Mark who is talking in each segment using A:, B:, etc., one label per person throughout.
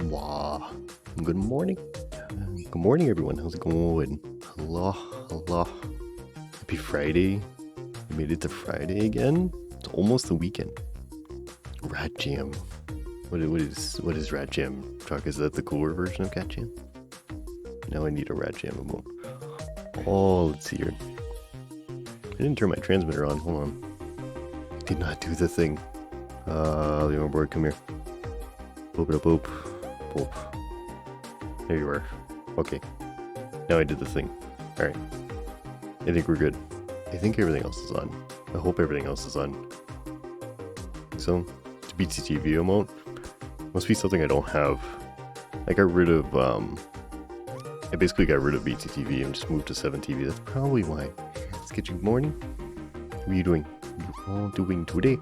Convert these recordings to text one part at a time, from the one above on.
A: Wow. Good morning. Good morning, everyone. How's it going? Hello. Happy Friday. We made it to Friday again. It's almost the weekend. Rat Jam. What is Rat Jam? Chuck, is that the cooler version of Cat Jam? Now I need a Rat Jam emote. Oh, let's see here. I didn't turn my transmitter on. Hold on. Did not do the thing. Leon board, come here. Boop it up, boop. Boop. There you are. Okay. Now I did the thing. Alright. I think we're good. I think everything else is on. I hope everything else is on. So, it's a BTTV emote. Must be something I don't have. I got rid of, I basically got rid of BTTV and just moved to 7TV. That's probably why. Let's get you. Good morning. What are you doing? What are you all doing today?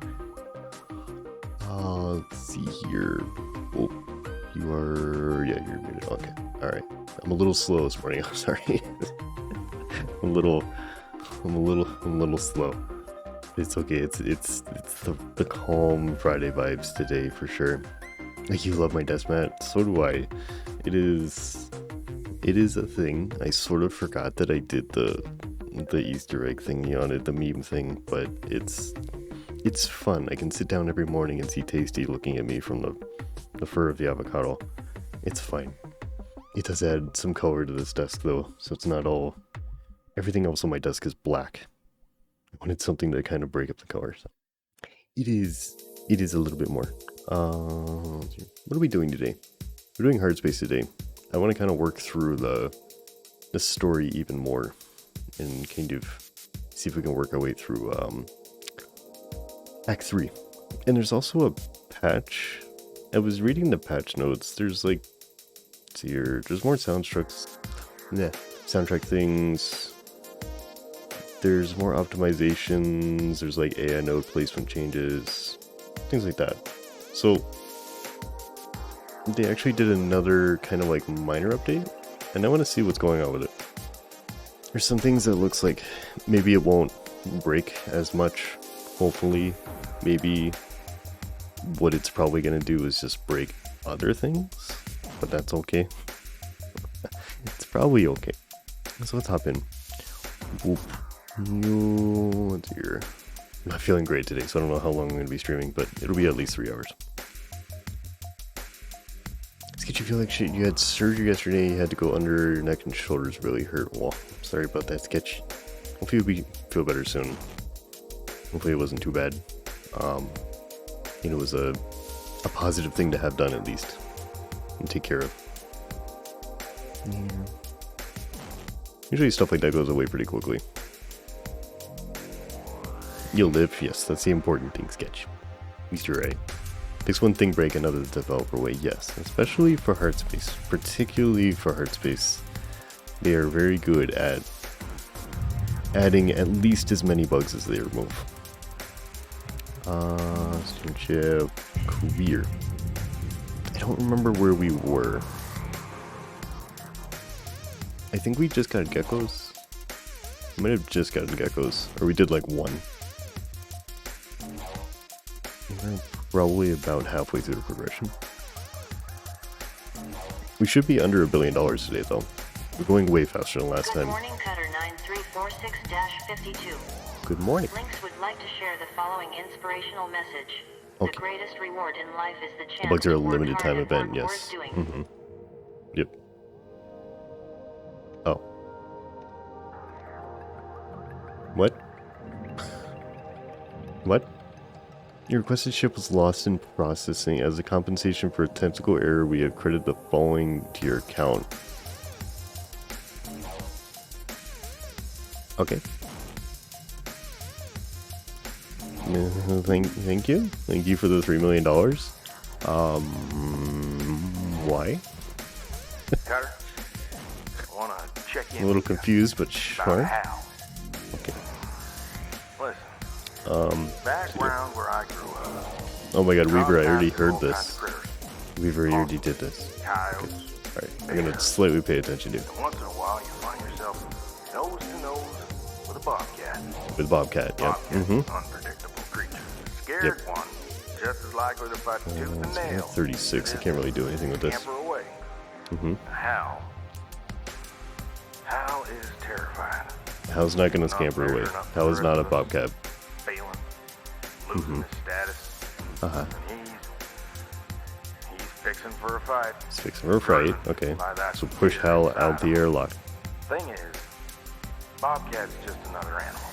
A: Let's see here. Oh, you are, yeah, you're muted. Okay. Alright. I'm a little slow this morning. I'm sorry. I'm a little slow. It's okay. It's the calm Friday vibes today for sure. Like, you love my desk mat. So do I. It is a thing. I sort of forgot that I did the Easter egg thingy on it, the meme thing, but it's fun. I can sit down every morning and see Tasty looking at me from the fur of the avocado. It's fine. It does add some color to this desk though, so it's not all... Everything else on my desk is black. I wanted something to kind of break up the colors. It is a little bit more. What are we doing today? We're doing Hardspace today. I want to kind of work through the story even more and kind of see if we can work our way through Act 3. And there's also a patch. I was reading the patch notes. There's like, let's see here, there's more soundtrack things. There's more optimizations. There's like AI node placement changes, things like that. So they actually did another kind of like minor update, and I want to see what's going on with it. There's some things that looks like maybe it won't break as much, hopefully. Maybe what it's probably going to do is just break other things, but that's okay. It's probably okay. So let's hop in. Whoop. Let's see here. I'm not feeling great today, so I don't know how long I'm going to be streaming, but it'll be at least 3 hours. Let's get you feel like shit. You had surgery yesterday, you had to go under, your neck and shoulders really hurt. Well, sorry about that, Sketch. Hopefully you'll feel better soon. Hopefully it wasn't too bad. It was a positive thing to have done at least. And take care of. Yeah. Usually stuff like that goes away pretty quickly. You'll live, yes, that's the important thing, Sketch. At least you're right. Takes one thing break another developer way, yes. Especially for Hardspace. Particularly for Hardspace. They are very good at adding at least as many bugs as they remove. Studentship, career. I don't remember where we were. I think we just got geckos. We might have just gotten geckos, or we did like one. We're probably about halfway through the progression. We should be under $1 billion today, though. We're going way faster than last time.
B: Good morning, Cutter 9346-52.
A: Good morning.
B: Lynx would like to share the following inspirational message.
A: Okay.
B: The greatest reward in life is the chance
A: The bugs are a
B: to work
A: limited
B: hard
A: time
B: at
A: event,
B: what
A: yes.
B: we're doing.
A: Mm-hmm. Yep. Oh. What? What? Your requested ship was lost in processing. As a compensation for a technical error, we have credited the following to your account. Okay. Thank you. Thank you for the $3 million. Why?
C: Carter, I want to check in.
A: A little confused, but sure.
C: How?
A: Okay.
C: Listen. Background where I grew up.
A: Oh my god, Weaver, I already heard
C: All
A: this.
C: kinds of critters.
A: Weaver, you already did this.
C: Coyotes.
A: Alright, I'm gonna slightly pay attention to you.
C: And once in a while, you find yourself nose to nose with a bobcat.
A: With Bobcat, yep.
C: Bobcats, unpredictable creatures. Scared one just as likely to fight tooth and
A: So I
C: nail.
A: have 36. I can't really do anything with this.
C: Scamper away.
A: Mm-hmm.
C: Hal is terrified.
A: Hal's not gonna scamper away. Hal is not a bobcat.
C: Failing, losing his status.
A: Uh-huh.
C: And he's fixing for a fight.
A: He's fixing for a fight. Okay. So push Hal out the airlock.
C: Thing is, Bobcat's just another animal.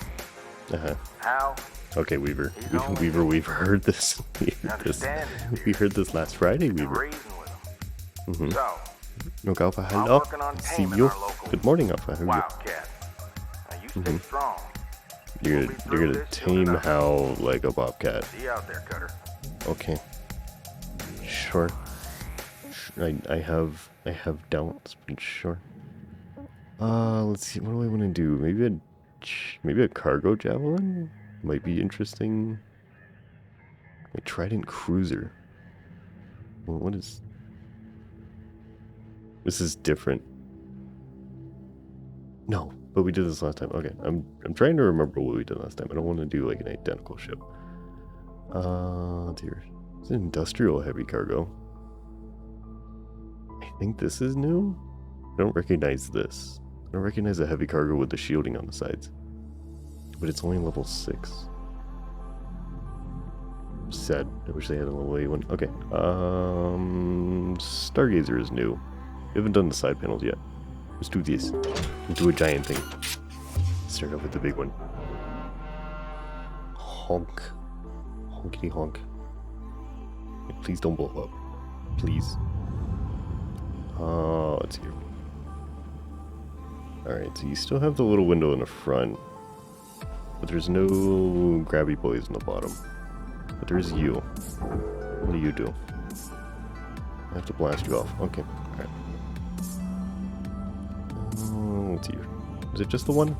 A: Uh-huh.
C: Hal,
A: Okay, Weaver. We've heard this. We heard this last Friday, Weaver.
C: reason with him. So,
A: Look, Alpha,
C: I'm
A: hello.
C: working on
A: See
C: taming
A: you.
C: our local
A: Good morning, Alpha. How are you?
C: Wildcat. Now you stay strong.
A: You're
C: We'll be through
A: gonna
C: this soon
A: tame
C: enough.
A: Hal like a bobcat.
C: See you out there, Cutter.
A: Okay. Sure. I have doubts, but sure. Let's see. What do I want to do? Maybe a cargo javelin might be interesting. A Trident cruiser. Well, what is? This is different. No, but we did this last time. Okay, I'm trying to remember what we did last time. I don't want to do like an identical ship. Dear, it's an industrial heavy cargo. I think this is new. I don't recognize this. I don't recognize a heavy cargo with the shielding on the sides. But it's only level 6. Sad. I wish they had a level 8 one. Okay. Stargazer is new. We haven't done the side panels yet. Let's do this. Let's do a giant thing. Start off with the big one. Honk. Honkity honk. Please don't blow up. Please. Let's see here. Alright, so you still have the little window in the front. But there's no grabby boys in the bottom. But there's you. What do you do? I have to blast you off. Okay. Alright. Let's see here. Is it just the one?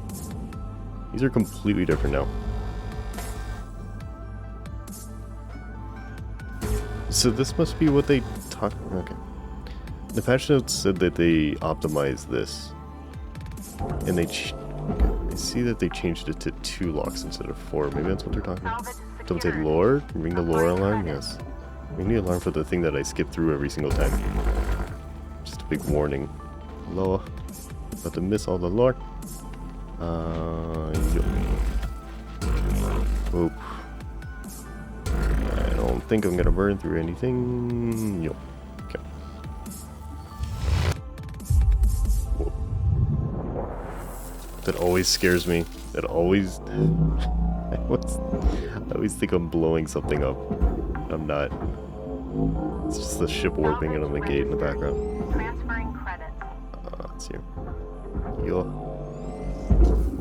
A: These are completely different now. So this must be what they talk. Okay. The patch notes said that they optimized this. And they okay. I see that they changed it to 2 locks instead of 4. Maybe that's what they're talking about. Don't say lore? Ring the lore alarm? Yes. Ring the alarm for the thing that I skip through every single time. Just a big warning. Lore. About to miss all the lore. Oop. I don't think I'm gonna burn through anything. Yo. Okay. Whoa. That always scares me. That always... I always think I'm blowing something up. I'm not. It's just the ship warping in on the gate in the background.
B: Transferring credits.
A: Let's see. Yo.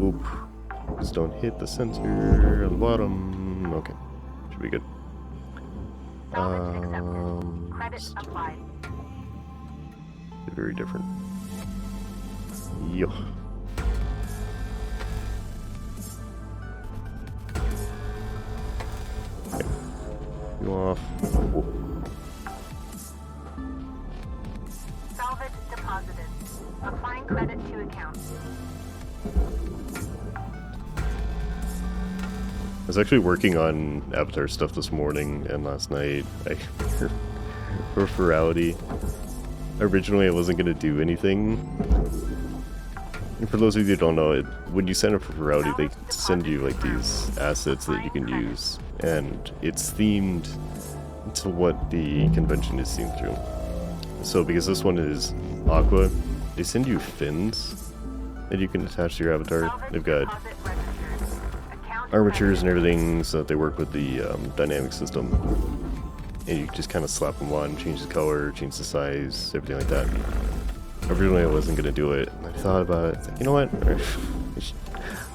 A: Oop. Just don't hit the sensor on the bottom. Okay. Should be good.
B: Credit applied.
A: Very different. Yo. Okay. You off. Whoa.
B: Salvage deposited. Applying credit to account.
A: I was actually working on Avatar stuff this morning and last night. For Ferality. Originally I wasn't going to do anything. And for those of you who don't know, when you sign up for Ferality, they send you like these assets that you can use. And it's themed to what the convention is seen through. So because this one is Aqua, they send you fins that you can attach to your avatar. They've got armatures and everything so that they work with the dynamic system. And you just kind of slap them on, change the color, change the size, everything like that. Originally I wasn't going to do it. I thought about it. It's like, you know what?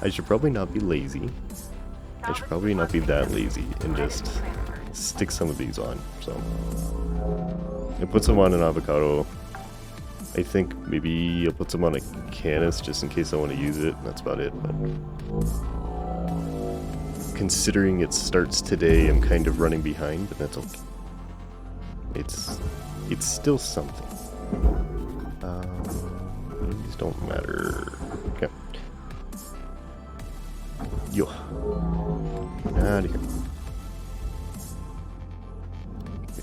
A: I should probably not be lazy. I should probably not be that lazy and just stick some of these on. So I put some on an avocado. I think maybe I'll put some on a Canis just in case I want to use it. That's about it. But considering it starts today, I'm kind of running behind, but that's okay. It's still something. These don't matter. Okay. Yo. Out of here.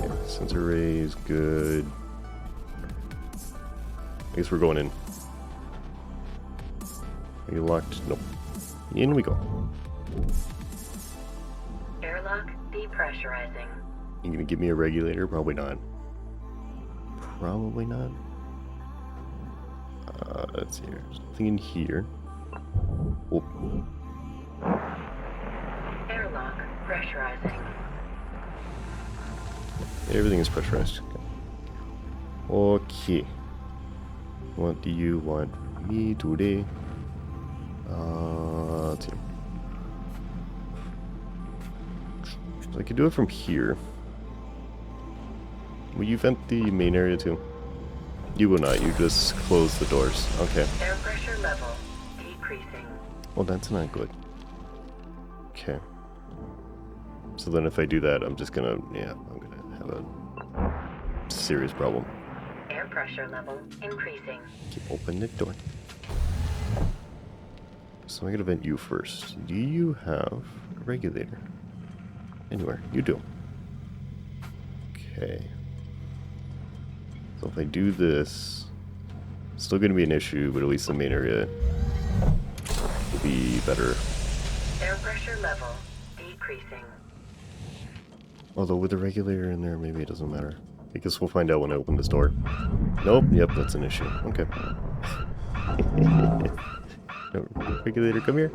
A: Okay, sensor array is good. I guess we're going in. Are you locked? Nope. In we go.
B: Airlock depressurizing.
A: You gonna give me a regulator? Probably not. Probably not. Let's see here. Something in here. Oh.
B: Airlock pressurizing.
A: Everything is pressurized. Okay. What do you want from me today? Let's see. So I could do it from here. Will you vent the main area too? You will not. You just close the doors. Okay.
B: Air pressure level decreasing.
A: Well, that's not good. Okay. So then if I do that, I'm just gonna, yeah, I'm gonna have a serious problem.
B: Air pressure level increasing.
A: Okay, open the door. So I'm gonna vent you first. Do you have a regulator? Anywhere. You do. Okay. So if I do this, it's still gonna be an issue, but at least the main area will be better.
B: Air pressure level decreasing.
A: Although with the regulator in there, maybe it doesn't matter. I guess we'll find out when I open this door. Nope, yep, that's an issue. Okay. Regulator, come here.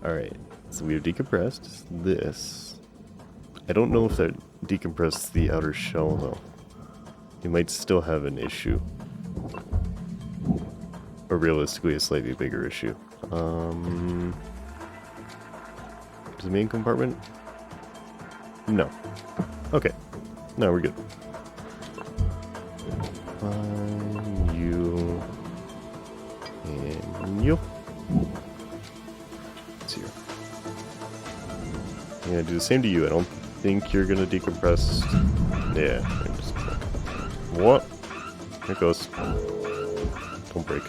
A: Alright, so we have decompressed this. I don't know if that decompressed the outer shell, though. You might still have an issue. Or realistically, a slightly bigger issue. Is the main compartment? No. Okay. No, we're good. You. And you. Let's see here. I'm gonna do the same to you. I don't think you're gonna decompress. Yeah. Just... What? There it goes. Don't break.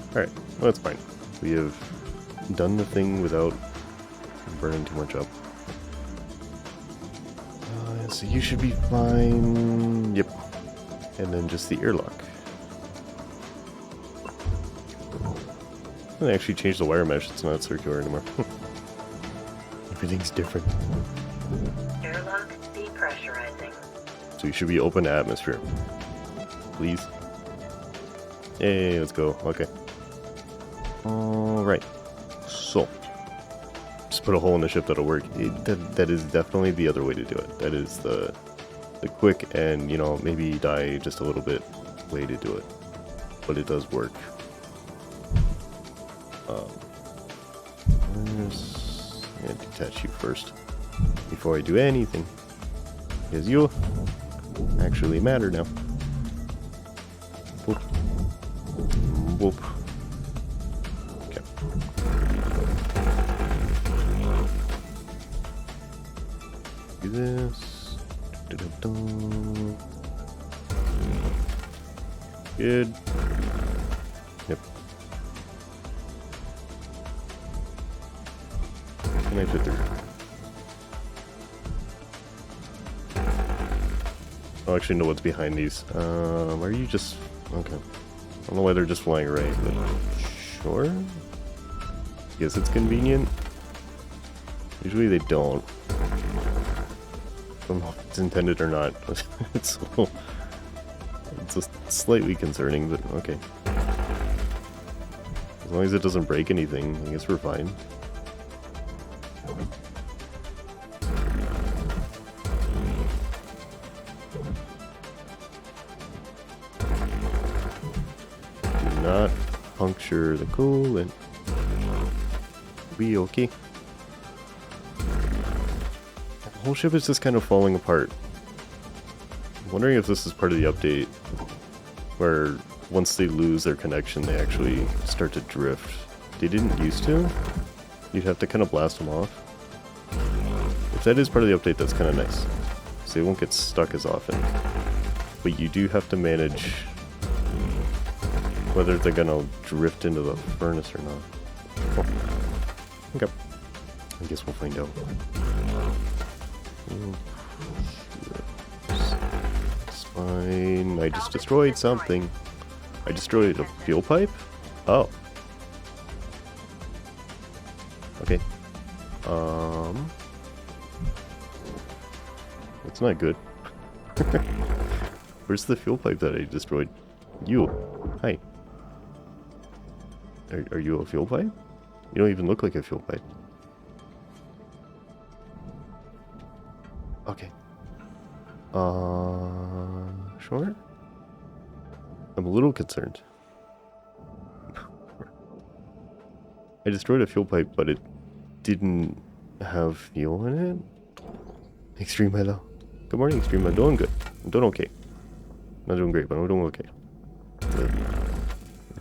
A: Alright. Well, that's fine. We have done the thing without burning too much up. So you should be fine. Yep. And then just the airlock. I actually changed the wire mesh. It's not circular anymore. Everything's different.
B: Airlock depressurizing.
A: So you should be open to atmosphere. Please. Hey, let's go. Okay. Alright. So. Just put a hole in the ship that'll work. That is definitely the other way to do it. That is the quick and, you know, maybe die just a little bit way to do it. But it does work. I'm gonna detach you first before I do anything. Because you actually matter now. Boop. Boop. Okay. Do this. Da-da-da. Good. Yep. Can I fit through? Oh, actually, know what's behind these. Are you just... Okay. I don't know why they're just flying away, but... Sure? Guess it's convenient. Usually they don't. I don't know if it's intended or not. It's just slightly concerning, but okay. As long as it doesn't break anything, I guess we're fine. Do not puncture the coolant. Be okay. The whole ship is just kind of falling apart. I'm wondering if this is part of the update where once they lose their connection they actually start to drift. They didn't used to. You'd have to kind of blast them off. If that is part of the update, that's kind of nice. So they won't get stuck as often. But you do have to manage whether they're gonna drift into the furnace or not. Cool. Okay. I guess we'll find out. It's fine. I just destroyed something. I destroyed a fuel pipe? Oh. Okay. That's not good. Where's the fuel pipe that I destroyed? You. Hi. Are you a fuel pipe? You don't even look like a fuel pipe. Okay. Sure? I'm a little concerned. I destroyed a fuel pipe, but it didn't have fuel in it? Extreme, hello. Good morning, Extreme. I'm doing good. I'm doing okay. Not doing great, but I'm doing okay.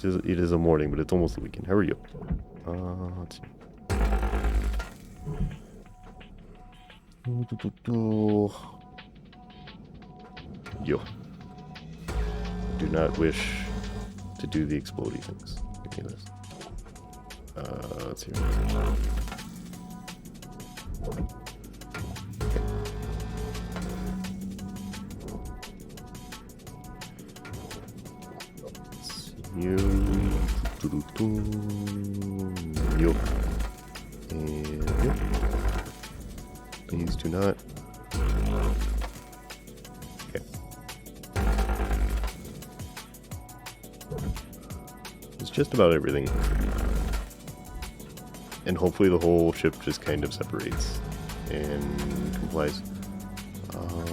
A: It is a morning, but it's almost the weekend. How are you? Let's see. Yo. Do not wish to do the explodey things. Give me this. Let's see. You. Yo. And yo. Please do not. Okay. It's just about everything. And hopefully the whole ship just kind of separates and complies.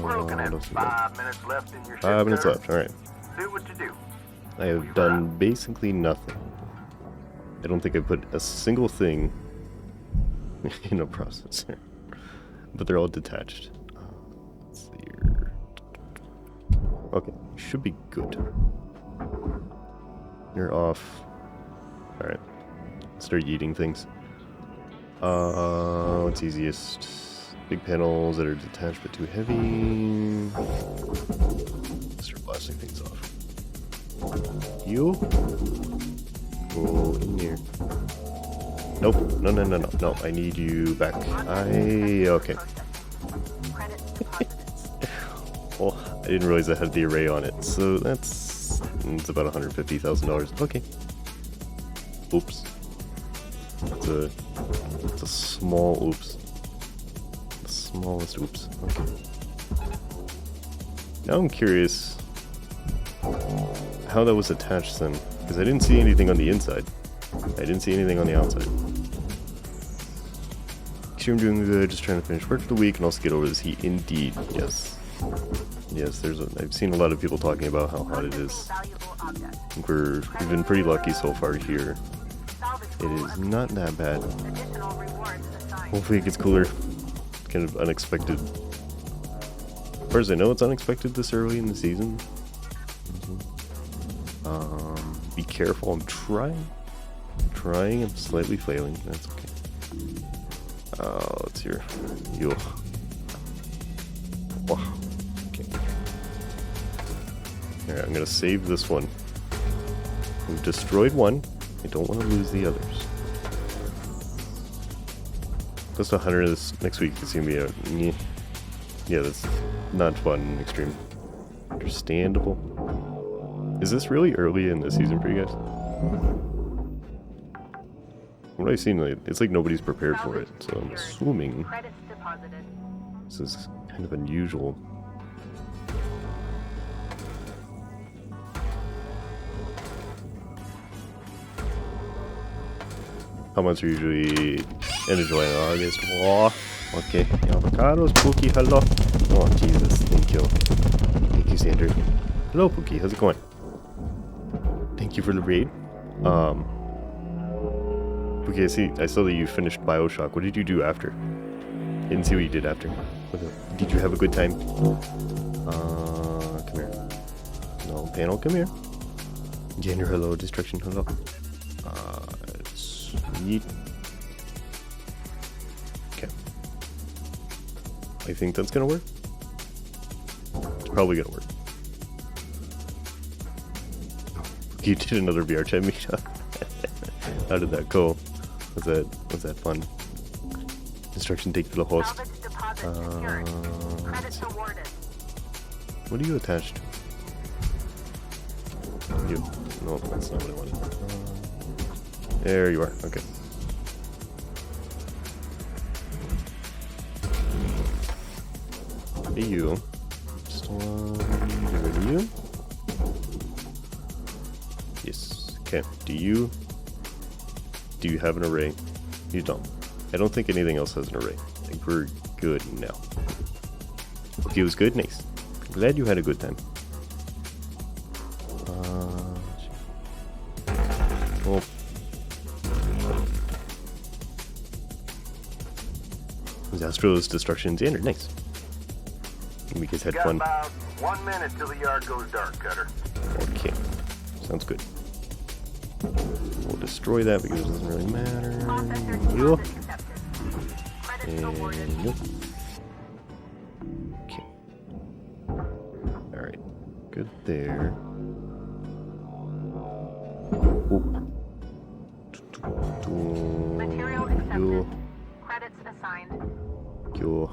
C: We're looking at 5 minutes left in your
A: 5 minutes left, alright.
C: Do what you do.
A: I have done basically nothing. I don't think I put a single thing in a processor. But they're all detached. Let's see here. Okay, should be good. You're off. Alright. Start eating things. What's easiest? Big panels that are detached but too heavy. Start blasting things off. You? Go in here. Nope. No. I need you back. Okay. Well, I didn't realize I had the array on it. So it's about $150,000. Okay. Oops. It's a small oops. The smallest oops. Okay. Now I'm curious how that was attached then, because I didn't see anything on the inside. I didn't see anything on the outside. I'm doing good, just trying to finish work for the week and also get over this heat. Indeed, yes. Yes, I've seen a lot of people talking about how hot it is. I think we've been pretty lucky so far here. It is not that bad. Hopefully it gets cooler. Kind of unexpected. As far as I know, it's unexpected this early in the season. Be careful, I'm trying. I'm slightly flailing, that's okay. Let's hear. Yo. Wow. Okay. Alright, I'm gonna save this one. We've destroyed one. I don't want to lose the others. Close to 100 this next week is gonna be a... Yeah, that's not fun, extreme. Understandable. Is this really early in the season for you guys? What I've seen, it's like nobody's prepared for it, so I'm assuming this is kind of unusual. How much are usually end of July and August? Oh, okay. Avocados, Pookie, hello. Oh, Jesus, thank you. Thank you, Sandra. Hello, Pookie, how's it going? Thank you for the raid. Okay, I saw that you finished Bioshock. What did you do after? Didn't see what you did after. Did you have a good time? Come here. No, panel, come here. Jander, hello. Destruction, hello. Sweet. Okay. I think that's gonna work. It's probably gonna work. You did another VR chat meetup. How did that go? Was that fun? Instruction take to the host.
B: Credits awarded.
A: What are you attached to? You. No, that's not what I wanted. There you are. Okay. Hey, you. Just want to get rid of you. Yes. Okay. Do you have an array? You don't. I don't think anything else has an array. I think we're good now. Okay, it was good. Nice. Glad you had a good time. Oh. Astro's Destruction Xander. Nice. We guys had
C: Got
A: fun.
C: about 1 minute till the yard goes dark, Cutter.
A: Okay. Sounds good. We'll destroy that because it doesn't really matter. Yo. And nope. Okay. Alright. Good there.
B: Material accepted. Credits assigned.
A: Yo.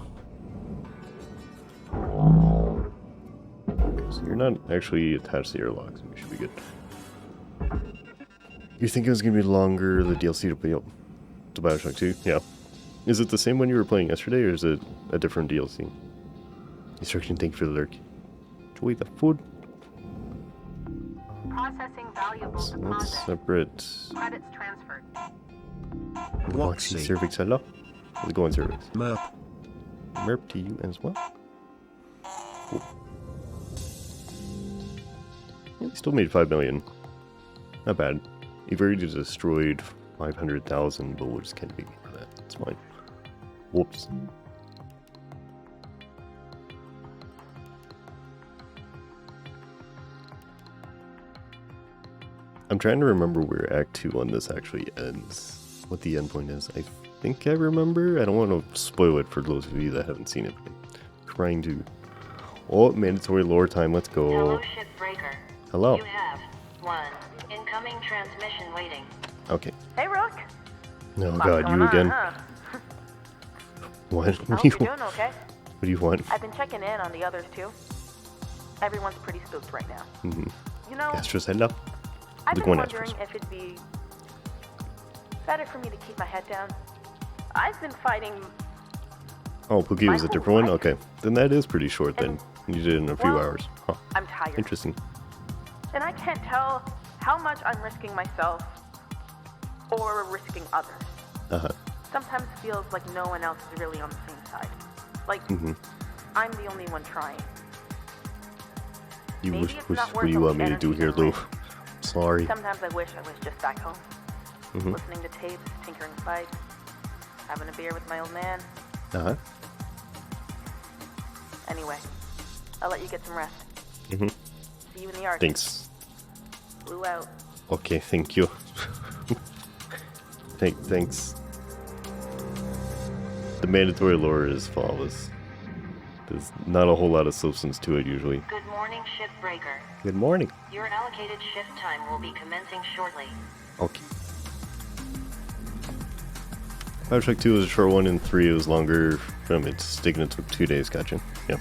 A: Okay, so you're not actually attached to your logs, so we should be good. You think it was gonna be longer, the DLC to play up to Bioshock 2? Yeah. Is it the same one you were playing yesterday, or is it a different DLC? Instruction, thank you for the lurk. Enjoy the food.
B: Processing valuable
A: So
B: deposit.
A: that's separate.
B: Credits transferred.
A: Roxy Cervix, hello. How's it going, Cervix?
D: Merp.
A: Merp to you as well. Cool. Yeah, we still made 5 million. Not bad. You've already destroyed 500,000, but we'll just can't be for that. It's fine. Whoops. I'm trying to remember where Act 2 on this actually ends. What the endpoint is. I think I remember. I don't want to spoil it for those of you that haven't seen it. I'm trying to. Oh, mandatory lore time. Let's go.
B: Hello, Shipbreaker.
A: Hello.
B: You have 1 incoming transmission waiting.
A: Okay.
E: Hey, Rook.
A: Oh
E: Lots
A: god,
E: going
A: you
E: on,
A: again.
E: huh?
A: What?
E: I
A: What
E: hope
A: do
E: you're
A: you
E: doing okay.
A: What do you want?
E: I've been checking in on the others too. Everyone's pretty spooked right now.
A: Mm-hmm.
E: You know,
A: Astro's head up.
E: I've
A: Look
E: been
A: one
E: wondering
A: Astros.
E: if it'd be better for me to keep my head down. I've been fighting.
A: Oh, Pookie was a
E: Michael,
A: different one?
E: right?
A: Okay. Then that is pretty short then. You did it in a few
E: Well,
A: hours. Huh.
E: I'm tired,
A: Interesting.
E: and I can't tell how much I'm risking myself or risking others.
A: Uh-huh.
E: Sometimes it feels like no one else is really on the same side. Like
A: Mm-hmm.
E: I'm the only one trying.
A: You
E: Maybe
A: wish,
E: it's
A: wish
E: not
A: what
E: worth
A: do you
E: all
A: want
E: the
A: me to do
E: energy
A: here,
E: and
A: Lou?
E: risk.
A: Sorry.
E: Sometimes I wish I was just back home,
A: Mm-hmm.
E: listening to tapes, tinkering bikes, having a beer with my old man.
A: Uh-huh.
E: Anyway, I'll let you get some rest.
A: Mm-hmm.
E: See you in the yard.
A: Thanks.
E: Blue out.
A: Okay, thank you. Thanks. The mandatory lore is flawless. There's not a whole lot of substance to it usually.
B: Good morning, Shipbreaker.
A: Good morning.
B: Your allocated shift time will be commencing shortly.
A: Okay. Bioshock 2 was a short one, and 3 was longer from its stigma. It took 2 days, gotcha. Yeah.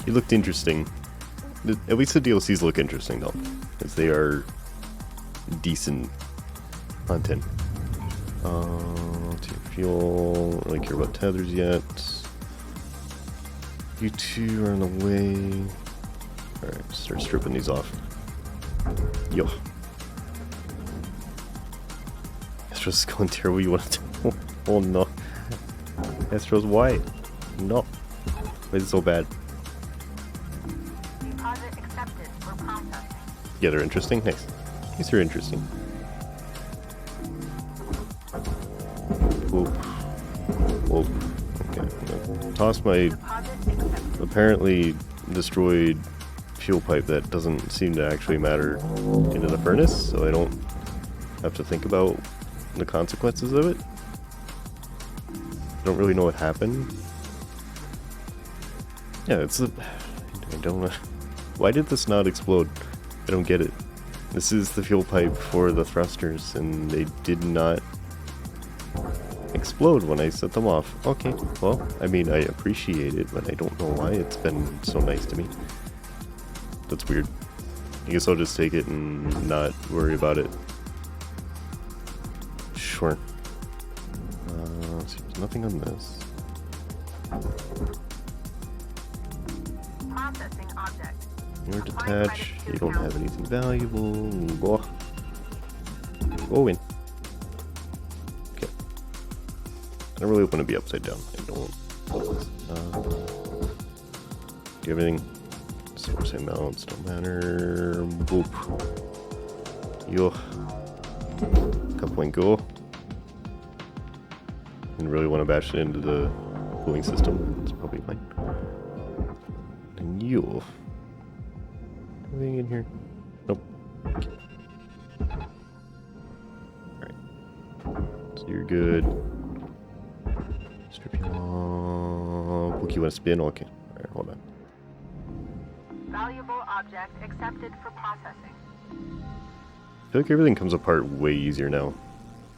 A: It looked interesting. At least the DLCs look interesting, though. Because they are decent content. Fuel. Don't really care about tethers yet. You two are on the way. Alright, start stripping these off. Yo. Astro's going terrible. You want to? Oh no. Astro's why? No. Why is it so bad?
B: Deposit accepted for processing.
A: Yeah, they're interesting. Nice. These are interesting. Whoop. Whoop. Okay. Toss my
B: Deposit accepted.
A: apparently destroyed fuel pipe that doesn't seem to actually matter into the furnace, so I don't have to think about the consequences of it. I don't really know what happened. Yeah, I don't know. Why did this not explode? I don't get it. This is the fuel pipe for the thrusters, and they did not explode when I set them off. Okay, well, I mean, I appreciate it, but I don't know why it's been so nice to me. That's weird. I guess I'll just take it and not worry about it. Sure. Let's see, there's nothing on this.
E: Processing object.
A: You're detached. You don't have anything valuable. Go in. Okay. I don't really want to be upside down. I don't. Do you have anything? Source amounts don't matter. Boop. Yo. Couple go. And really want to bash it into the cooling system. It's probably fine. And you. Anything in here? Nope. Okay. Alright. So you're good. Strip you off. Book, you want to spin? Okay. Alright, hold on.
E: Valuable object accepted for processing.
A: I feel like everything comes apart way easier now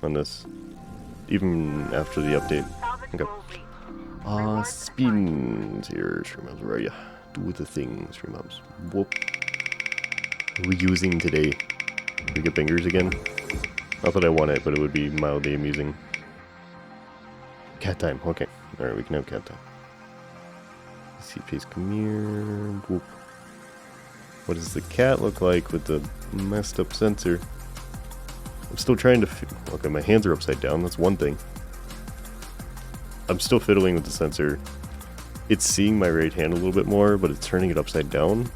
A: on this. Even after the update. Okay. Spins here, Streamloots. Where are ya? Do the thing, Streamloots. Whoop. What are we using today? We get bangers again? Not that I want it, but it would be mildly amusing. Cat time, okay. Alright, we can have cat time. See face, come here. Whoop. What does the cat look like with the messed up sensor? I'm still trying to... Okay, my hands are upside down, that's one thing. I'm still fiddling with the sensor. It's seeing my right hand a little bit more, but it's turning it upside down.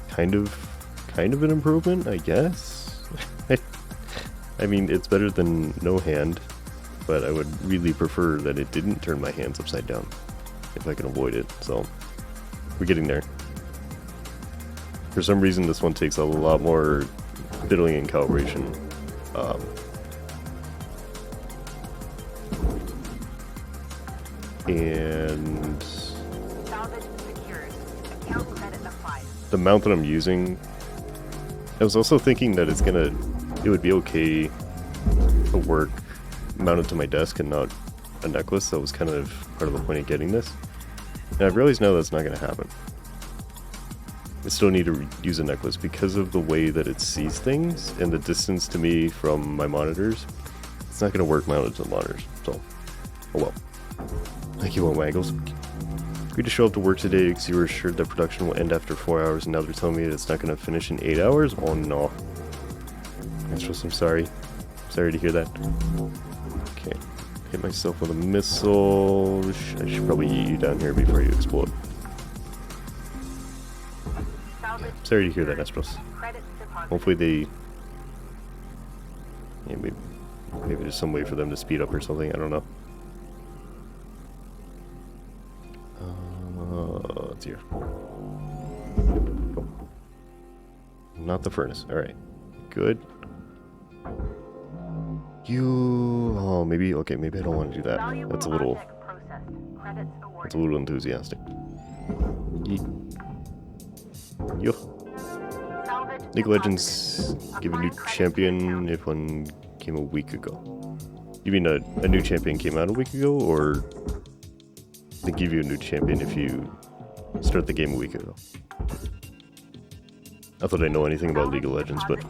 A: Kind of an improvement, I guess. I mean, it's better than no hand, but I would really prefer that it didn't turn my hands upside down if I can avoid it. So we're getting there. For some reason, this one takes a lot more fiddling and calibration. And the mount that I'm using, I was also thinking that it would be okay to work mounted to my desk and not a necklace. That was kind of part of the point of getting this. And I've realized now that's not going to happen. I still need to use a necklace because of the way that it sees things and the distance to me from my monitors. It's not going to work mounted to the monitors. So, oh well. Thank you, Waggles. Agreed to show up to work today because you were assured that production will end after 4 hours, and now they're telling me that it's not going to finish in 8 hours? Oh no. Astros, I'm sorry. Sorry to hear that. Okay. Hit myself with a missile. I should probably eat you down here before you explode. Sorry to hear that, Astros. Hopefully they... Yeah, maybe there's some way for them to speed up or something, I don't know. It's here. Go. Not the furnace. Alright. Good. Oh, maybe... Okay, maybe I don't want to do that. That's a little enthusiastic. Yo. League of Legends give a new champion if one came a week ago. You mean a new champion came out a week ago, or they give you a new champion if you start the game a week ago? Not that I know anything about League of Legends, but...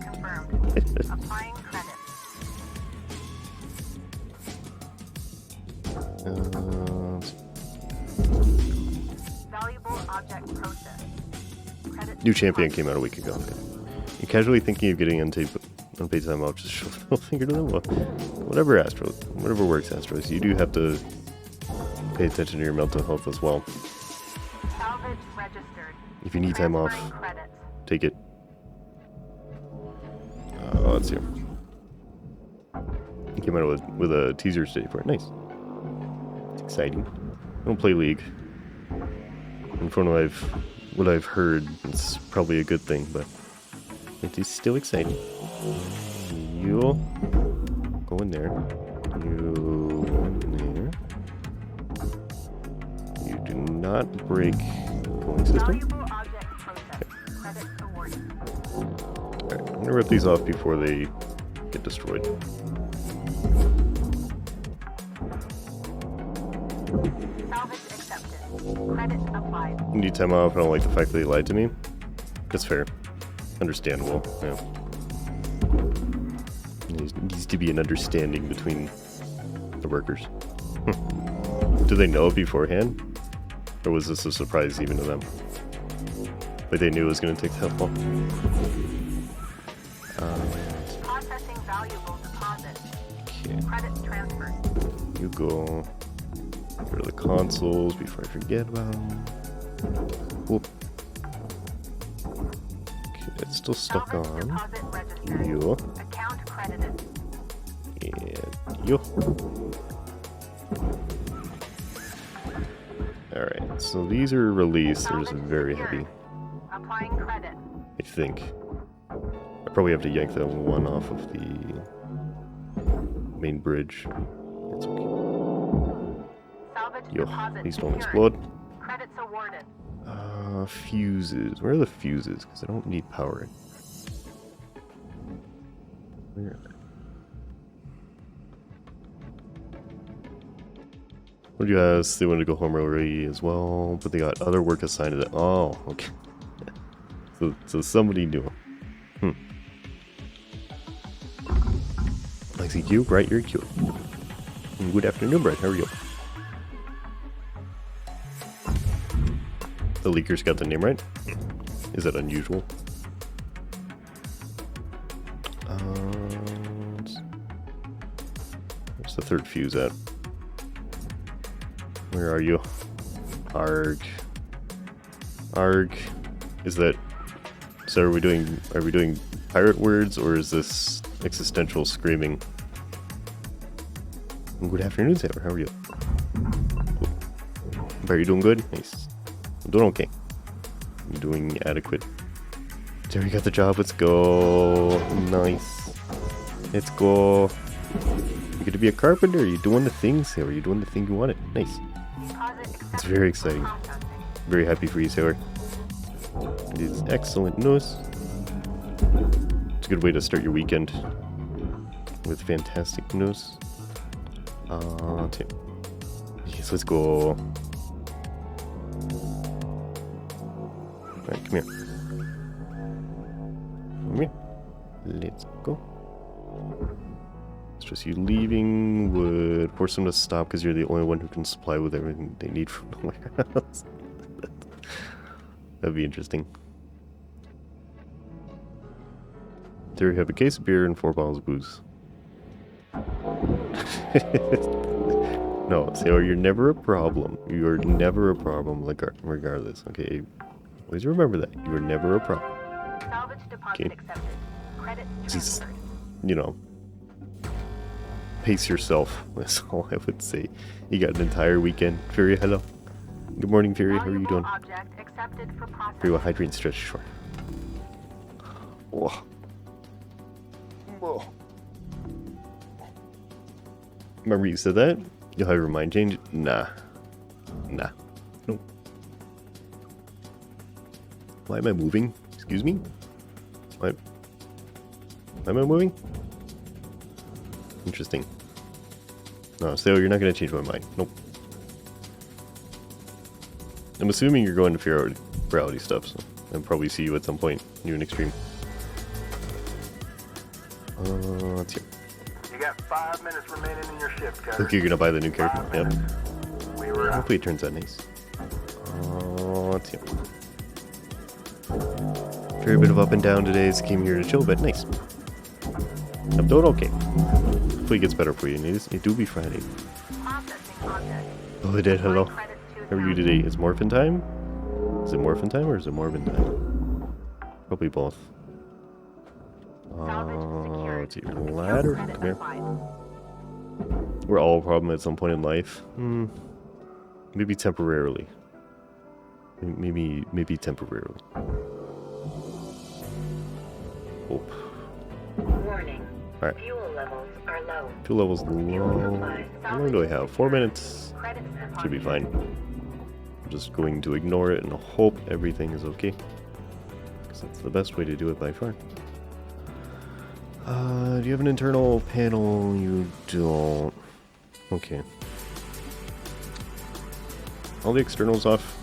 A: New champion came out a week ago. Okay. You're casually thinking of getting unpaid time off. Just shove the middle finger to them. Well, whatever, Astros. Whatever works, Astros. You do have to pay attention to your mental health as well. If you need time off, take it. Let's see. He came out with a teaser today for it. Nice. It's exciting. I don't play League. And from what I've heard, it's probably a good thing, but it is still exciting. You go in there. You in there. You do not break the cooling system. Alright, I'm gonna rip these off before they get destroyed.
E: Salvage accepted. Credit applied.
A: Need time off. I don't like the fact that he lied to me. That's fair. Understandable. Yeah. There needs to be an understanding between the workers. Do they know it beforehand? Or was this a surprise even to them? Like they knew it was going to take that long?
E: Processing valuable deposit.
A: Okay.
E: Credits transferred.
A: You go. Get rid of the consoles before I forget about them. Whoop. Okay, it's still stuck
E: Salvage
A: on.
E: deposit registered.
A: You.
E: Account credited.
A: And you. Alright, so these are released. They're just very heavy.
E: Applying credit.
A: I think. I probably have to yank that one off of the main bridge. That's okay.
E: Salvage
A: Yo,
E: deposit
A: please don't
E: secured.
A: explode.
E: Credits awarded.
A: Fuses. Where are the fuses? Because I don't need power. Where are they? What do you ask? They wanted to go home early as well, but they got other work assigned to them. Oh, okay. So somebody knew. I see you, Bright, you're cute. And good afternoon, Bright, how are you? The leaker's got the name right? Is that unusual? Where's the third fuse at? Where are you? Arg. Arg. Is that... So are we doing pirate words, or is this existential screaming? Good afternoon, Sarah. How are you? Are you doing good? Nice. I'm doing okay. I'm doing adequate. Sarah, you got the job. Let's go. Nice. Let's go. You get to be a carpenter. Are you doing the thing, Sarah? Are you doing the thing you wanted? Nice. It's very exciting. Very happy for you, Sarah. It is excellent news. It's a good way to start your weekend with fantastic news. Yes, let's go. Alright, come here. Come here. Let's go. It's just you leaving would force them to stop because you're the only one who can supply with everything they need from the warehouse. That'd be interesting. There you have a case of beer and 4 bottles of booze. No, Sailor, you're never a problem. You are never a problem, like regardless. Okay, always remember that you are never a problem.
E: Salvage deposit accepted. Credit
A: Just,
E: transferred.
A: you know, pace yourself. That's all I would say. You got an entire weekend. Fury, hello. Good morning, Fury. How are you doing?
E: Object accepted for processing.
A: Fury, what hydrate stretch short. Whoa. Whoa. Remember you said that? You'll have your mind change? Nah. Nah. Nope. Why am I moving? Excuse me? Why am I moving? Interesting. No, so you're not going to change my mind. Nope. I'm assuming you're going to Ferality stuff, so I'll probably see you at some point, you and Extreme. Let's see.
C: You got 5 minutes remaining in your shift, Cutter.
A: Look, you're gonna buy the new character.
C: 5
A: Yep.
C: minutes. We were out.
A: Hopefully it turns out nice. Let's see. Very bit of up and down today, so came here to chill, but nice. I'm doing okay. Hopefully it gets better for you. It do be Friday.
E: Processing object.
A: Oh, it did. Hello.
E: Credits
A: How are you today? Is Morphin time? Is it Morphin time or is it Morphin time? Probably both. Let's see. Ladder. Come here. We're all a problem at some point in life. Maybe temporarily. Maybe temporarily. Hope.
B: Warning.
A: Alright.
B: Fuel levels are low.
A: Fuel levels low. How long do I have? 4 minutes. Should be fine. I'm just going to ignore it and hope everything is okay. Because that's the best way to do it by far. Do you have an internal panel? You don't. Okay. all the externals off.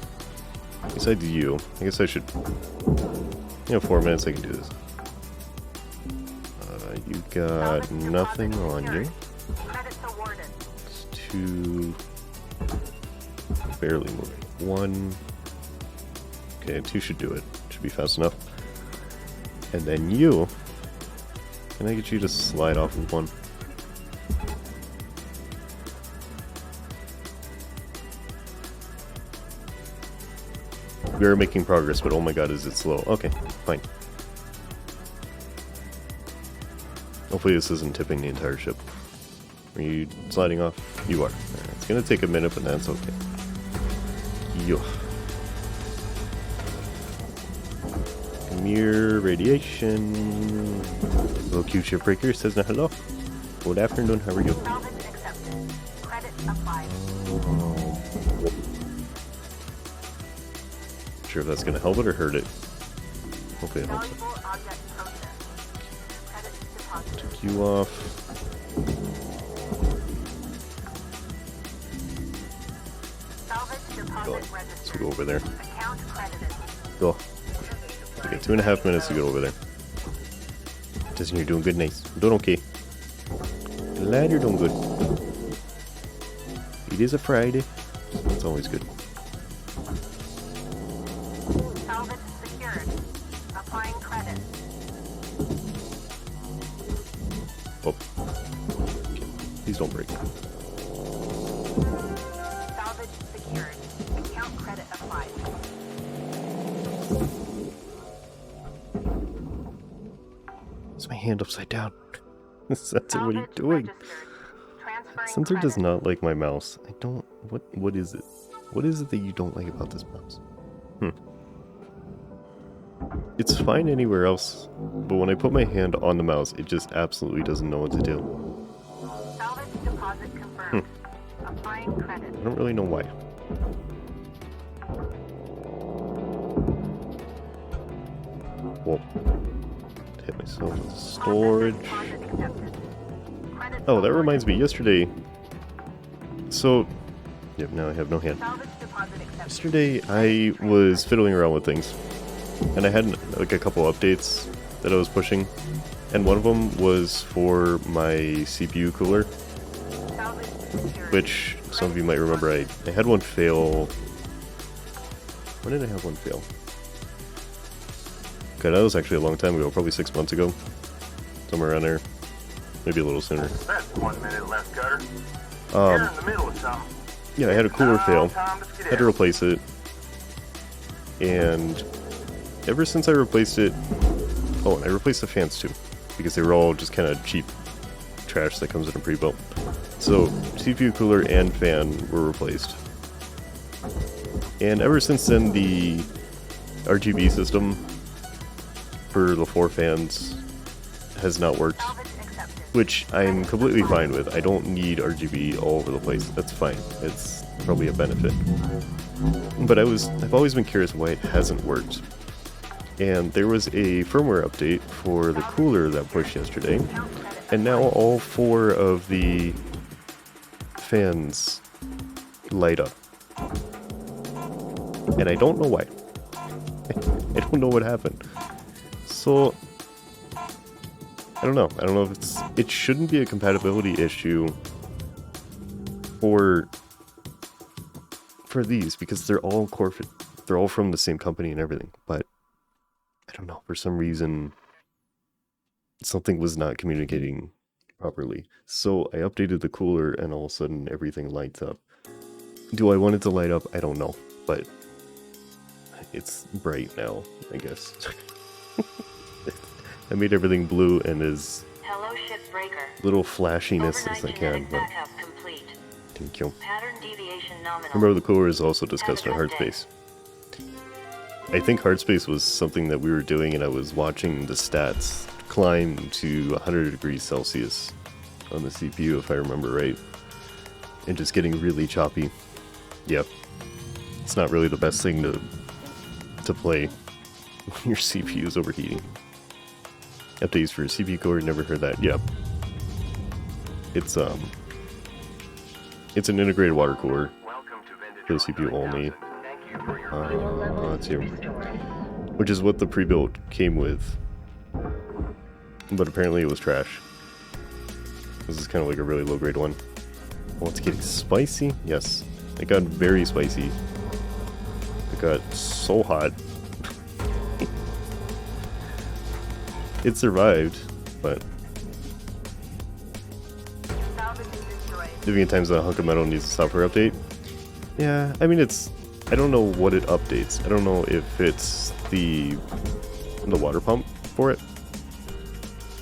A: Besides you. I guess I should... 4 minutes I can do this. You got nothing on you. It's 2... Barely moving. 1... Okay, 2 should do it. Should be fast enough. And then you... Can I get you to slide off with 1? We are making progress, but oh my god, is it slow. Okay, fine. Hopefully this isn't tipping the entire ship. Are you sliding off? You are. Right, it's gonna take a minute, but that's okay. Yo. Mere radiation. Little cute Shipbreaker says no hello. Good afternoon, how are you? Sure if that's gonna help it or hurt it. Hopefully it helps it. Took you off. Go. Let's go over there. Go. You got 2.5 minutes to get over there. Justin, you're doing good, nice. I'm doing okay. Glad you're doing good. It is a Friday. It's always good.
B: Salvage secured. Applying credit.
A: Oh. Please don't break.
B: Salvage secured. Account credit applied.
A: Is my hand upside down? Sensor, what are you doing? Sensor does not like my mouse. I don't... What is it? What is it that you don't like about this mouse? It's fine anywhere else, but when I put my hand on the mouse, it just absolutely doesn't know what to do.
B: Salvage deposit confirmed. Applying credit.
A: I don't really know why. Whoa. Hit myself with storage. Oh, that reminds me, yesterday... So... Yep, now I have no hand. Yesterday, I was fiddling around with things. And I had, like, a couple updates that I was pushing. And one of them was for my CPU cooler. Which, some of you might remember, I had one fail... When did I have one fail? Okay, that was actually a long time ago, probably 6 months ago. Somewhere around there. Maybe a little sooner.
C: That's 1 minute left, Cutter. You're in the middle of something.
A: Yeah, I had a cooler fail. Had to replace it. And ever since I replaced it... Oh, and I replaced the fans too. Because they were all just kind of cheap trash that comes in a pre-built. So, CPU cooler and fan were replaced. And ever since then, the RGB system for the 4 fans has not worked. Which I'm completely fine with. I don't need RGB all over the place. That's fine. It's probably a benefit. But I've always been curious why it hasn't worked. And there was a firmware update for the cooler that pushed yesterday. And now all 4 of the fans light up. And I don't know why. I don't know what happened. So... I don't know. I don't know if it shouldn't be a compatibility issue for these, because they're all they're all from the same company and everything, but I don't know, for some reason something was not communicating properly. So I updated the cooler and all of a sudden everything lights up. Do I want it to light up? I don't know, but it's bright now, I guess. I made everything blue and as
B: Hello, Shipbreaker.
A: little flashiness as I can,
B: Overnight
A: but
B: genetic backup complete.
A: thank you.
B: Pattern deviation nominal.
A: Remember, the cooler is also discussed in Hardspace. I think Hardspace was something that we were doing, and I was watching the stats climb to 100 degrees Celsius on the CPU, if I remember right, and just getting really choppy. Yep, it's not really the best thing to play when your CPU is overheating. Updates for CPU core, never heard that. Yep. It's an integrated water cooler. for the CPU only. Let's see. Which is what the pre-built came with. But apparently it was trash. This is kind of like a really low-grade one. Oh, it's getting spicy? Yes. It got very spicy. It got so hot. It survived, but... living in times that a hunk of metal needs a software update. Yeah, I mean it's... I don't know what it updates. I don't know if it's the water pump for it.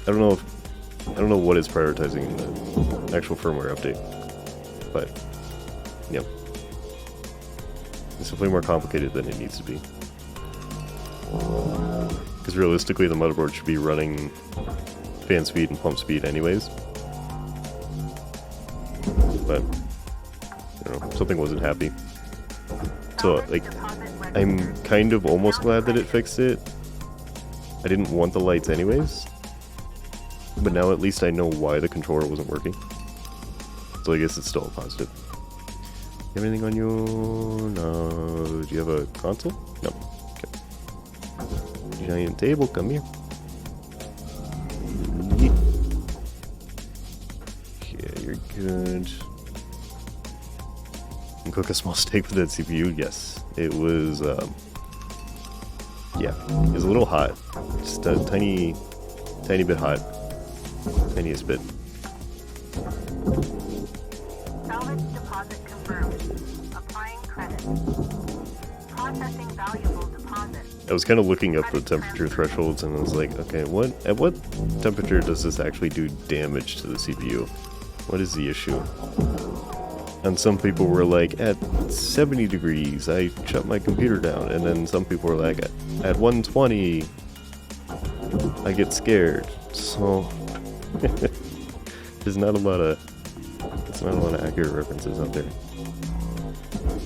A: I don't know what it's prioritizing in the actual firmware update. But, yeah. It's definitely more complicated than it needs to be. Because realistically, the motherboard should be running fan speed and pump speed anyways. But, I don't know, something wasn't happy. So, like, I'm kind of almost glad that it fixed it. I didn't want the lights anyways. But now at least I know why the controller wasn't working. So I guess it's still a positive. You have anything on you? No. Do you have a console? No. Okay. Giant table, come here. Okay, you're good. And cook a small steak for that CPU? Yes. It was, yeah. It was a little hot. Just a tiny bit hot. Tiniest bit.
B: Salvage deposit confirmed. Applying credit. Processing valuable deposit.
A: I was kind of looking up the temperature thresholds and I was like, okay, at what temperature does this actually do damage to the CPU? What is the issue? And some people were like, at 70 degrees, I shut my computer down. And then some people were like, at 120, I get scared. So there's not a lot of accurate references out there.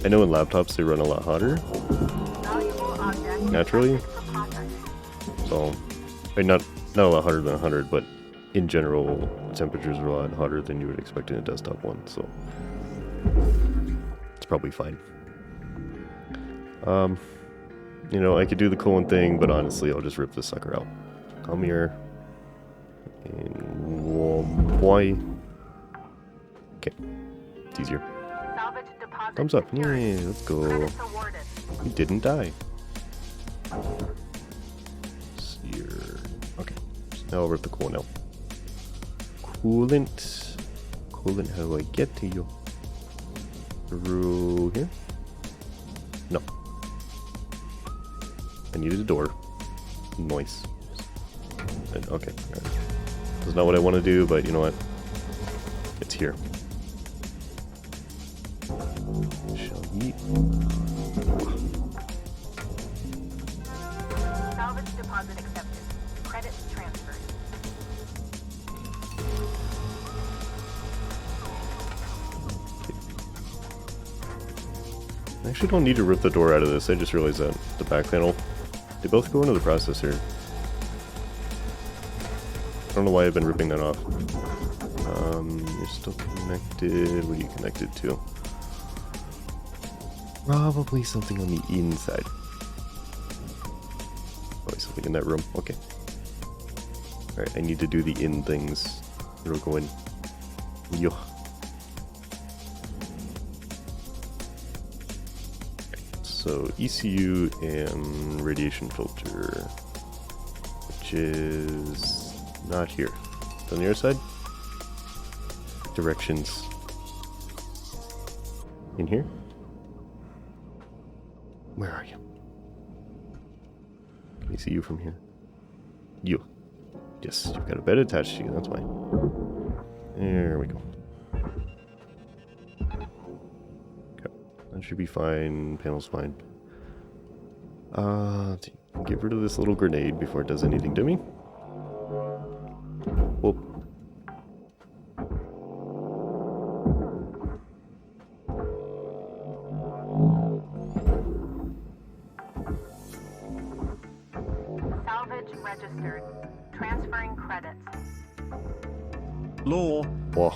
A: I know in laptops they run a lot hotter naturally, so I mean, not a lot hotter than 100, but in general temperatures are a lot hotter than you would expect in a desktop one, so it's probably fine. You know, I could do the coolant thing, but honestly I'll just rip this sucker out. Come here. And boy. Okay, it's easier. Thumbs up. Yeah, let's go. He didn't die. Sear. Okay, so now I'll rip the coolant out. Coolant. Coolant, how do I get to you? Through here? No. I needed a door. Nice. Okay. Right. That's not what I want to do, but you know what? It's here. Shall we?
B: Salvage deposit accepted. Credits transferred.
A: I actually don't need to rip the door out of this. I just realized that the back panel, they both go into the processor. I don't know why I've been ripping that off. You're still connected. What are you connected to? Probably something on the inside. Probably something in that room. Okay. Alright, I need to do the in things. It'll go in. Yo. So ECU and radiation filter, which is not here. It's on the other side. Directions. In here? Where are you? Can you see you from here? You. Yes, you've got a bed attached to you, that's why. There we go. Okay, that should be fine. Panel's fine. Get rid of this little grenade before it does anything to me. Whoop.
B: Salvage registered. Transferring credits.
D: Lore.
A: Whoa.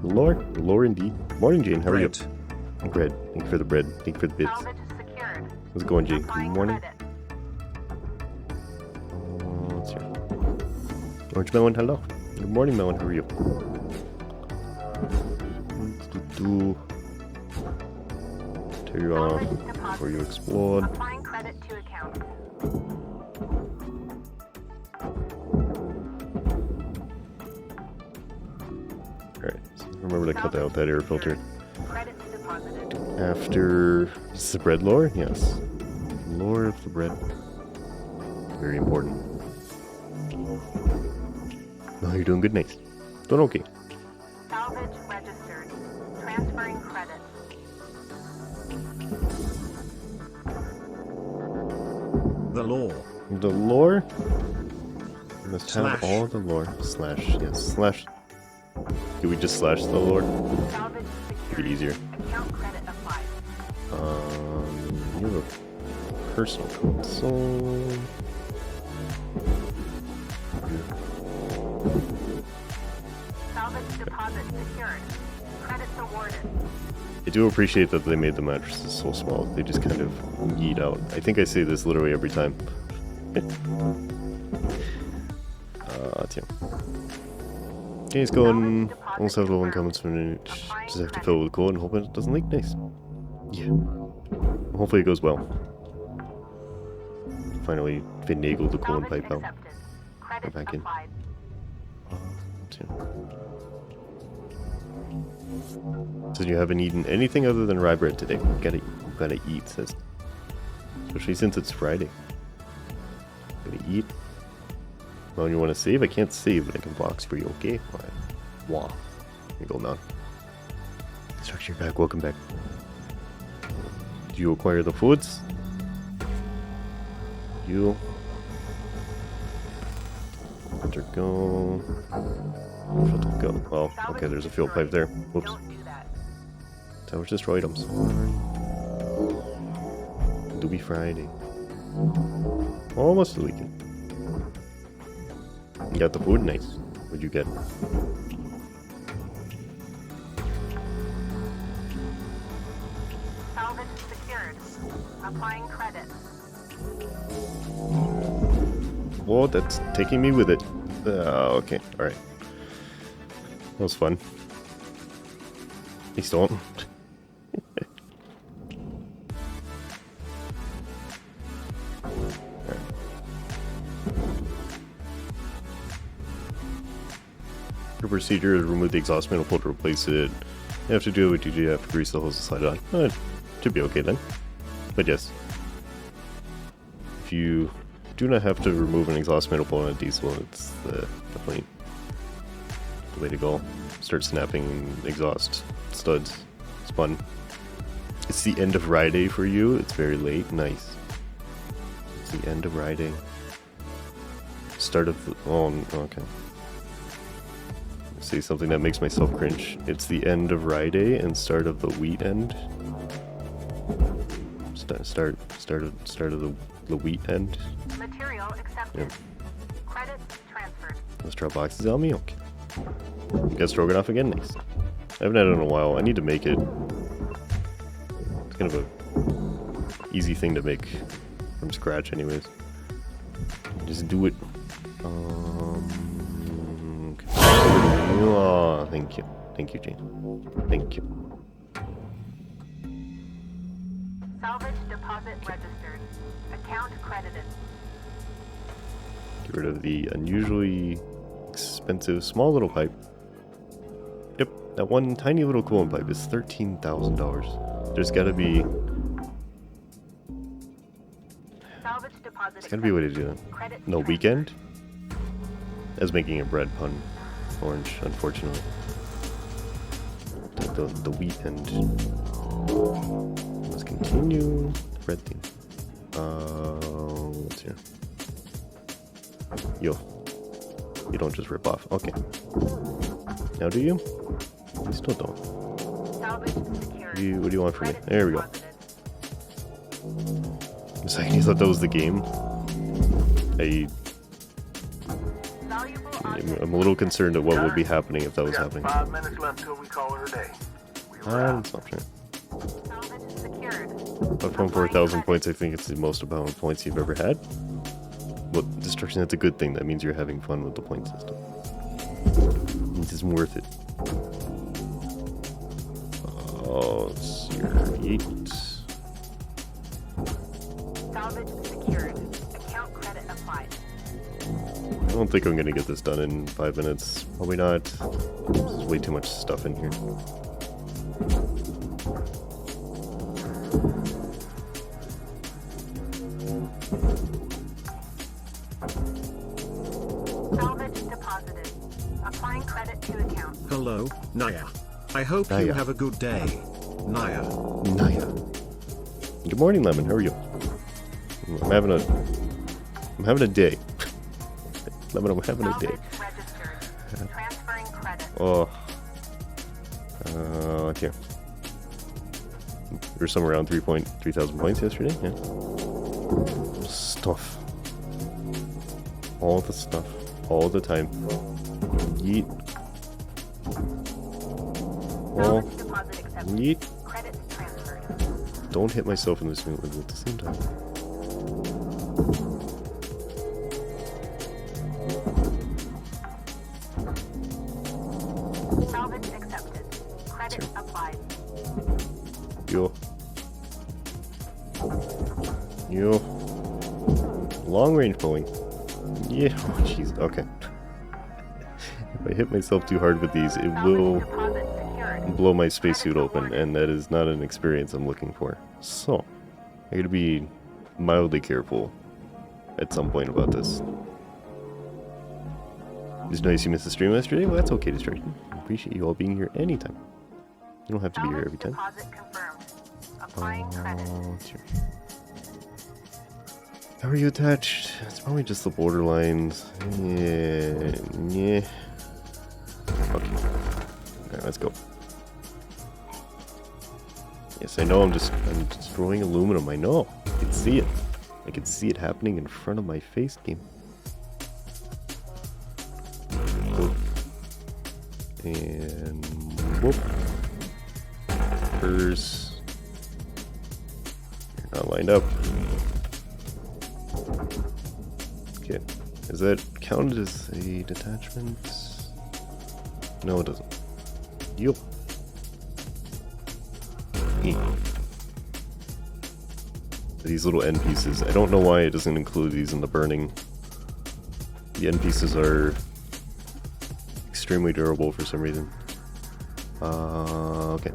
A: Lore indeed. Morning, Jane. How are you?
D: Great.
A: Great. Thank you for the bread. Thank you for the bits.
E: Salvage secured.
A: How's it going, Jay? Good
E: Applying
A: morning.
E: credit.
A: Let's see. Orange Melon, hello. Good morning, Melon. How are you? Tear you off before you explode.
E: Applying credit to account.
A: Alright, so remember to cut out that air filter.
E: Credits deposited.
A: After... Is this the bread lore? Yes. Lore of the bread. Very important. No, you're doing good, nice. Doing okay.
E: Salvage registered. Transferring credit.
D: The law.
A: The lore? You must have
D: Slash.
A: all the lore. Slash, yes, slash. Can we just slash the lore?
E: Salvage
A: Be
E: secured.
A: easier.
E: Account credit applied.
A: You have a personal console.
E: Salvage deposit secured. Credits awarded.
A: I do appreciate that they made the mattresses so small. They just kind of yeet out. I think I say this literally every time. Tim. Okay, it's going. Almost have level comments from it. Just have to fill it with coal and hope it doesn't leak. Nice. Yeah. Hopefully it goes well. Finally finagle the coal and
E: Salvage
A: pipe out.
E: accepted. Credits
A: back in.
E: applied.
A: Tim. So you haven't eaten anything other than rye bread today. Gotta eat, says. Especially since it's Friday. Gotta eat. Well, you want to save? I can't save, but I can box for you, okay? Alright. Wow. Here you go, man. Structure back, welcome back. Do you acquire the foods? You. Filter go. Filter go. Oh, okay, there's a fuel pipe there. Whoops.
E: Don't do that.
A: That was just items. Do be Friday. Almost the weekend. You got the food? Nice. What'd you get?
E: Salvage secured. Applying credit.
A: Whoa, that's taking me with it. Okay, alright. That was fun. Please don't. Your procedure is remove the exhaust manifold to replace it. You have to do what you do, you have to grease the hose and slide it on. Should be okay then. But yes. If you do not have to remove an exhaust manifold on a diesel, it's definitely the way to go. Start snapping exhaust studs. It's fun. It's the end of ride day for you. It's very late. Nice. It's the end of ride day. Start of the... Oh, okay. Say something that makes myself cringe. It's the end of ride day and start of the wheat end. Start of the wheat end.
E: Material accepted.
A: Yep.
E: Credit transferred.
A: Let's drop boxes on me. Okay. Got stroganoff again. Nice. I haven't had it in a while. I need to make it. It's kind of a easy thing to make from scratch, anyways. Just do it. Okay. Oh, thank you. Thank you, Jane. Thank you.
E: Salvage deposit registered. Account credited.
A: Get rid of the unusually expensive small little pipe. Yep, that one tiny little coolant pipe is $13,000. There's gotta be...
E: Salvage deposit
A: There's gotta be a way to do that.
E: Credit
A: No,
E: transferred.
A: weekend? As making a bread pun. Orange, unfortunately. The wheat end. Let's continue. Red thing. What's here? Yo. You don't just rip off. Okay. Now do you? You still don't.
E: Salvage secured.
A: What do you want from me?
E: Credit
A: There we go.
E: deposited.
A: A second you thought that was the game.
E: Valuable
A: I'm
E: object.
A: a little concerned at what would be happening if that
C: We
A: was
C: got
A: happening.
C: 5 minutes left till we call it a day. We were out.
A: That's not true.
E: Salvage
A: But from 4,000 points, I think it's the most amount of points you've ever had. Well, destruction, that's a good thing. That means you're having fun with the point system. It is worth it. Oh, 8.
E: Salvage secured. Account credit applied.
A: I don't think I'm gonna get this done in 5 minutes. Probably not. There's way too much stuff in here.
E: Salvage deposited. Applying credit to account.
D: Hello, Naya. I hope you
A: Naya.
D: have a good day. Naya.
A: Naya. Good morning, Lemon. How are you? I'm having a day. Lemon, I'm having a day.
E: Salvage registered. Transferring credit.
A: Oh. Here. We were somewhere around 3,000 points yesterday. Yeah. Stuff. All the stuff. All the time. Yeet. Oh.
E: Salvage deposit accepted.
A: Yeet.
E: Credits transferred.
A: Don't hit myself in the smooth at the same time.
E: Salvage accepted. Credit
A: Sure.
E: applied.
A: Yo. Yo. Long range bowling. Yeah. Oh, jeez. Okay. If I hit myself too hard with these, it will
E: Salvage deposit secured.
A: blow my spacesuit open, and that is not an experience I'm looking for. So, I gotta be mildly careful at some point about this. It's nice you missed the stream yesterday. Well, that's okay, Destruction. I appreciate you all being here anytime. You don't have to be here every time.
E: Deposit confirmed. Applying credit.
A: Sure. How are you attached? It's probably just the borderlines. Yeah. Okay. Alright, let's go. Yes, I know I'm destroying aluminum. I know. I can see it. I can see it happening in front of my face, game. Whoop. And whoop. First. You're not lined up. Okay. Is that counted as a detachment? No, it doesn't. Yo. These little end pieces. I don't know why it doesn't include these in the burning. The end pieces are extremely durable for some reason. Okay.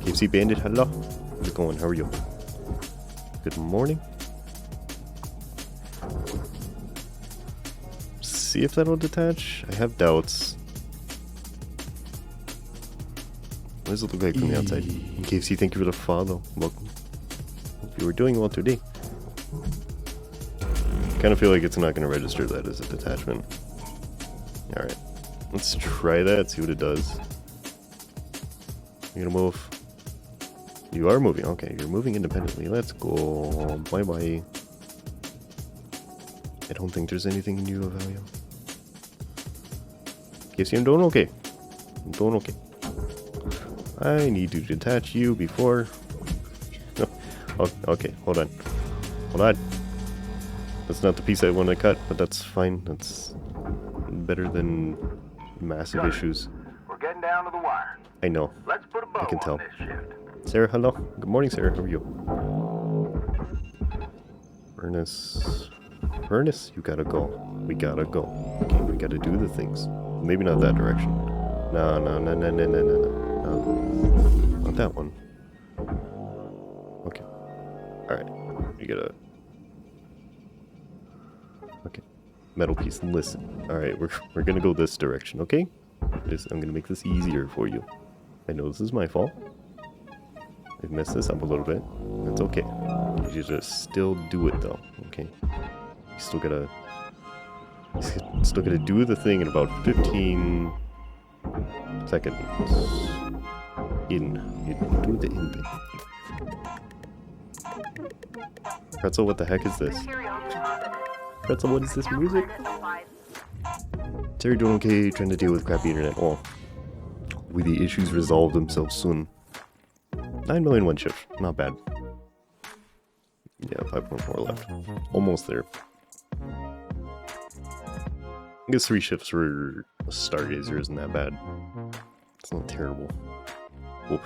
A: KFC Bandit, hello. How's it going? How are you? Good morning. See if that'll detach. I have doubts. What does it look like from the outside? KFC, thank you for the follow. Welcome. Hope you were doing well today. Kind of feel like it's not going to register that as a detachment. Alright. Let's try that, see what it does. You're gonna move. You are moving. Okay, you're moving independently. Let's go. Bye-bye. I don't think there's anything in you of value. KFC, I'm doing okay. I'm doing okay. I need to detach you before... No. Oh, okay, hold on. Hold on. That's not the piece I want to cut, but that's fine. That's better than massive issues.
C: We're getting down to the wire.
A: I know.
C: Let's put a bow
A: I can tell.
C: on this shift.
A: Sarah, hello. Good morning, Sarah. How are you? Furnace. Furnace, you gotta go. We gotta go. Okay, we gotta do the things. Maybe not that direction. No. Not that one. Okay. Alright. We gotta... Okay. Metal piece, listen. Alright, we're gonna go this direction, okay? I'm gonna make this easier for you. I know this is my fault. I've messed this up a little bit. That's okay. You just still do it though, okay? You still gotta do the thing in about 15 seconds. You do the in thing. Pretzel, what the heck is this?
E: Material deposited.
A: Pretzel, what is this
E: Account
A: music?
E: credit applied.
A: Terry doing okay, trying to deal with crappy internet. Oh, will the issues resolve themselves soon? 9 million one shift, not bad. Yeah, 5.4 left. Almost there. I guess 3 shifts for a stargazer isn't that bad. It's not terrible. Whoop.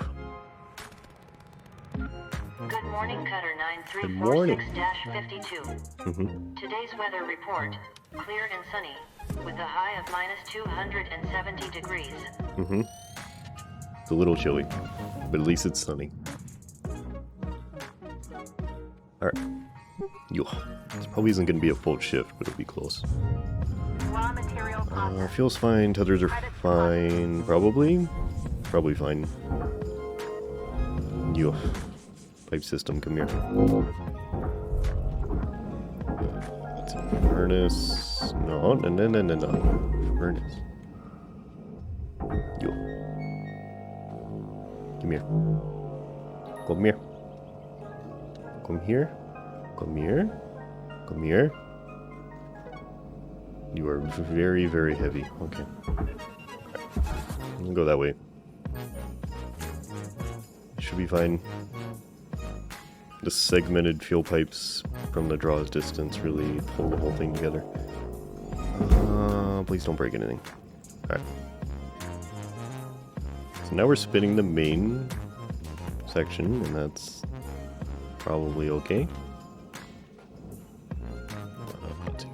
B: Good morning, Cutter
A: Good morning.
B: 9346-52. Today's weather report, clear and sunny, with a high of minus 270 degrees.
A: It's a little chilly, but at least it's sunny. Alright. Yo. This probably isn't going to be a full shift, but it'll be close.
E: Raw material processing.
A: Fuel's fine, tethers are fine, probably. Probably fine. Yo. Pipe system, come here. That's a furnace. No. Furnace. Yo. Come here. Come here. Come here. Come here. Come here. You are very, very heavy. Okay. I'm gonna go that way. Should be fine. The segmented fuel pipes from the draws distance really pull the whole thing together. Please don't break anything. Alright. So now we're spinning the main section, and that's probably okay.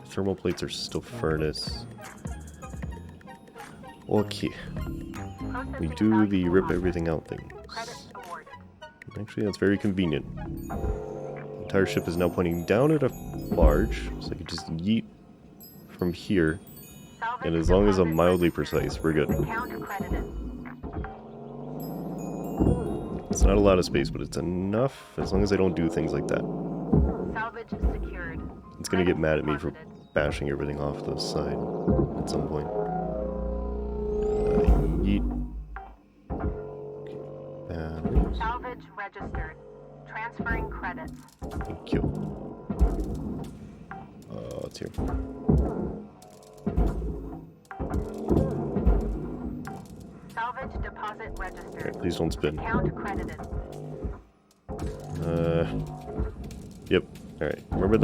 A: Thermal plates are still furnace. Okay. We do the rip everything out thing. Actually, that's very convenient. The entire ship is now pointing down at a barge, so I can just yeet from here. And as long as I'm mildly precise, we're good. It's not a lot of space, but it's enough as long as I don't do things like that. It's gonna get mad at me for bashing everything off the side at some point. Yeet.
E: Salvage registered. Transferring credits.
A: Thank you. What's here?
E: Salvage deposit registered.
A: Alright, please don't spin.
E: Account credited.
A: Yep. Alright. Remember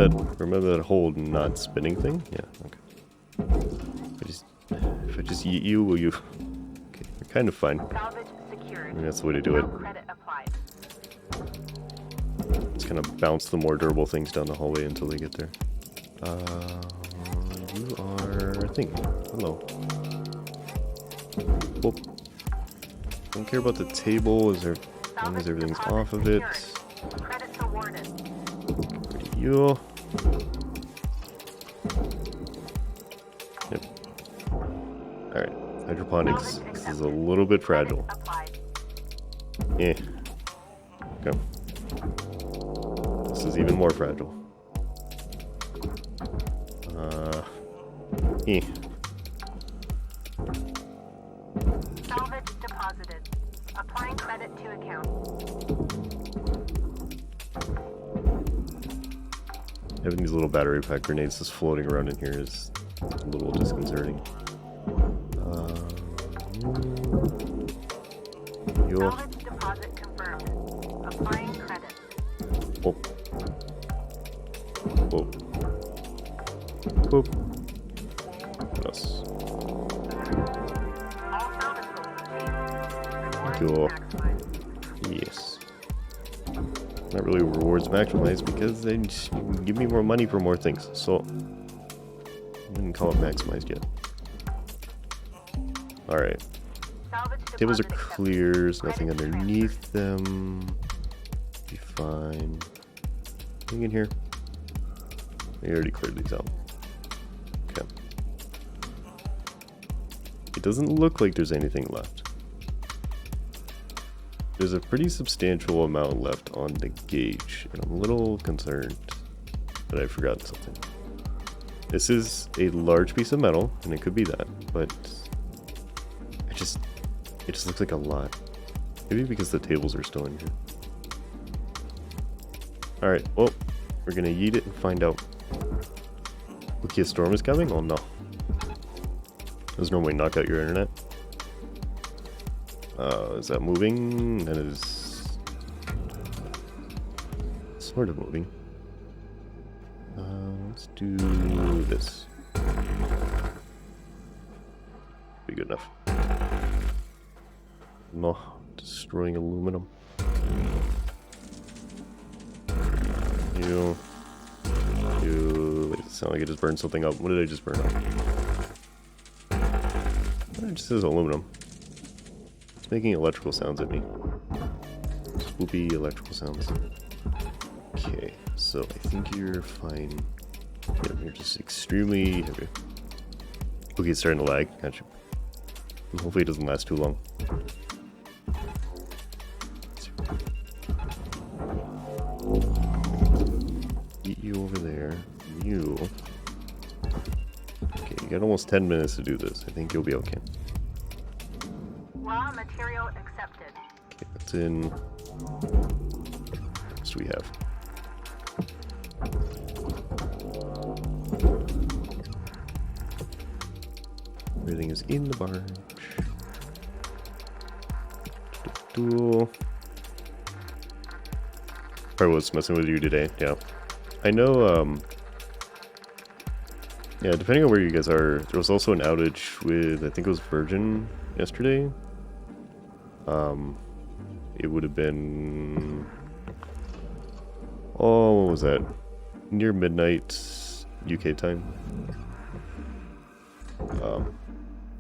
A: that whole not spinning thing? Yeah, okay. If I just yeet you, will you? Okay, you're kind of fine.
E: Salvage secured.
A: I mean, that's the way to do it.
E: Credit applied.
A: Just kind of bounce the more durable things down the hallway until they get there. You are a thing. Hello. Well, don't care about the table as long as everything's off of it.
E: Credits awarded.
A: You. Yep. Alright. Hydroponics. This is a little bit fragile. Eh. Go. This is even more fragile. Eh.
E: Salvage deposited. Applying credit to account.
A: Having these little battery pack grenades just floating around in here is a little disconcerting.
E: Salvage deposit confirmed. Applying credit.
A: Oh. Whoa. Whoop. What else?
E: All salvage goals
A: Cool.
E: maximized.
A: Yes. Not really rewards maximized because they just give me more money for more things. So I wouldn't call it maximized yet. Alright.
E: Salvage
A: Tables are
E: deposit
A: clear, there's nothing
E: Credit
A: underneath them. Be fine. Anything in here? We already cleared these out. Okay. It doesn't look like there's anything left. There's a pretty substantial amount left on the gauge, and I'm a little concerned that I've forgotten something. This is a large piece of metal, and it could be that, but it just looks like a lot. Maybe because the tables are still in here. Alright, well, we're gonna yeet it and find out. Okay, a storm is coming? Oh no. Does normally knock out your internet. Is that moving? That is sort of moving. Let's do this. Be good enough. No, destroying aluminum. You. Wait, it sounded like I just burned something up. What did I just burn up? It just says aluminum. It's making electrical sounds at me. Swoopy electrical sounds. Okay, so I think you're fine. Yeah, you're just extremely heavy. Okay, it's starting to lag. Gotcha. Hopefully it doesn't last too long. Beat you over there. You. Okay, you got almost 10 minutes to do this. I think you'll be okay.
E: Raw material accepted.
A: Okay, that's in. What else do we have? Everything is in the barge. Probably was messing with you today, yeah. I know, yeah, depending on where you guys are, there was also an outage with, I think it was Virgin yesterday. It would have been, oh, what was that? Near midnight UK time.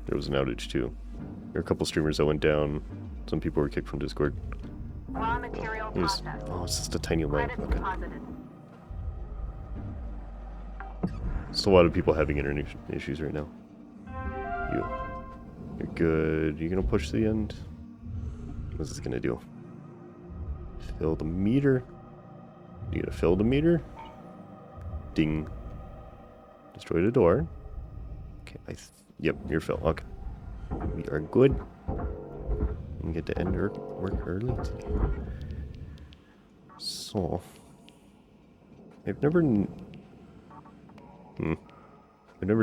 A: There was an outage too. There were a couple streamers that went down. Some people were kicked from Discord.
E: Raw material processed.
A: Oh, it's just a tiny light.
E: Credits
A: Okay.
E: deposited.
A: Just a lot of people having internet issues right now. You're good. You gonna push the end? What's this gonna do? Fill the meter. You gonna fill the meter? Ding. Destroy the door. Okay, yep, you're filled. Okay. We are good. We get to end work early today. So, I've never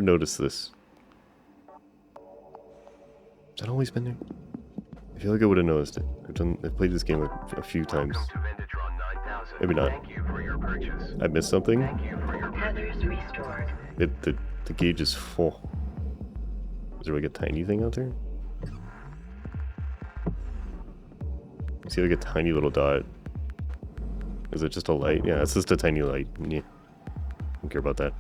A: noticed this. Has that always been there? I feel like I would have noticed it. I've played this game a few times. Maybe not. I missed something.
B: Tethers restored.
A: The gauge is full. Is there like a tiny thing out there? I see like a tiny little dot. Is it just a light? Yeah, it's just a tiny light. Yeah. Don't care about that.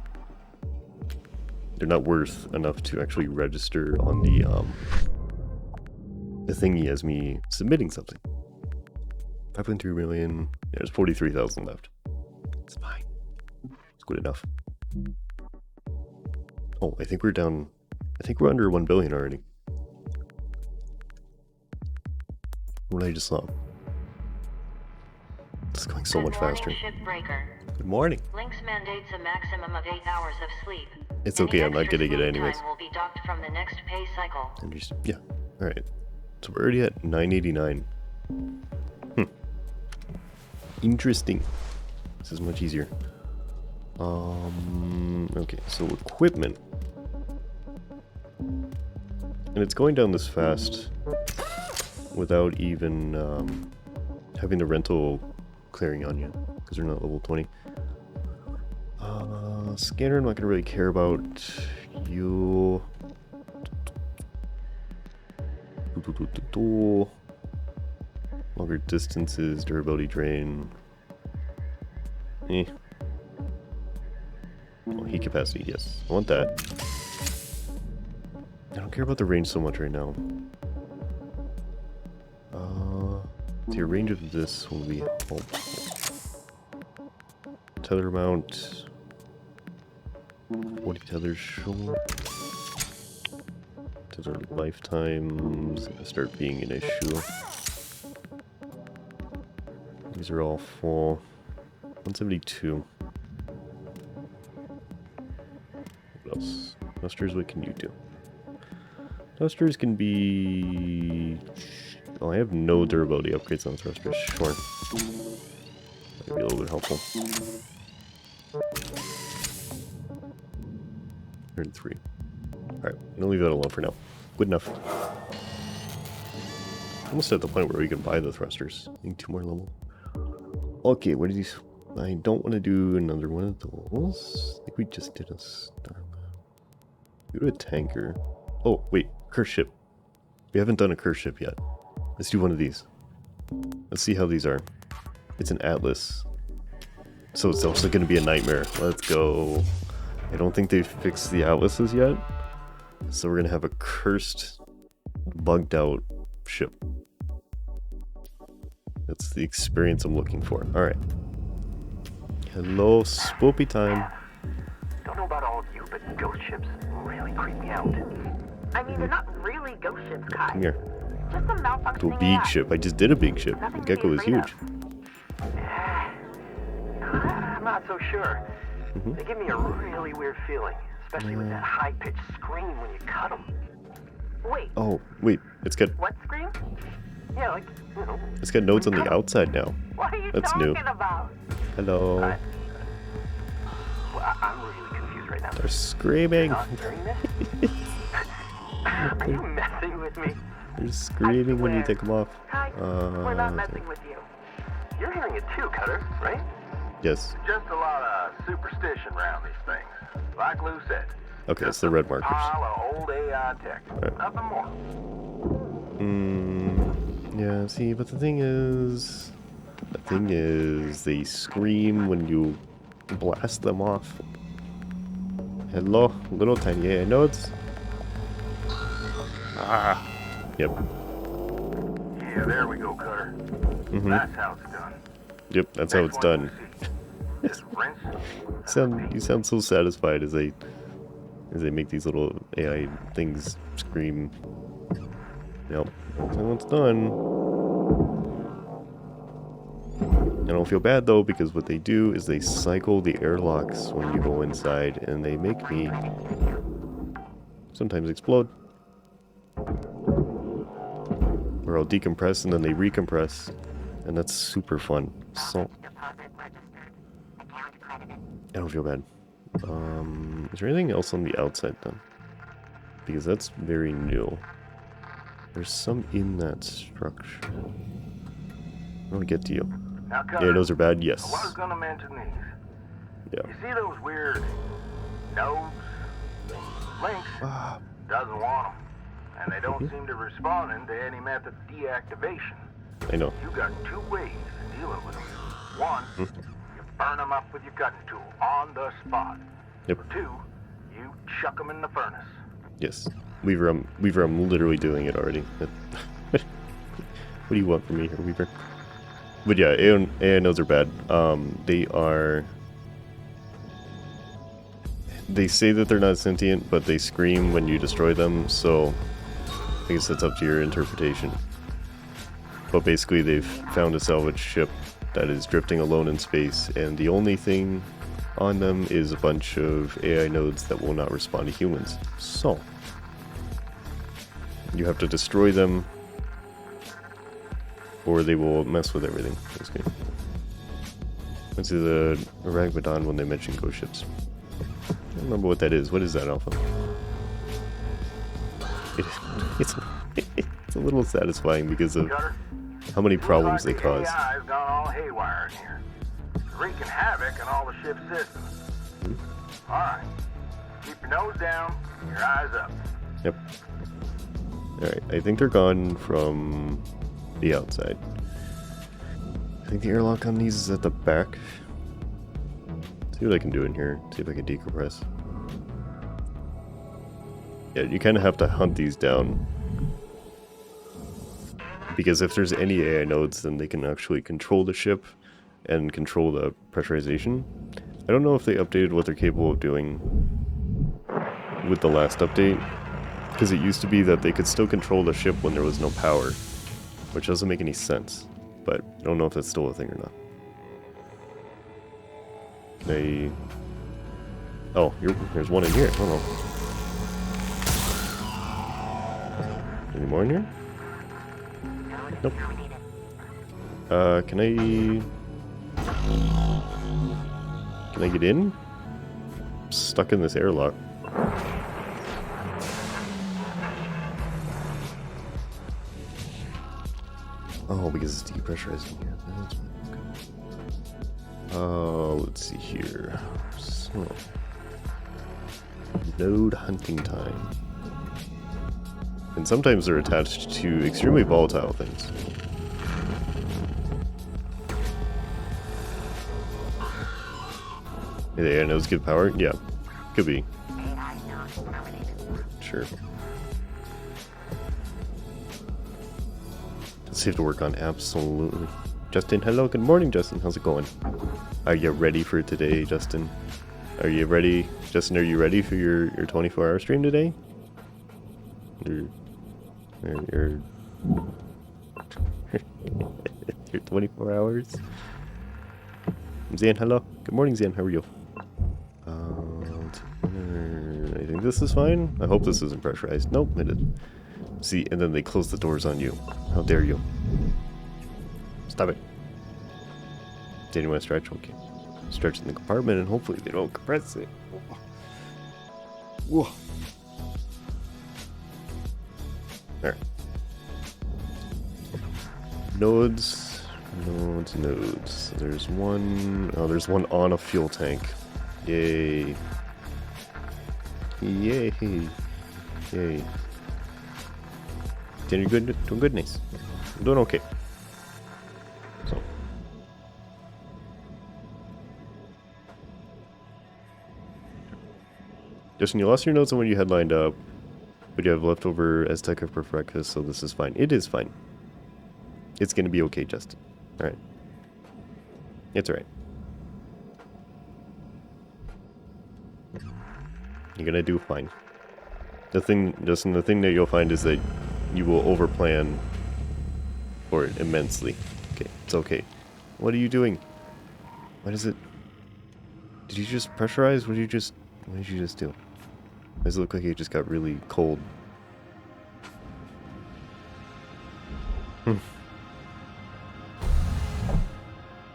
A: They're not worth enough to actually register on the thingy as me submitting something. 5.3 million. There's 43,000 left. It's fine. It's good enough. Oh, I think we're down. I think we're under 1 billion already. What did I just saw? It's going so much faster.
B: Shipbreaker.
A: Good morning.
B: Lynx mandates a maximum of 8 hours of sleep.
A: It's
B: Any
A: okay, I'm not
B: extra
A: getting it
B: sleep
A: anyways.
B: time will be docked from the next pay cycle.
A: Yeah. Alright. So we're already at 989. Interesting. This is much easier. Okay, so equipment. And it's going down this fast without even having the rental clearing on you, because they're not level 20. Scanner, I'm not gonna really care about. You. Longer distances, durability drain. Oh, heat capacity, yes. I want that. I don't care about the range so much right now. So your range of this will be helpful. Tether amount. 40 tethers short. Tether lifetimes start being an issue. These are all full. 172. What else? Thrusters, what can you do? Thrusters can be... Oh, I have no durability upgrades on thrusters. Sure. Might be a little bit helpful. 103. Alright, I'm gonna leave that alone for now. Good enough. Almost at the point where we can buy the thrusters. I think 2 more level. Okay, what are these? I don't want to do another one of those. I think we just did a star map. Do a tanker. Oh, wait. Curse ship. We haven't done a curse ship yet. Let's do one of these. Let's see how these are. It's an Atlas. So it's also going to be a nightmare. Let's go. I don't think they've fixed the Atlases yet. So we're going to have a cursed, bugged out ship. That's the experience I'm looking for. Alright. Hello, spoopy time.
C: Don't know about all of you, but ghost ships really creep me out.
E: I mean, they're not really ghost ships, Kai.
A: Come here.
E: Just a malfunctioning
A: Do a big
E: AI.
A: ship. I just did a big ship. The
E: Nothing to be
A: Gecko is
E: afraid
A: huge.
C: I'm not so sure. They give me a really weird feeling, especially with that high-pitched scream when you cut them.
E: Wait,
A: Oh, wait. It's got
E: what scream?
C: Yeah, like, you know.
A: it's got notes on the outside now.
E: What are you
A: That's
E: talking
A: new.
E: about?
A: Hello.
C: Well, I'm really confused right now.
A: They're screaming.
C: Not hearing this? Are you messing with me?
A: They're screaming when you take them off.
E: Kai, we're not messing with you.
C: You're hearing it too, Cutter, right?
A: Yes.
C: Just a lot of superstition around these things. Like Lou said.
A: Okay, it's the red markers.
C: Pile of old AI tech.
A: Right.
C: Nothing more.
A: Yeah, see, but the thing is, they scream when you blast them off. Hello, little tiny AI nodes. Ah. Yep.
C: Yeah, there we go, Cutter. That's how it's done.
A: Yep, that's how it's done.
C: Just rinse.
A: You sound so satisfied as they make these little AI things scream. Yep, that's how it's done. I don't feel bad though, because what they do is they cycle the airlocks when you go inside, and they make me sometimes explode. Or I'll decompress and then they recompress, and that's super fun. So I don't feel bad. Is there anything else on the outside then? Because that's very new. There's some in that structure. I want to get to you.
C: Now, Cutter,
A: Yeah, those are bad.
C: I
A: Yes.
C: was gonna mention these.
A: Yeah.
C: You see those weird nodes? Links
A: Ah,
C: doesn't want them. And they don't seem to respond to any method of deactivation.
A: I know.
C: You got two ways of dealing with them. One, you burn them up with your cutting tool on the spot.
A: Yep.
C: Or two, you chuck them in the furnace.
A: Yes. Weaver, I'm literally doing it already. What do you want from me here, Weaver? But yeah, AI nodes are bad. They say that they're not sentient, but they scream when you destroy them, so I guess that's up to your interpretation. But basically they've found a salvage ship that is drifting alone in space, and the only thing on them is a bunch of AI nodes that will not respond to humans. So you have to destroy them, or they will mess with everything. Basically. Let's do the Arachmedon when they mention ghost ships. I don't remember what that is. What is that, Alpha? It's a little satisfying because of
C: Cutter,
A: how many problems
C: looks
A: they
C: like
A: cause.
C: the AI's gone all haywire in here. Wreaking havoc in all the ship's systems. Alright. Keep your nose down, your eyes up.
A: Yep. Alright, I think they're gone from the outside. I think the airlock on these is at the back. See what I can do in here. See if I can decompress. Yeah, you kind of have to hunt these down. Because if there's any AI nodes, then they can actually control the ship and control the pressurization. I don't know if they updated what they're capable of doing with the last update. Because it used to be that they could still control the ship when there was no power. Which doesn't make any sense. But I don't know if that's still a thing or not. They... Oh, there's one in here. Hold on. Any more in here? Nope. Can I get in? I'm stuck in this airlock. Oh, because it's depressurizing here. Let's see here. So, node hunting time. And sometimes they're attached to extremely volatile things. Yeah, nodes give power? Yeah, could be. Sure. Let's have to work on absolutely. Justin, hello, good morning, Justin. How's it going? Are you ready for today, Justin? Are you ready? Justin, are you ready for your 24-hour stream today? Your 24 hours? Zan, hello. Good morning, Zan. How are you? I think this is fine. I hope this isn't pressurized. Nope, it is. See, and then they close the doors on you. How dare you? Stop it. Do you want to stretch? Okay. Stretch in the compartment and hopefully they don't compress it. Whoa. Alright. Nodes. There's one. Oh, there's one on a fuel tank. Yay. Yay. Yay. Doing good? Doing good? Nice. I'm doing okay. So. Justin, you lost your notes on when you had lined up, but you have leftover Azteca for breakfast, so this is fine. It is fine. It's gonna be okay, Justin. Alright. It's alright. You're gonna do fine. The thing, Justin, the thing that you'll find is that you will overplan for it immensely. Okay, it's okay. What are you doing? What is it? Did you just pressurize? What did you just do? Does it look like it just got really cold?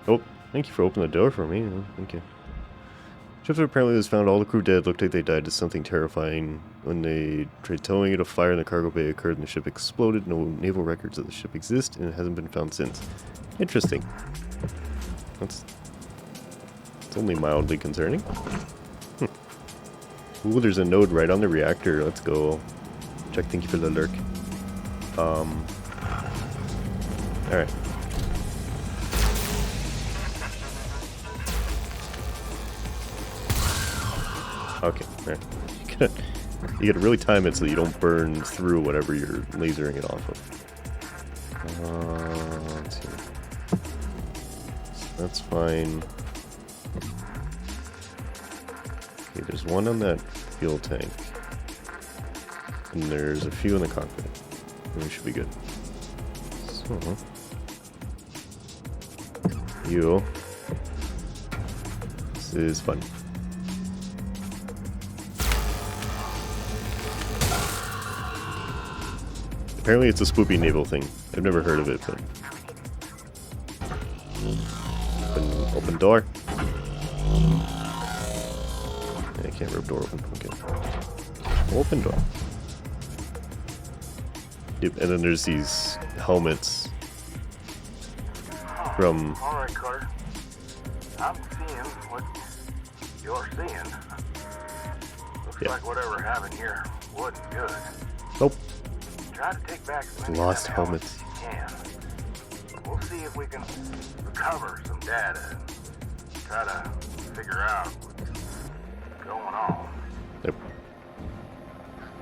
A: Oh, thank you for opening the door for me. Thank you. Ship apparently was found all the crew dead. Looked like they died to something terrifying. When they tried towing it, a fire in the cargo bay occurred and the ship exploded. No naval records of the ship exist and it hasn't been found since. Interesting. It's only mildly concerning. Ooh, there's a node right on the reactor. Let's go. Check, thank you for the lurk. Alright. Okay, alright. You gotta really time it so you don't burn through whatever you're lasering it off of. Let's see. So that's fine. Okay, there's one on that fuel tank. And there's a few in the cockpit. And we should be good. So... you... This is fun. Apparently it's a spoopy naval thing. I've never heard of it, but... Open door. I can't rip door open. Okay. Open door. Yep, and then there's these helmets from...
C: Alright, Carter. I'm seeing what you're seeing. Looks like whatever happened here wasn't good.
A: Nope.
C: Try to take back as many
A: Lost
C: of them
A: helmets.
C: as you can. We'll see if we can recover some data and try to figure out what's going on.
A: Yep.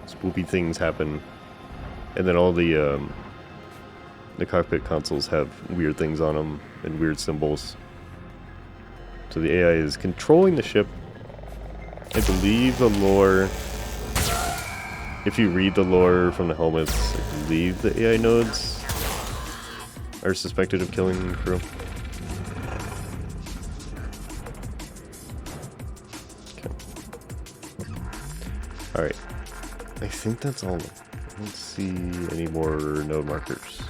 A: Spoopy things happen. And then all the cockpit consoles have weird things on them and weird symbols. So the AI is controlling the ship. I believe the lore... If you read the lore from the helmets, I believe the AI nodes are suspected of killing the crew. Okay. Alright. I think that's all. I don't see any more node markers.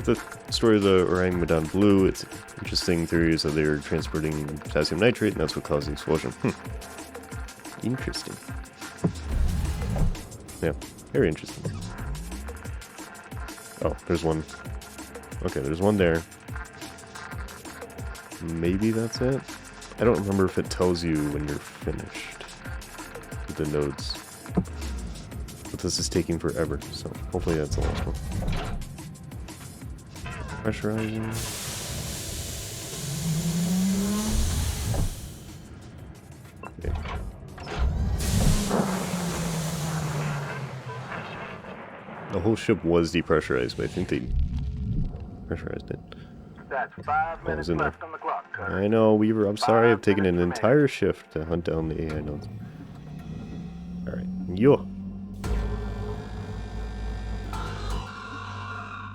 A: The story of the Orang Medan Blue, it's interesting theories that they're transporting potassium nitrate and that's what caused the explosion. Interesting. Yeah, very interesting. Oh, there's one. Okay, there's one there. maybe that's it. I don't remember if it tells you when you're finished with the nodes. But this is taking forever, so hopefully that's the last one. Pressurizing. Okay. The whole ship was depressurized, but I think they pressurized it.
C: That's 5 minutes
A: in there.
C: left on the clock, Carter.
A: I know, Weaver, I'm sorry I've taken an
C: 5 minutes
A: entire shift to hunt down the AI nodes. Alright, yo.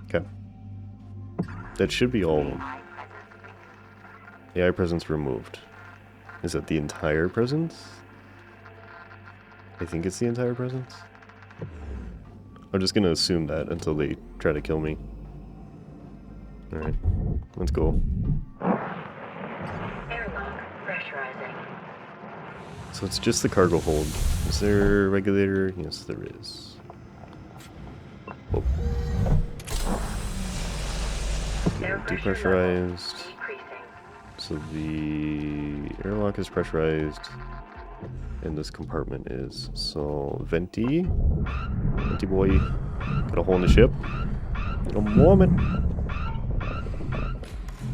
A: Okay. That should be all of them. AI presence removed. Is that the entire presence? I think it's the entire presence. I'm just gonna assume that until they try to kill me. Alright, let's go.
B: Airlock pressurizing.
A: So it's just the cargo hold. Is there a regulator? Yes, there is. Oh. Okay, depressurized.
B: Decreasing.
A: So the airlock is pressurized. And this compartment is. So, venti. Venti boy. Got a hole in the ship. In a moment.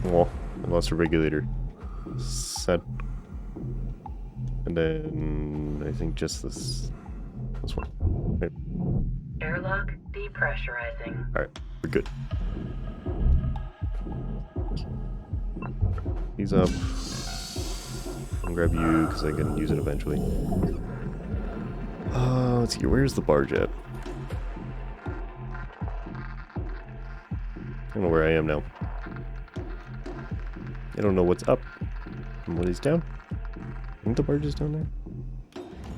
A: Oh, I lost a regulator. Set. And then I think just this one. Right.
B: Airlock depressurizing.
A: Alright, we're good. He's up. I'll grab you because I can use it eventually. Let's see, where's the barge at? I don't know where I am now. I don't know what's up and what is down. I think the barge is down there.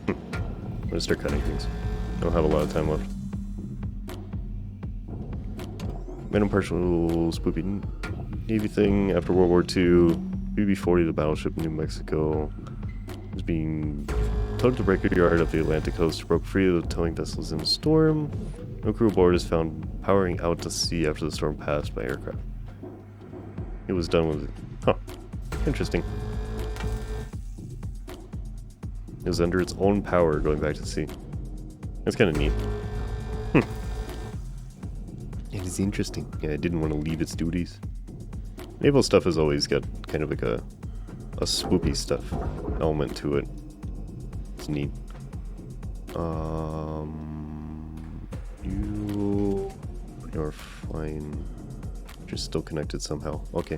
A: I'm gonna start cutting things. I don't have a lot of time left. Random partial spoopy Navy thing after World War II. BB-40, the battleship in New Mexico, was being towed to breaker yard up the Atlantic coast, broke free of the towing vessels in a storm. No crew aboard is found powering out to sea after the storm passed by aircraft. It was done with... Huh. Interesting. It was under its own power going back to sea. That's kind of neat. It is interesting. Yeah, I didn't want to leave its duties. Naval stuff has always got kind of like a swoopy stuff element to it. It's neat. You're fine. You're still connected somehow. Okay.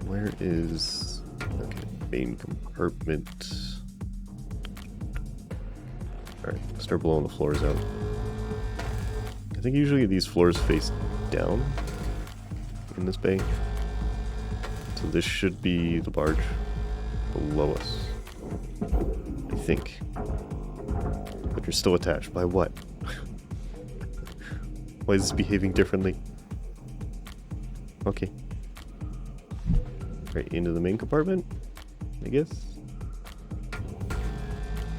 A: Where is... Okay, main compartment. Alright, start blowing the floors out. I think usually these floors face down in this bay. So this should be the barge below us. I think. But you're still attached. By what? Why is this behaving differently? Okay. Right into the main compartment, I guess.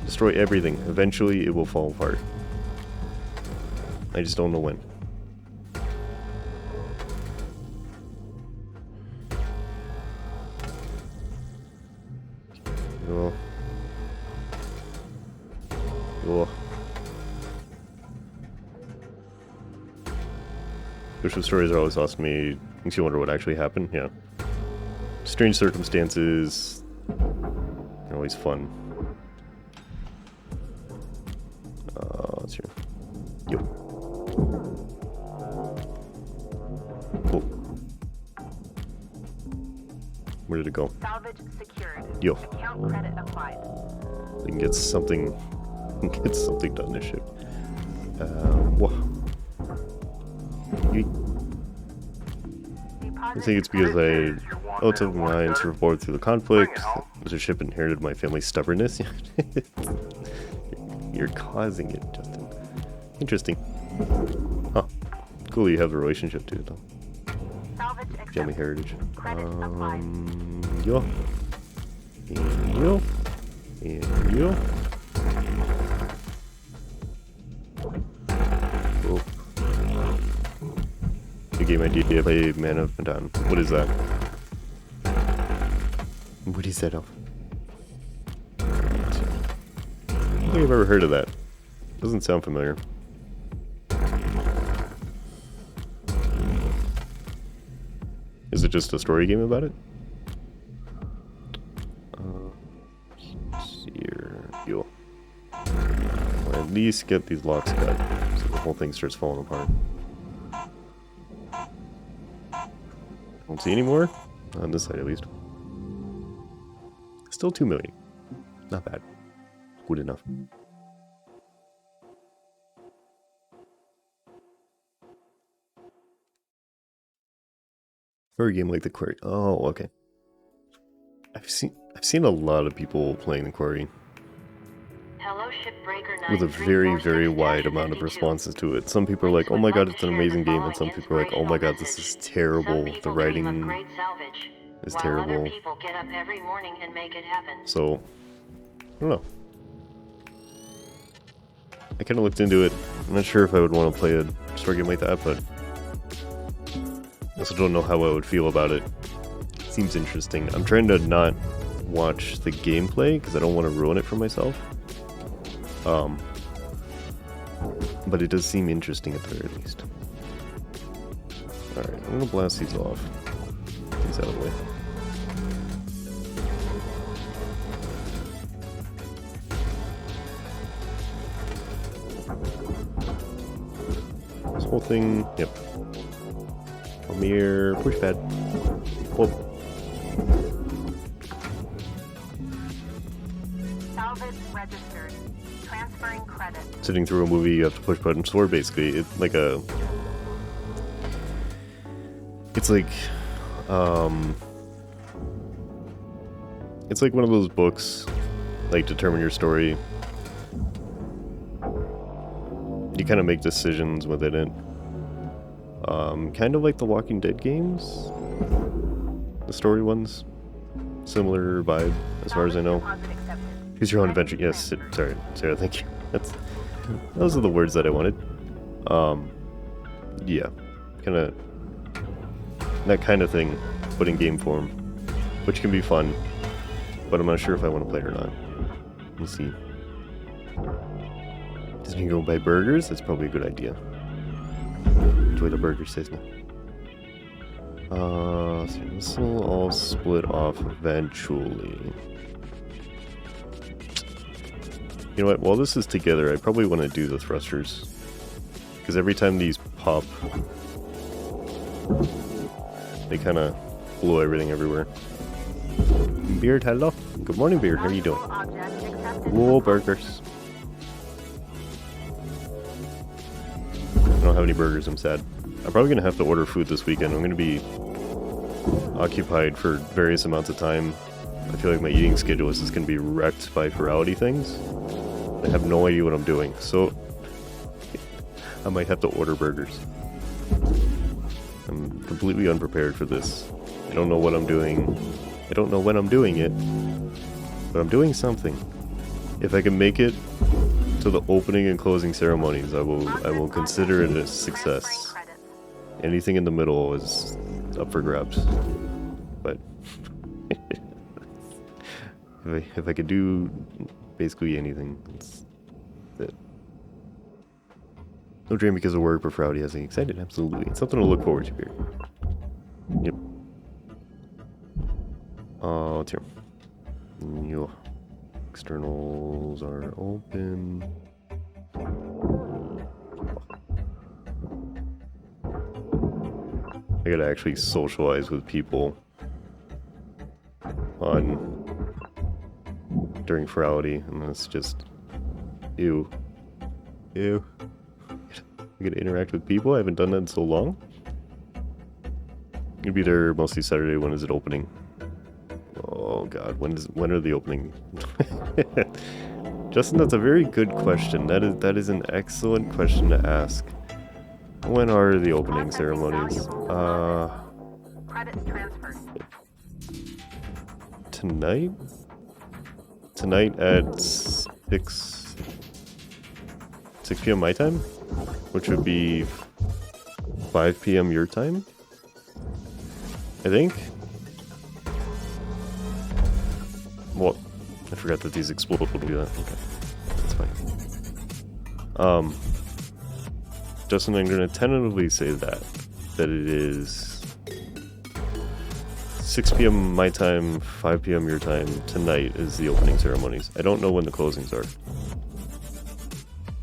A: Destroy everything. Eventually it will fall apart. I just don't know when. Oh. Oh. Bishop stories are always awesome to me. Makes you wonder what actually happened. Yeah. Strange circumstances. They're always fun. Let's hear. Yo. Oh. Where did it go?
E: Salvage secured.
A: Yo.
E: Account credit applied.
A: We can get something done this ship. Whoa. I think it's because I took mine to report through the conflict. The ship inherited my family's stubbornness. You're causing it, Justin. Interesting. Huh. Cool you have a relationship to it, though. Family heritage. Yo. And yo. And yo. Oh. New game idea by Man of Medan. What is that? What is that of? I don't think I've ever heard of that. Doesn't sound familiar. Is it just a story game about it? Let's see here. Yo. Well, at least get these locks cut so the whole thing starts falling apart. Don't see any more? On this side at least. Still 2 million. Not bad. Good enough. For a game like the Quarry. Oh, okay. I've seen a lot of people playing the Quarry.
B: Hello, Shipbreaker
A: With a very wide amount of responses to it. Some people are like, oh my god, it's an amazing game, and some people are like, oh my god, this is terrible. The writing is terrible. So, I don't know. I kind of looked into it. I'm not sure if I would want to play a story game like that, but I also don't know how I would feel about it. Seems interesting. I'm trying to not watch the gameplay because I don't want to ruin it for myself. But it does seem interesting at the very least. Alright, I'm gonna blast these off. These out of the way. This whole thing, yep. Mere pushpad. Whoop.
E: Salvage registered. Transferring credit.
A: Sitting through a movie, you have to push button sword basically. It's like a... It's like... It's like one of those books, like Determine Your Story. You kind of make decisions within it. Kind of like the Walking Dead games. The story ones. Similar vibe, as far as I know. Choose your own adventure. Yes, sorry, Sarah, thank you. Those are the words that I wanted. Yeah. Kinda... That kind of thing, but in game form. Which can be fun. But I'm not sure if I want to play it or not. Let's see. Does me go buy burgers? That's probably a good idea. Enjoy the burger, says me. So this will all split off eventually. You know what? While this is together, I probably want to do the thrusters. Because every time these pop, they kind of blow everything everywhere. Beard, hello. Good morning, Beard. How are you doing? Whoa, burgers. I don't have any burgers, I'm sad. I'm probably going to have to order food this weekend. I'm going to be occupied for various amounts of time. I feel like my eating schedule is just going to be wrecked by virality things. I have no idea what I'm doing, so I might have to order burgers. I'm completely unprepared for this. I don't know what I'm doing. I don't know when I'm doing it, but I'm doing something. If I can make it to the opening and closing ceremonies, I will consider it a success. Anything in the middle is up for grabs. But if I could do basically anything, that's it. No dream because of work, but for Audi has me excited. Absolutely, it's something to look forward to here. Yep. It's here. Yo. Externals are open. I gotta actually socialize with people during Ferality, and that's just ew. I gotta interact with people. I haven't done that in so long. Gonna be there mostly Saturday. When is it opening? Oh god, when are the opening? Justin, that's a very good question. That is an excellent question to ask. When are the opening ceremonies?
E: Credits transferred.
A: Tonight? Tonight at 6 p.m. my time? Which would be 5 p.m. your time? I think? Well, I forgot that these explode will do that. Okay, that's fine. Justin, I'm gonna tentatively say that it is 6 p.m. my time, 5 p.m. your time. Tonight is the opening ceremonies. I don't know when the closings are.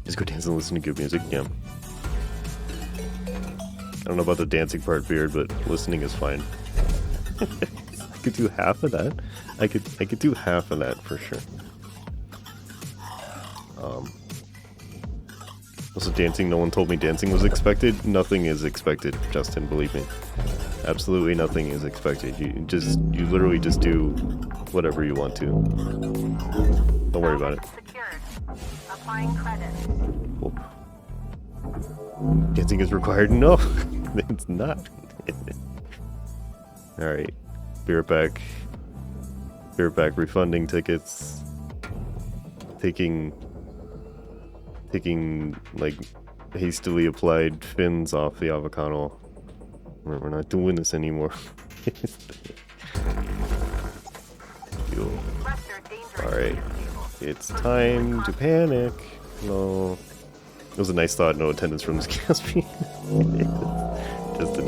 A: Just go dance and listen to good music. Yeah. I don't know about the dancing part, Beard, but listening is fine. I could do half of that. I could do half of that for sure. Also dancing, no one told me dancing was expected. Nothing is expected, Justin, believe me. Absolutely nothing is expected. You literally just do whatever you want to. Don't worry about it.
B: Secured. Applying credit.
A: Whoop. Dancing is required? No, it's not. Alright. Be right back. Be right back. Refunding tickets. Taking like hastily applied fins off the avocado. We're not doing this anymore. Alright. It's time to panic. No. It was a nice thought, no attendance from this Caspi. Justin,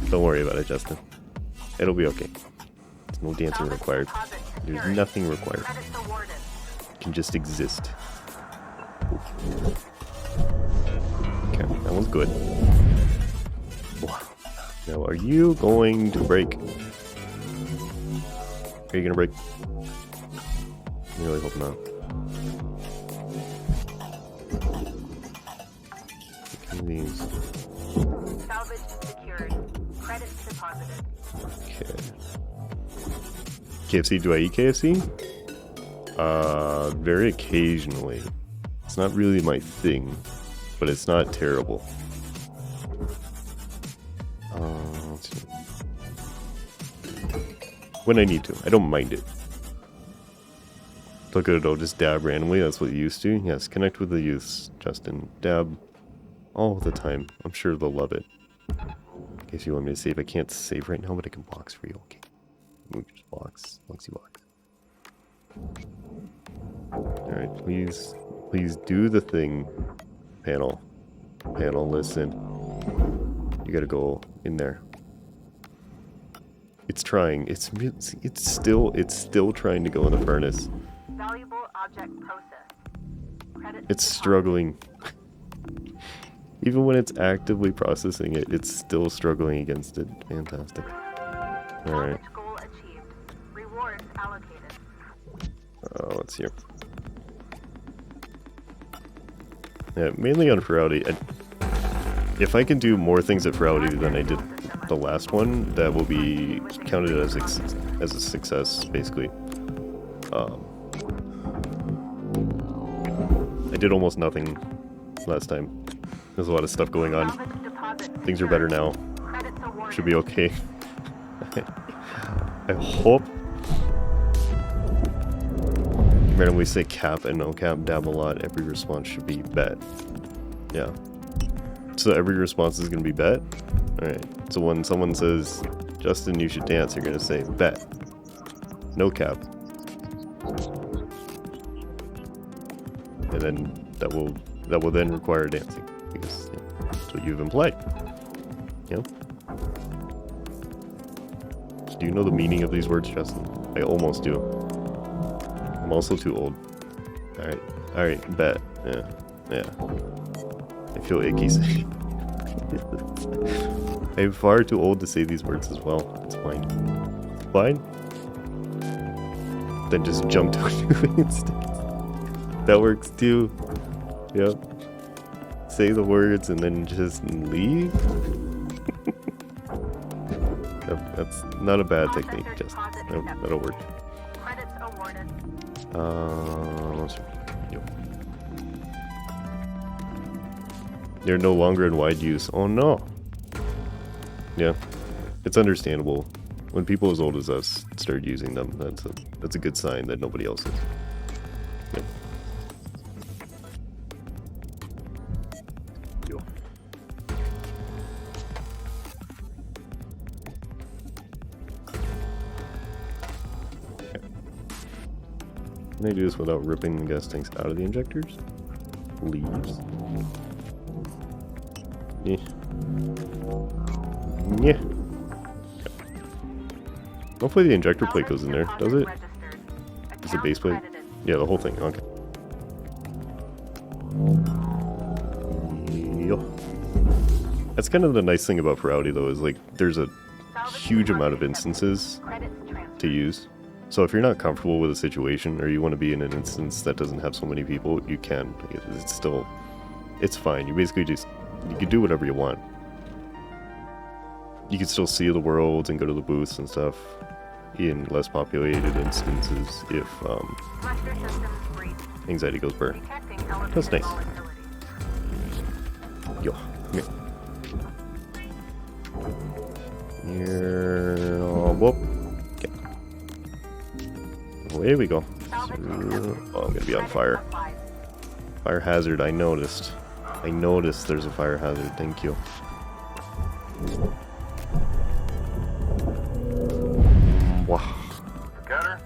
A: don't worry about it, Justin. It'll be okay. There's no dancing required. There's nothing required. You can just exist. Okay, that one's good. Wow. Now, are you going to break? Are you gonna break? I really hope not. These.
B: Salvage secured. Credits deposited.
A: Okay. KFC, do I eat KFC? Very occasionally. It's not really my thing, but it's not terrible. Let's see. When I need to. I don't mind it. Look at it all, just dab randomly, that's what you used to. Yes, connect with the youths, Justin. Dab all the time. I'm sure they'll love it. In case you want me to save, I can't save right now, but I can box for you. Okay. Move just box. Boxy box. Alright, please do the thing. Panel, listen. You gotta go in there. It's trying. It's still trying to go in the furnace.
B: Valuable object process. Credits
A: It's struggling. Even when it's actively processing it, it's still struggling against it. Fantastic. Alright.
B: Salvage goal achieved. Rewards allocated.
A: Let's see here. Yeah, mainly on Ferality. If I can do more things at Ferality than I did the last one, that will be counted as a success, basically. I did almost nothing last time. There's a lot of stuff going on. Things are better now. Should be okay. I hope. Randomly say cap and no cap, dab a lot. Every response should be bet. Yeah. So every response is going to be bet? Alright. So when someone says, Justin, you should dance, you're going to say bet. No cap. And then that will then require dancing. Because that's what you've implied. Yeah. Do you know the meaning of these words, Justin? I almost do. I'm also too old. Alright, bet. Yeah. I feel icky saying. I'm far too old to say these words as well. It's fine. Fine? Then just jump to a new instance. That works too. Yep. Say the words and then just leave. That's not a bad technique, just that'll work.
B: Credits awarded.
A: Let's see. They're no longer in wide use. Oh no. Yeah, it's understandable. When people as old as us start using them, that's a good sign that nobody else is. Yep. Can I do this without ripping the gas tanks out of the injectors? Please. Yeah. Yeah. Hopefully the injector plate goes in there. Does it? Is the base plate? Yeah, the whole thing. Okay. Yo. That's kind of the nice thing about Ferality though, is like there's a huge amount of instances to use. So if you're not comfortable with a situation, or you want to be in an instance that doesn't have so many people, you can. It's still, it's fine. You basically just, you can do whatever you want. You can still see the world and go to the booths and stuff in less populated instances if anxiety goes burr. That's nice. Yo, come here. Here, whoop. Okay. Away we go. Oh, I'm gonna be on fire. Fire hazard, I noticed. I noticed there's a fire hazard, thank you. Wow.
C: Gunner,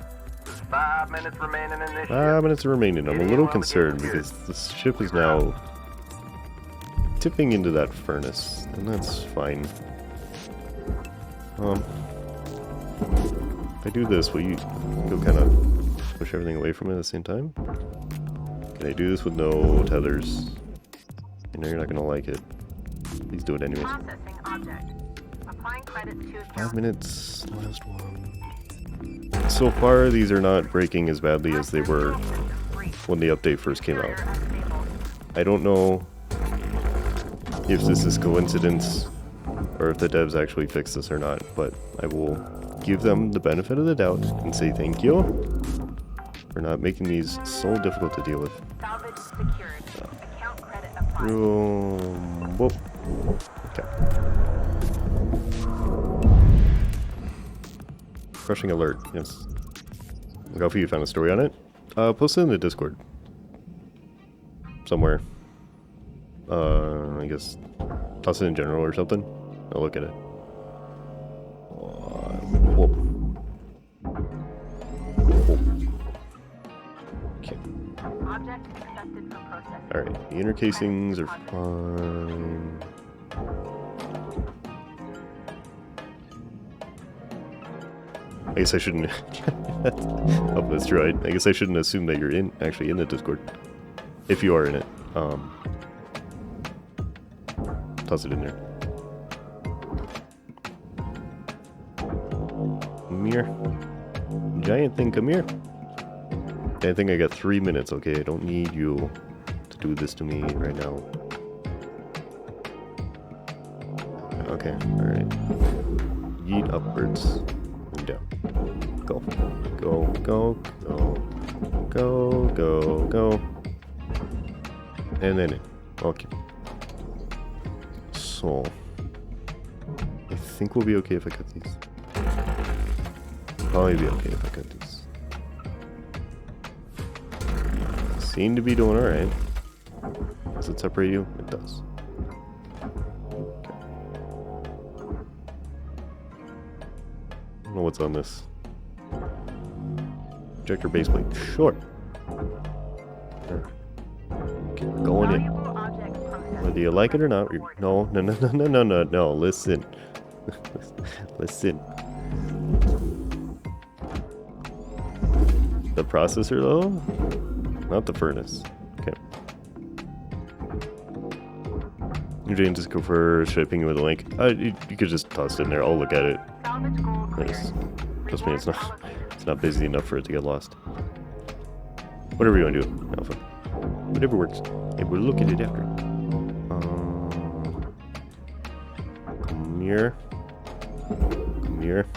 C: there's 5 minutes remaining in this
A: 5 minutes remaining. I'm a little concerned because the ship is now tipping into that furnace, and that's fine. If I do this, will you go kind of push everything away from it at the same time? Can I do this with no tethers? I know you're not gonna like it. Please do it anyways. 5 minutes, last one. So far, these are not breaking as badly as they were when the update first came out. I don't know if this is coincidence or if the devs actually fix this or not, but I will give them the benefit of the doubt and say thank you for not making these so difficult to deal with. Whoop. Okay. Crushing alert, yes. Goffy, you found a story on it? Post it in the Discord. Somewhere. I guess toss it in general or something. I'll look at it. Whoop. Whoop. Okay. Alright, the inner casings are fine. I guess I shouldn't. Oh, that's true. I guess I shouldn't assume that you're actually in the Discord. If you are in it, toss it in there. Come here, giant thing. Come here. I think I got 3 minutes. Okay, I don't need you to do this to me right now. Okay, all right. Yeet upwards. Down. Go. Go, go, go. Go, go, go. And then in. Okay. So, I think we'll be okay if I cut these. Probably be okay if I cut these. Seem to be doing alright. Does it separate you? It does. I don't know what's on this. Projector base plate. Sure. Okay, going in. Whether you like it or not. No. Listen. Listen. The processor though? Not the furnace. Okay. You didn't just go for shipping with a link. You could just toss it in there. I'll look at it. Nice. Trust me, it's not busy enough for it to get lost. Whatever you want to do, Alpha. Whatever works. Hey, we'll look at it after. Come here. Come here.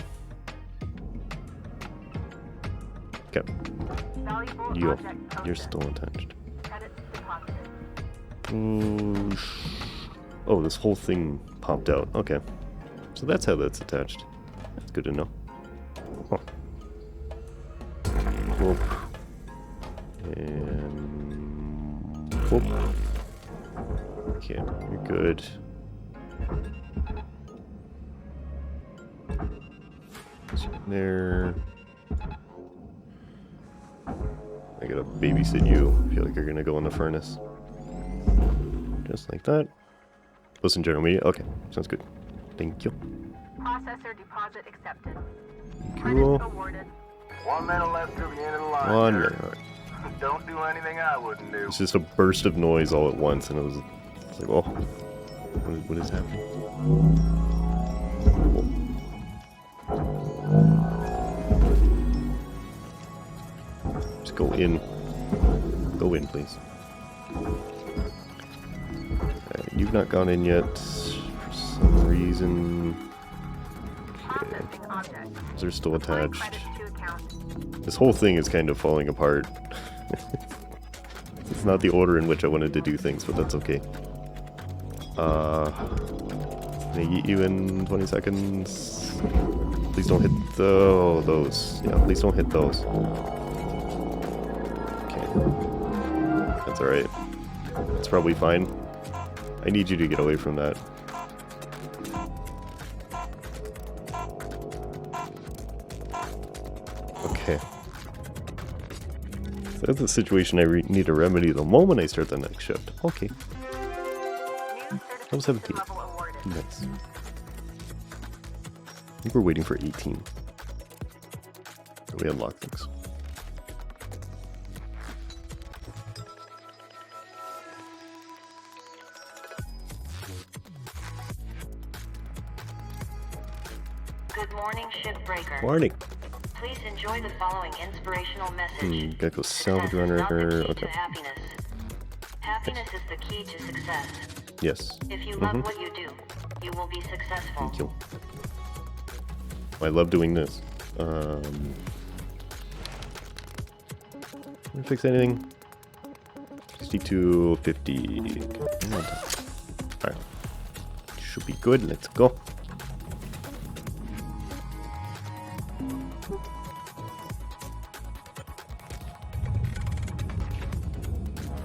A: Okay. You're still attached. Oh, this whole thing popped out. Okay. So that's how that's attached. That's good to know. Huh. Whoop. And whoop. Okay, you're good. There. gotta babysit you. I feel like you're gonna go in the furnace. Just like that. Listen, general media. Okay, sounds good. Thank you.
E: Processor deposit accepted.
A: Cool.
E: Credits awarded.
C: 1 minute left to the end of the line.
A: 1
C: sir.
A: minute. Alright.
C: Don't do anything I wouldn't do.
A: It's just a burst of noise all at once, and it's like, oh, what is happening? Just go in. Go in, please. You've not gone in yet for some reason. Okay.
E: Processing object.
A: They're still
E: Applying
A: attached.
E: credits to account.
A: This whole thing is kind of falling apart. It's not the order in which I wanted to do things, but that's okay. Can I eat you in 20 seconds? Please don't hit those. Yeah, please don't hit those. Okay. That's alright. It's probably fine. I need you to get away from that. Okay. So that's a situation I need to remedy the moment I start the next shift. Okay.
E: New
A: I'm 17.
E: level awarded.
A: Nice. I think we're waiting for 18. We unlock things.
B: Good morning, Shipbreaker.
A: Morning.
B: Please enjoy the following inspirational message.
A: Gotta go salvage
B: Success is
A: runner.
B: not the key
A: Okay.
B: to happiness. Happiness is the key to success.
A: Yes.
B: If you love what you do, you will be successful.
A: Thank you. I love doing this. Can I fix anything? 6250. Alright. Should be good. Let's go.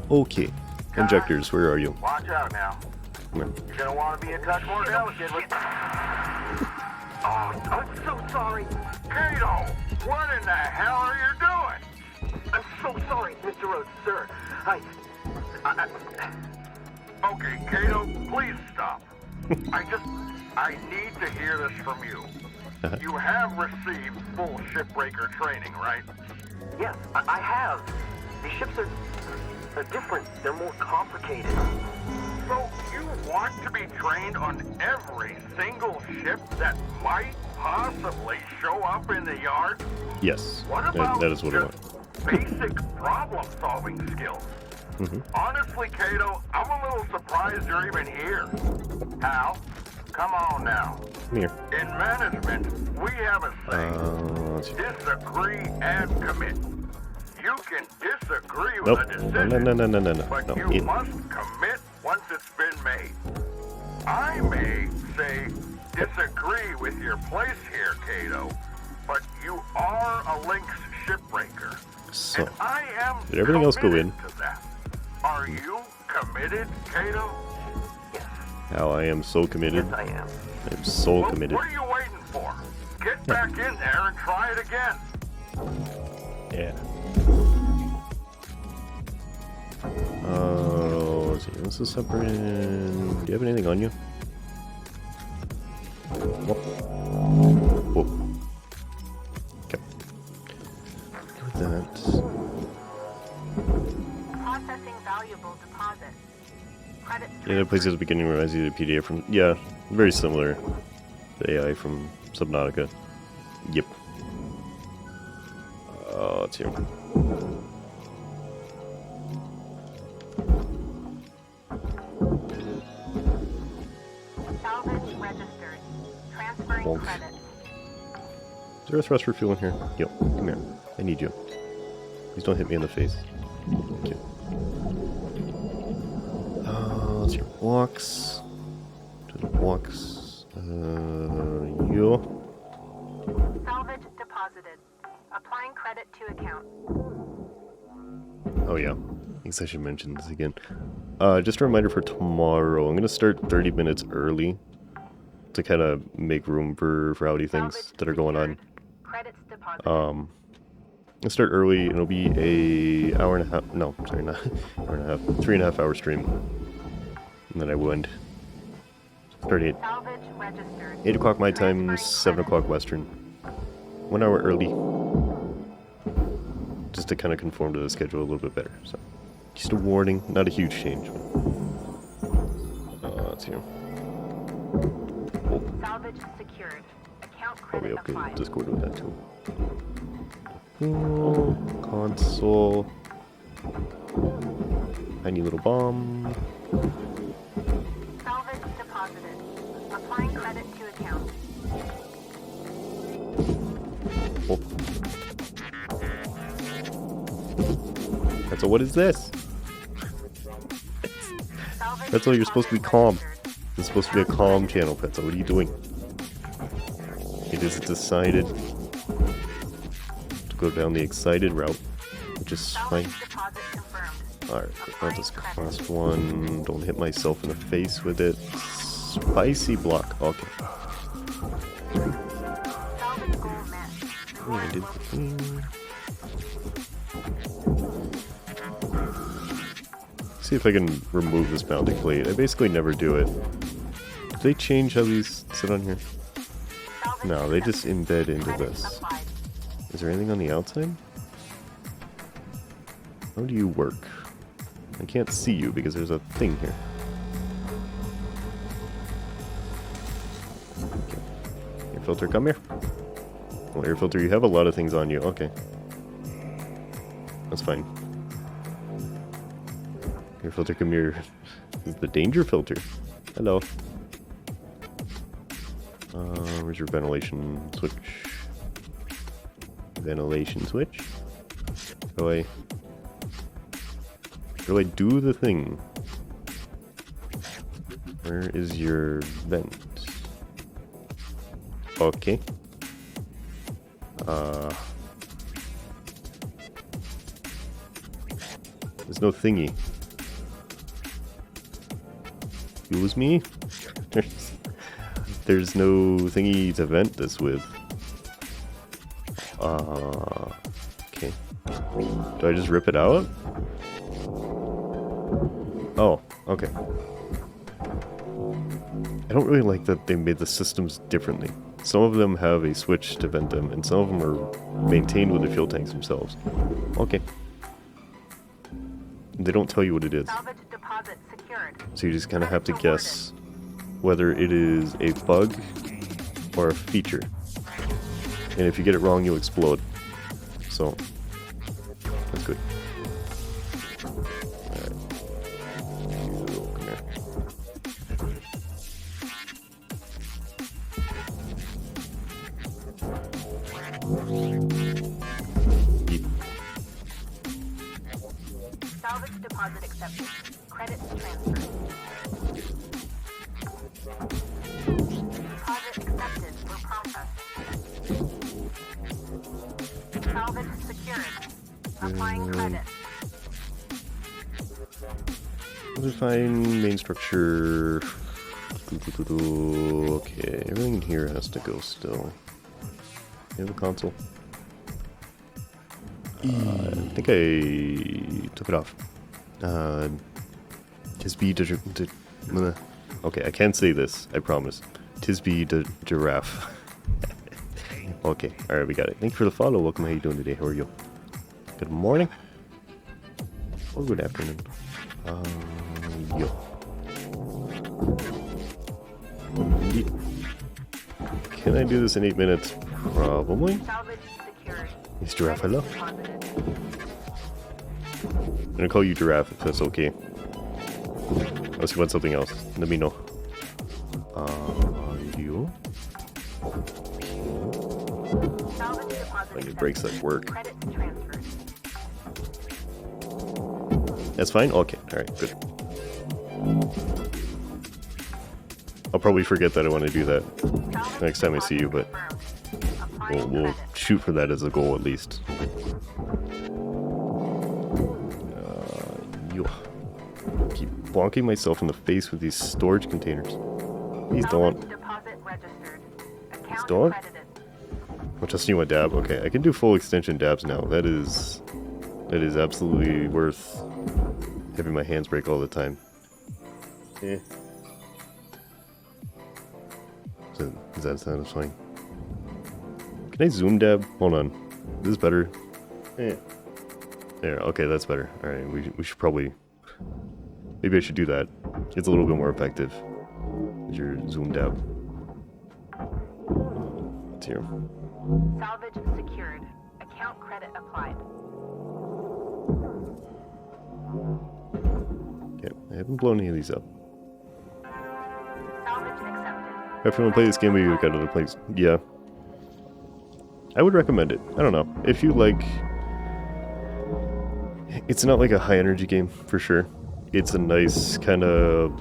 A: Okay. Injectors, where are you?
C: Watch out now.
A: Come here.
C: You're gonna want to be a touch more delicate with... Oh, I'm so sorry. Kato, what in the hell are you doing? I'm so sorry, Mr. Rhodes, sir. Okay, Kato, please stop. I need to hear this from you. You have received full Shipbreaker training, right?
F: Yes, I have. These ships are different. They're more complicated.
C: So you want to be trained on every single ship that might possibly show up in the yard?
A: Yes.
C: What about
A: That is what I
C: just
A: want.
C: basic problem-solving skills? Honestly, Kato, I'm a little surprised you're even here. Hal, come on now.
A: Come here.
C: In management, we have a saying,
A: Let's see.
C: disagree and commit. You can disagree with
A: Nope.
C: a decision,
A: No.
C: but
A: No,
C: you
A: in.
C: must commit once it's been made. I may say disagree with your place here, Kato, but you are a Lynx shipbreaker.
A: So,
C: And I am
A: did everything else go in?
C: committed to that. Are you committed, Kato?
F: Yes,
A: how I am so committed.
F: yes, I am.
A: I'm so
C: Well,
A: committed.
C: what are you waiting for? Get back in there and try it again.
A: Yeah. Let's see. This is separate. Do you have anything on you? Whoa. Okay. Do that.
E: Processing valuable deposit. Credits.
A: Yeah, that place at the beginning reminds you of the PDF from. Yeah, very similar. The AI from Subnautica. Yep. It's here.
E: Salvage registered. Transferring
A: Bonk.
E: credits.
A: Is there a thrust refuel in here? Yo, come here. I need you. Please don't hit me in the face. Thank you. Let's see. Blocks. To the blocks. Yo.
E: Salvage deposited. Applying credit to account.
A: Oh yeah. I guess I should mention this again. Just a reminder for tomorrow. I'm gonna start 30 minutes early to kind of make room for rowdy things
E: Salvage
A: that are going on.
E: secured. Credits deposited.
A: I'll start early. It'll be a hour and a half. No, sorry, not hour and a half. 3.5 hour stream. And then I will end. Start at 8 o'clock my time, 7 o'clock Western. 1 hour early. Just to kind of conform to the schedule a little bit better. So, just a warning, not a huge change. Let's see here.
B: Salvage secured. Account
A: Probably
B: credit
A: upgrade
B: applied.
A: Discord with that too. Console. Tiny little bomb.
B: Salvage deposited. Applying credit to account.
A: Oh. That's what is this? That's all you're supposed to be calm. It's supposed to be a calm channel, Petzo. What are you doing? It is decided to go down the excited route, which is fine. Alright, I'll just cost one. Don't hit myself in the face with it. Spicy block. Okay. I did the thing. See if I can remove this mounting plate. I basically never do it. Do they change how these sit on here? No, they just embed into this. Is there anything on the outside? How do you work? I can't see you because there's a thing here. Okay. Air filter, come here. Well, air filter, you have a lot of things on you. Okay. That's fine. Air filter, come here. This is the danger filter. Hello. Where's your ventilation switch? Ventilation switch? How do I do the thing? Where is your vent? Okay. There's no thingy. Excuse me? There's no thingy to vent this with. Okay. Do I just rip it out? Oh, okay. I don't really like that they made the systems differently. Some of them have a switch to vent them, and some of them are maintained with the fuel tanks themselves. Okay. They don't tell you what it is. So you just kind of have to guess whether it is a bug or a feature. And if you get it wrong, you'll explode. So, that's good. Alright. Come here. Eat.
B: Salvage deposit accepted. Credits transferred. Deposit accepted for processing. Salvage secured. Applying credit.
A: Define main structure. Okay, everything in here has to go still. You have a console? I think I took it off. Tisby okay, I can't say this, I promise. Tisby the giraffe. Okay, alright, we got it. Thank you for the follow. Welcome, how you doing today? How are you? Good morning. Or good afternoon. Yo. Can I do this in 8 minutes? Probably. Is Giraffe hello? I'm gonna call you Giraffe if that's okay. Unless you want something else, let me know. You? When it breaks that work. That's fine? Okay, alright, good. I'll probably forget that I want to do that next time I see you, but we'll shoot for that as a goal at least. Keep bonking myself in the face with these storage containers. Please don't. Please don't. I'm testing you on dab. Okay, I can do full extension dabs now. That is absolutely worth having my hands break all the time. Yeah. Is that satisfying? Can I zoom dab? Hold on. Is this better? Yeah. There. Okay, that's better. All right, we should probably. Maybe I should do that. It's a little bit more effective. Your zoom dab. It's here.
E: Salvage secured. Account credit applied.
A: Okay, I haven't blown any of these up.
E: Salvage accepted.
A: If you want to play this game, maybe we've got other places. Yeah. I would recommend it. I don't know. If you like... It's not like a high energy game, for sure. It's a nice, kind of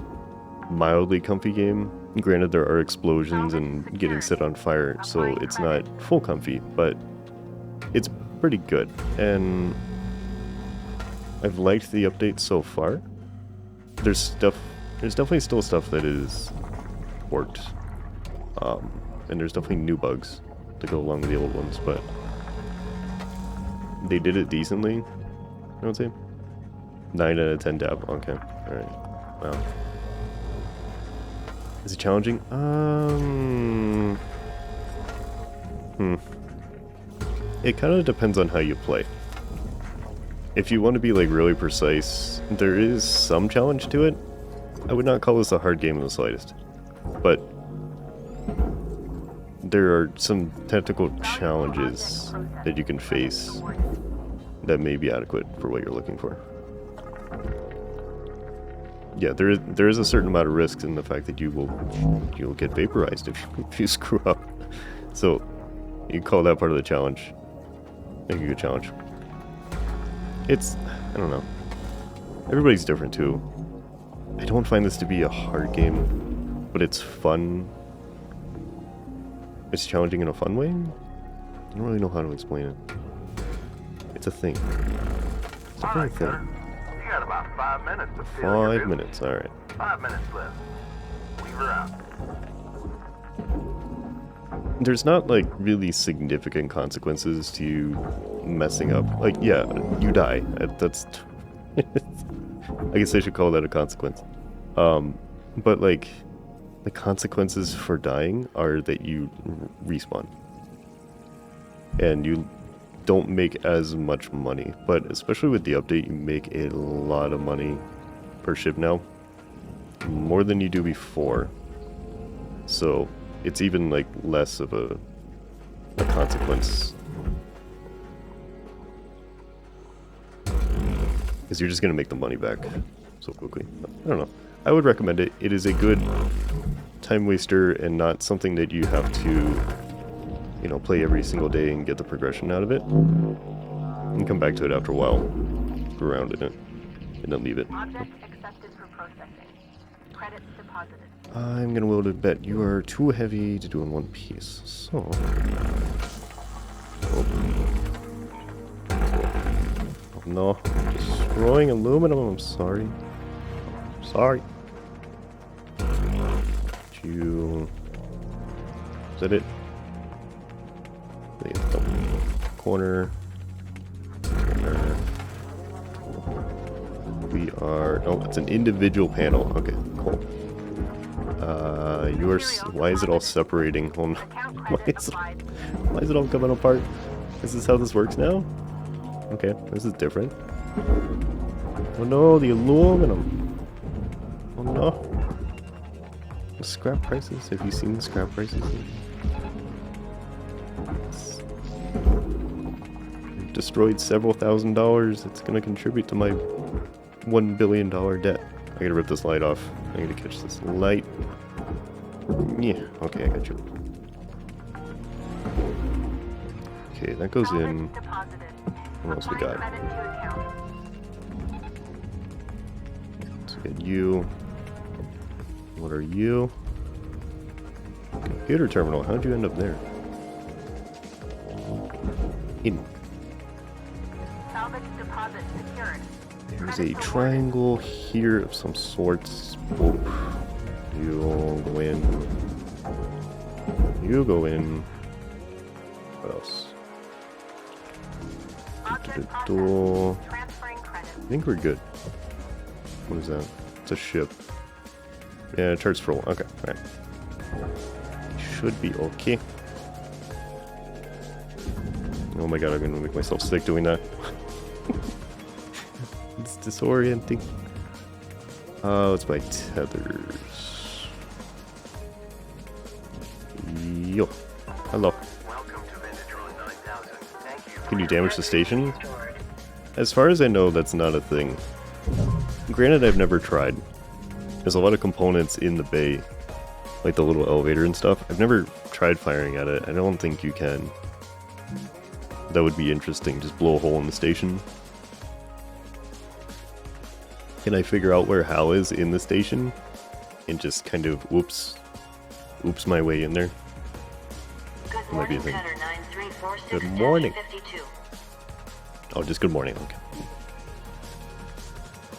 A: mildly comfy game. Granted, there are explosions and getting set on fire, so it's not full comfy, but it's pretty good. And I've liked the updates so far. There's definitely still stuff that is worked. And there's definitely new bugs to go along with the old ones, but they did it decently, I would say. 9 out of 10 dab. Okay, alright. Wow. Is it challenging? It kind of depends on how you play. If you want to be like really precise, there is some challenge to it. I would not call this a hard game in the slightest. But there are some technical challenges that you can face that may be adequate for what you're looking for. Yeah, there is a certain amount of risk in the fact that you'll get vaporized if you screw up. So you call that part of the challenge. Make a good challenge. It's, I don't know. Everybody's different too. I don't find this to be a hard game, but it's fun. It's challenging in a fun way? I don't really know how to explain it. It's a thing. It's a
C: All
A: very
C: right,
A: thing.
C: Cutter. You got about 5 minutes to feel your
A: 5
C: business.
A: minutes, alright.
C: 5 minutes left. Leave her out.
A: There's not like really significant consequences to you messing up. Like, yeah, you die. That's I guess I should call that a consequence. But like the consequences for dying are that you respawn. And you don't make as much money. But especially with the update, you make a lot of money per ship now. More than you do before. So it's even like less of a consequence. Because you're just going to make the money back so quickly. I don't know. I would recommend it. It is a good time waster and not something that you have to, you know, play every single day and get the progression out of it. And come back to it after a while. Go around in it. And then leave it.
E: Object accepted for processing. Credits deposited.
A: I'm gonna will to bet you are too heavy to do in one piece. So, oh no, destroying aluminum. I'm sorry. Sorry. You. Is that it? Corner. We are. Oh, it's an individual panel. Okay, cool. Why is it all separating? Hold on. Why is it all coming apart? Is this how this works now? Okay, this is different. Oh no, the aluminum. Oh no. The scrap prices. Have you seen the scrap prices? I've destroyed several $1,000s. It's gonna contribute to my $1 billion debt. I gotta rip this light off. I gotta catch this light. Yeah, okay, I got you. Okay, that goes in. What else we got? So we got you. What are you? Computer terminal. How'd you end up there? In.
E: Salvage deposit secured.
A: There's a triangle here of some sorts. Oh. You go in. You go in. What else? The door. I think we're good. What is that? It's a ship. Yeah, chart's full. Okay, alright. Should be okay. Oh my god, I'm gonna make myself sick doing that. It's disorienting. Oh, it's my tethers. Yo. Hello. Can you damage the station? As far as I know, that's not a thing. Granted, I've never tried. There's a lot of components in the bay, like the little elevator and stuff. I've never tried firing at it. I don't think you can. That would be interesting. Just blow a hole in the station. Can I figure out where Hal is in the station? And just kind of, oops my way in there?
B: Good
A: Might be a
B: morning,
A: thing.
B: Cutter 9346
A: Good morning.
B: 52.
A: Oh, just good morning, okay.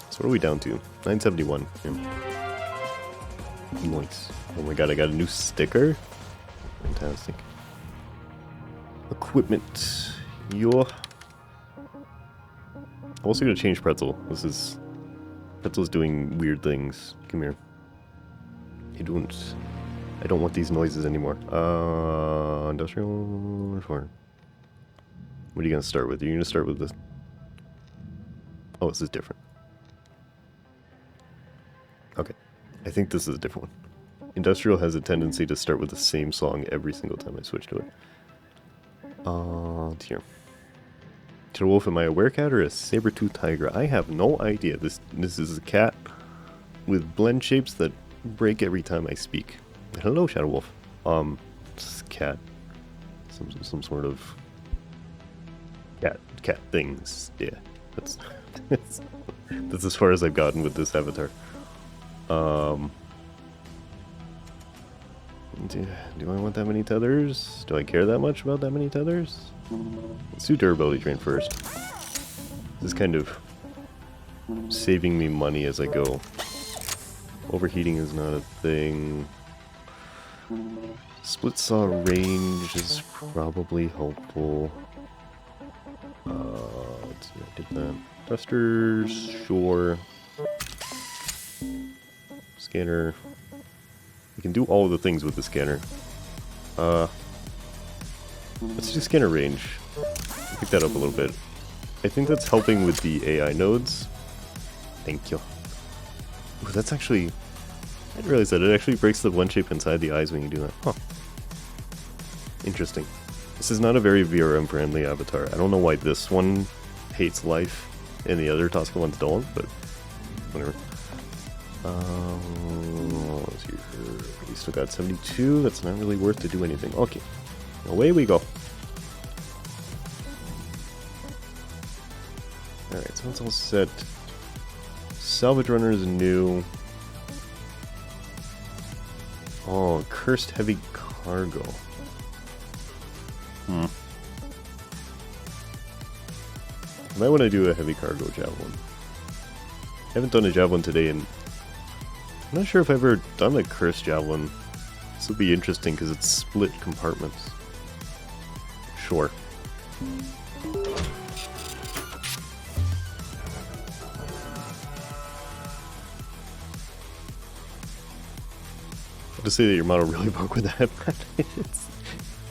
A: So what are we down to? 971. Yeah. Nice. Oh my god, I got a new sticker. Fantastic. Equipment. Yo. I'm also gonna change Pretzel. Pretzel's doing weird things. Come here. I don't want these noises anymore. Industrial farm. What are you gonna start with? You're gonna start with this. Oh, this is different. Okay. I think this is a different one. Industrial has a tendency to start with the same song every single time I switch to it. Here. To a wolf, am I a werecat or a saber-toothed tiger? I have no idea. This is a cat with blend shapes that break every time I speak. Hello, Shadow Wolf. This is cat. Some sort of cat things. Yeah, that's as far as I've gotten with this avatar. Do I want that many tethers? Do I care that much about that many tethers? Let's do durability drain first. This is kind of saving me money as I go. Overheating is not a thing. Split saw range is probably helpful. Let's see, I did that. Dusters, sure. Scanner. You can do all of the things with the scanner. Let's do scanner range. Pick that up a little bit. I think that's helping with the AI nodes. Thank you. Ooh, that's actually... I didn't realize that. It actually breaks the blend shape inside the eyes when you do that. Huh. Interesting. This is not a very VRM friendly avatar. I don't know why this one hates life and the other Tosca ones don't, but whatever. Let's see here. We still got 72. That's not really worth to do anything. Okay. Away we go. Alright, so that's all set. Salvage runner is new. Oh, cursed heavy cargo. I might want to do a heavy cargo javelin. I haven't done a javelin today, and I'm not sure if I've ever done a cursed javelin. This will be interesting because it's split compartments. Sure. I'll just say that your model really broke with that.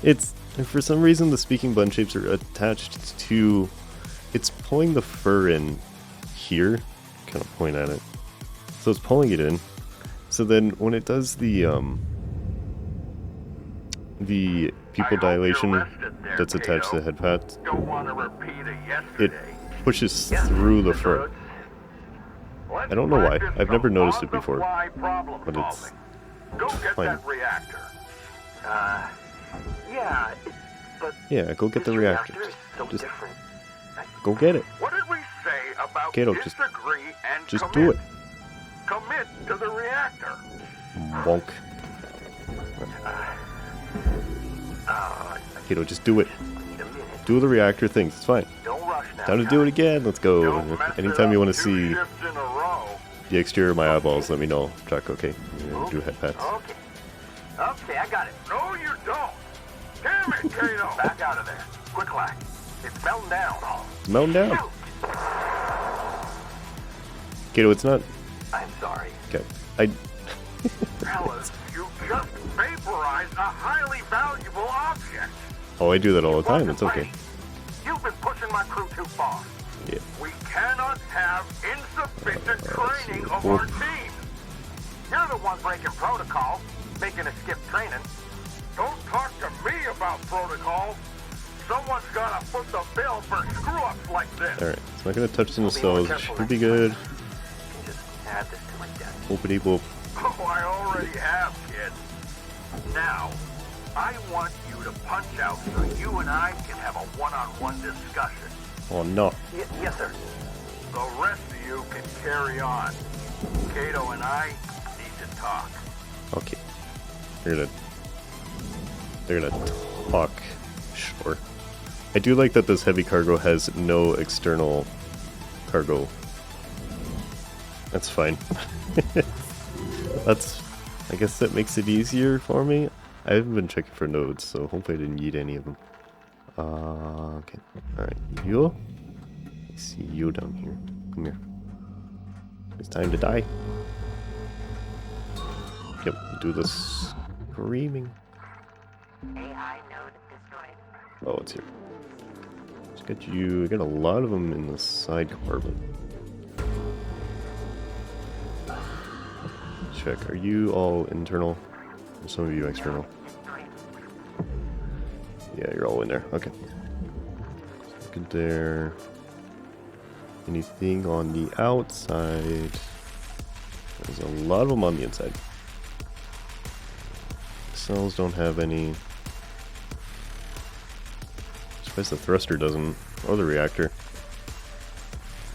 A: it's for some reason the speaking blend shapes are attached to. It's pulling the fur in here, kind of point at it. So it's pulling it in. So then when it does the pupil dilation that's attached to the head pads, it pushes through the fur. I don't know why. I've never noticed it before, but it's fine. Yeah, go get the reactor. Just go get it.
C: What did we say about
A: Kato,
C: disagree and
A: just
C: commit?
A: do it.
C: Commit to the reactor.
A: Bonk. Kato, just do it. Do the reactor things. It's fine. Time to do it again. Let's go. Anytime you want to see the exterior of my eyeballs, let me know. Chuck, okay. Do head pats.
F: Okay, I got it.
C: No, you don't. Damn Damn it, Kato! Back out of there. Quick lag. It's melting down.
A: It's melting down.
C: Shoot.
A: Kato, it's not.
F: I'm sorry.
A: Okay.
C: Fellas, you just vaporized a highly valuable object.
A: Oh, I do that all the time.
C: Wasn't
A: It's okay.
C: ready. You've been pushing my crew too far.
A: Yeah.
C: We cannot have insufficient training of
A: Well-
C: our team. You're the one breaking protocol, making us skip training. Don't talk to me about protocol. Someone's gotta foot the bill for screw-ups like this.
A: Alright, so I'm not gonna touch the
F: I'll be more
A: nacelles.
F: careful
A: Should be
F: next time.
A: good.
F: You can just add this to my desk.
A: Boopity boop.
C: Oh, I already have, kid. Now, I want you to punch out so you and I can have a one-on-one discussion.
A: Oh no.
F: Yes, sir.
C: The rest of you can carry on. Kato and I need to talk.
A: Okay. They're gonna talk. Sure. I do like that this heavy cargo has no external cargo. That's fine. I guess that makes it easier for me. I haven't been checking for nodes, so hopefully I didn't need any of them. Okay. Alright, you. I see you down here. Come here. It's time to die. Yep, do this screaming. Oh, it's here. Let's get you. I got a lot of them in the side compartment. Check. Are you all internal? Or some of you external? Yeah, you're all in there. Okay. Look at there. Anything on the outside? There's a lot of them on the inside. Cells don't have any. I suppose the thruster doesn't, or the reactor.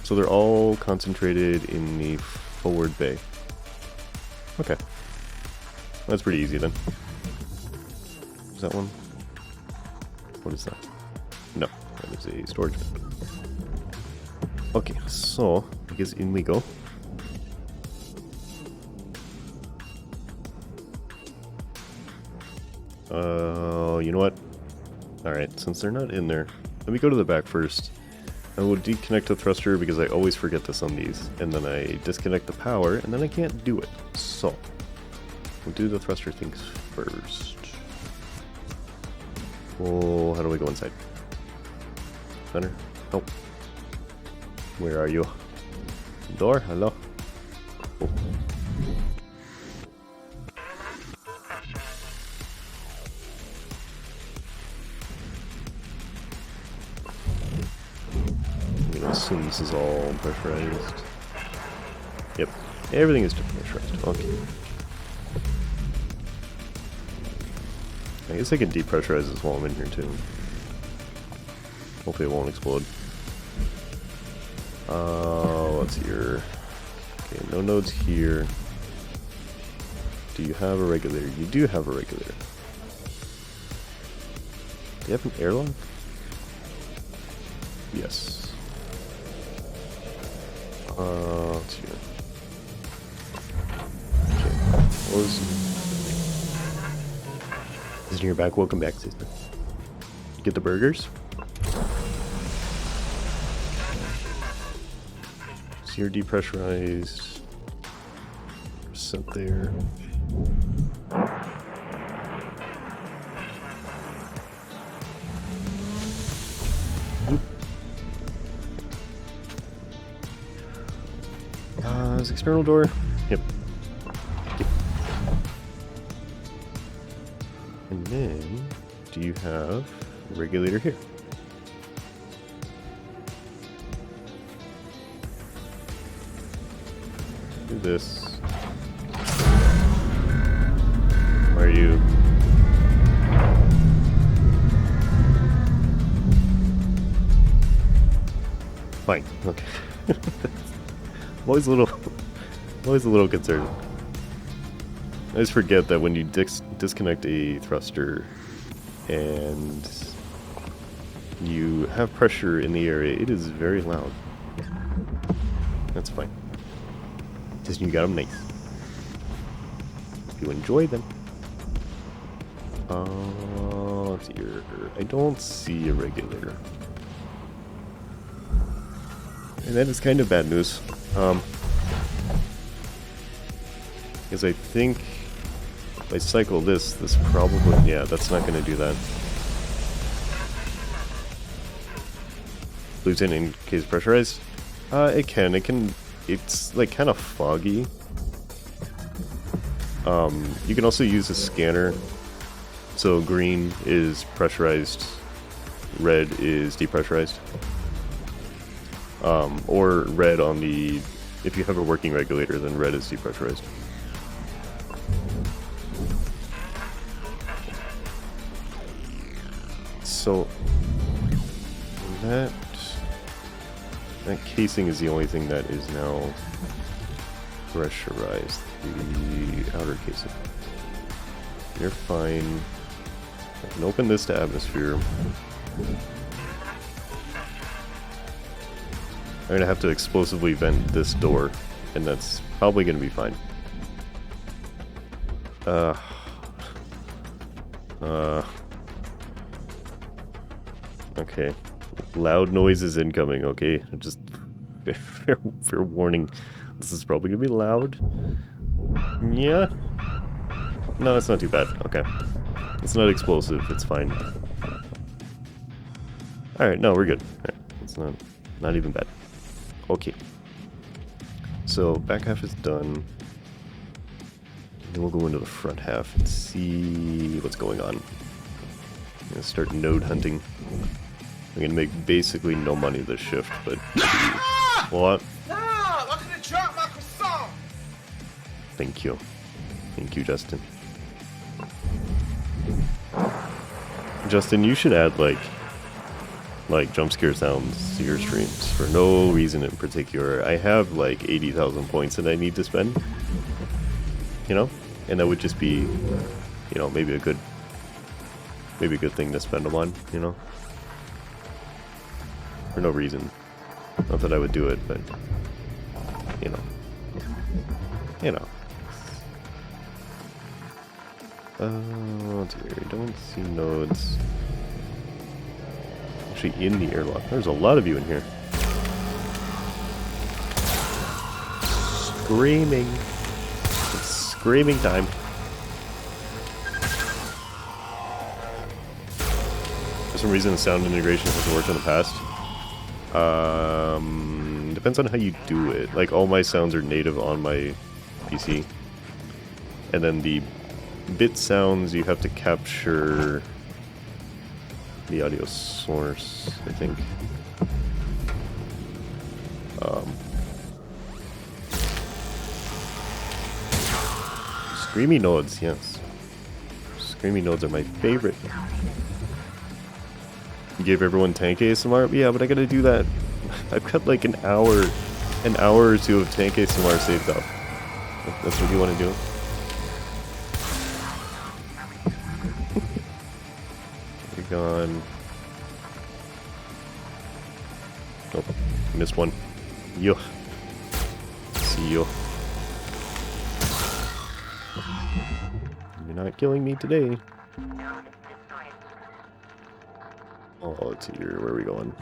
A: So they're all concentrated in the forward bay. Okay. That's pretty easy then. Is that one? What is that? No, that is a storage bin. Okay, so, I guess in we go. You know what? Alright, since they're not in there, let me go to the back first. I will disconnect the thruster because I always forget this on these. And then I disconnect the power, and then I can't do it. So, we'll do the thruster things first. Well, how do we go inside? Center? Oh. Where are you? Door? Hello? Oh. I'm gonna assume this is all pressurized. Yep, everything is depressurized. Okay. I guess I can depressurize this while I'm in here too. Hopefully it won't explode. What's here? Okay, no nodes here. Do you have a regulator? You do have a regulator. Do you have an airlock? Yes. Let's see here. Okay, close. Is in your back? Welcome back, sister. Get the burgers. So you're depressurized. Set there. Is external door? Yep. And then, do you have a regulator here? Do this. Where are you? Fine. Okay. I'm always a little concerned. I just forget that when you disconnect a thruster and you have pressure in the area, it is very loud. That's fine. Just you got them nice. You enjoy them. Oh dear, I don't see a regulator. And that is kind of bad news. Because I think if I cycle this probably, yeah, that's not going to do that. Lose it in case pressurized? It can, it's like kind of foggy. You can also use a scanner. So green is pressurized, red is depressurized. Or red on the, if you have a working regulator, then red is depressurized. So that casing is the only thing that is now pressurized, the outer casing. You're fine. I can open this to atmosphere. I'm gonna have to explosively vent this door, and that's probably gonna be fine. Okay. Loud noises incoming, okay? Just fair warning. This is probably gonna be loud. Yeah. No, it's not too bad. Okay. It's not explosive, it's fine. Alright, no, we're good. Right. It's not even bad. Okay. So, back half is done. Then we'll go into the front half and see what's going on. I'm gonna start node hunting. I'm gonna make basically no money this shift, but... What?
G: No! I'm gonna drop my croissant!
A: Thank you. Thank you, Justin. Justin, you should add, like jump scare sounds to your streams for no reason in particular. I have, like, 80,000 points that I need to spend. You know? And that would just be, you know, maybe a good thing to spend them on, you know? For no reason. Not that I would do it, but, you know. You know. Oh dear, I don't see nodes. Actually in the airlock. There's a lot of you in here. Screaming. It's screaming time. For some reason the sound integration hasn't worked in the past. Depends on how you do it. Like, all my sounds are native on my PC. And then the bit sounds, you have to capture the audio source, I think. Screamy nodes, yes. Screamy nodes are my favorite. You gave everyone tank ASMR? Yeah, but I gotta do that. I've got like an hour or two of tank ASMR saved up. That's what you want to do? You're gone. Oh, missed one. Yo. See you. You're not killing me today. Oh, it's here. Where are we going?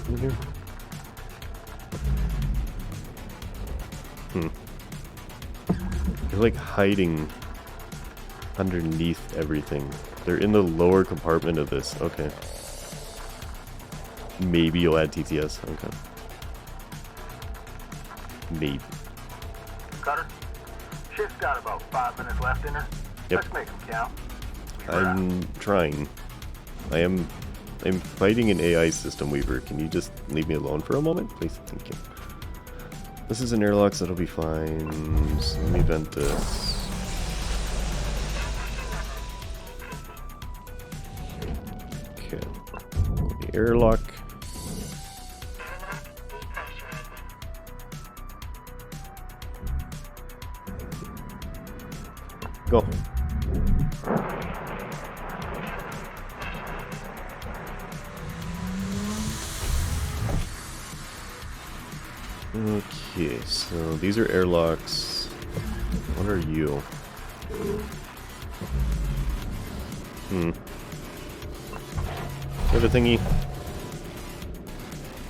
A: In here? They're like hiding underneath everything. They're in the lower compartment of this. Okay. Maybe you'll add TTS. Okay. Maybe.
C: Cutter, shift's got about 5 minutes left in her.
A: Yep.
C: Let's make them count.
A: I'm trying. I'm fighting an AI system, Weaver. Can you just leave me alone for a moment, please? Thank you. This is an airlock, so that'll be fine. So let me vent this. Okay. The airlock. Go. Okay, so these are airlocks. What are you? Other thingy.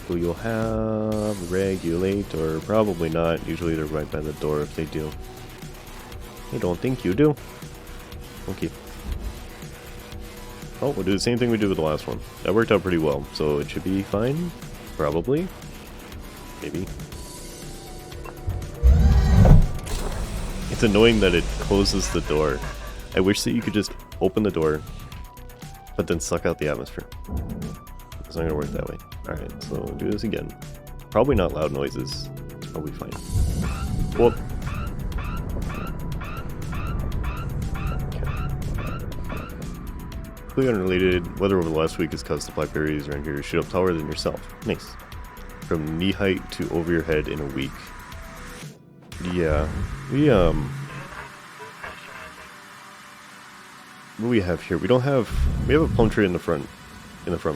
A: Who you'll have regulate, or probably not. Usually they're right by the door if they do. I don't think you do. Okay. Oh, we'll do the same thing we did with the last one. That worked out pretty well, so it should be fine. Probably. Maybe. It's annoying that it closes the door. I wish that you could just open the door, but then suck out the atmosphere. It's not gonna work that way. Alright, so we'll do this again. Probably not loud noises. It's probably fine. Whoop. Completely unrelated. Weather over the last week is caused the blackberries around here to shoot up taller than yourself. Nice. From knee height to over your head in a week. Yeah. We what do we have here? We have a plum tree in the front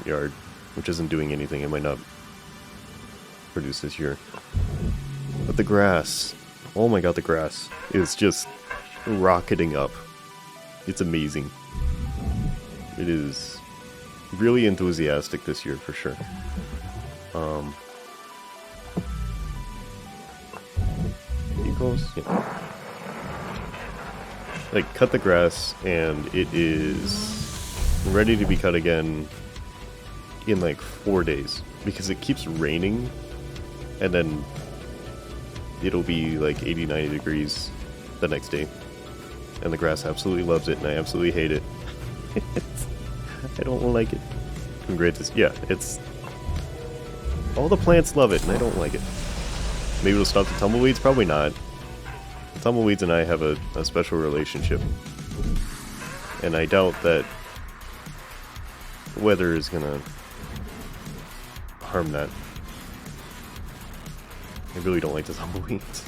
A: yard, which isn't doing anything. It might not produce this year. But the grass, oh my god, the grass is just rocketing up. It's amazing. It is really enthusiastic this year for sure. Equals, yeah. Like, cut the grass, and it is ready to be cut again in like 4 days, because it keeps raining, and then it'll be like 80, 90 degrees the next day, and the grass absolutely loves it, and I absolutely hate it. I don't like it. Yeah, it's... all the plants love it, and I don't like it. Maybe it'll stop the tumbleweeds? Probably not. The tumbleweeds and I have a special relationship. And I doubt that weather is gonna harm that. I really don't like the tumbleweeds.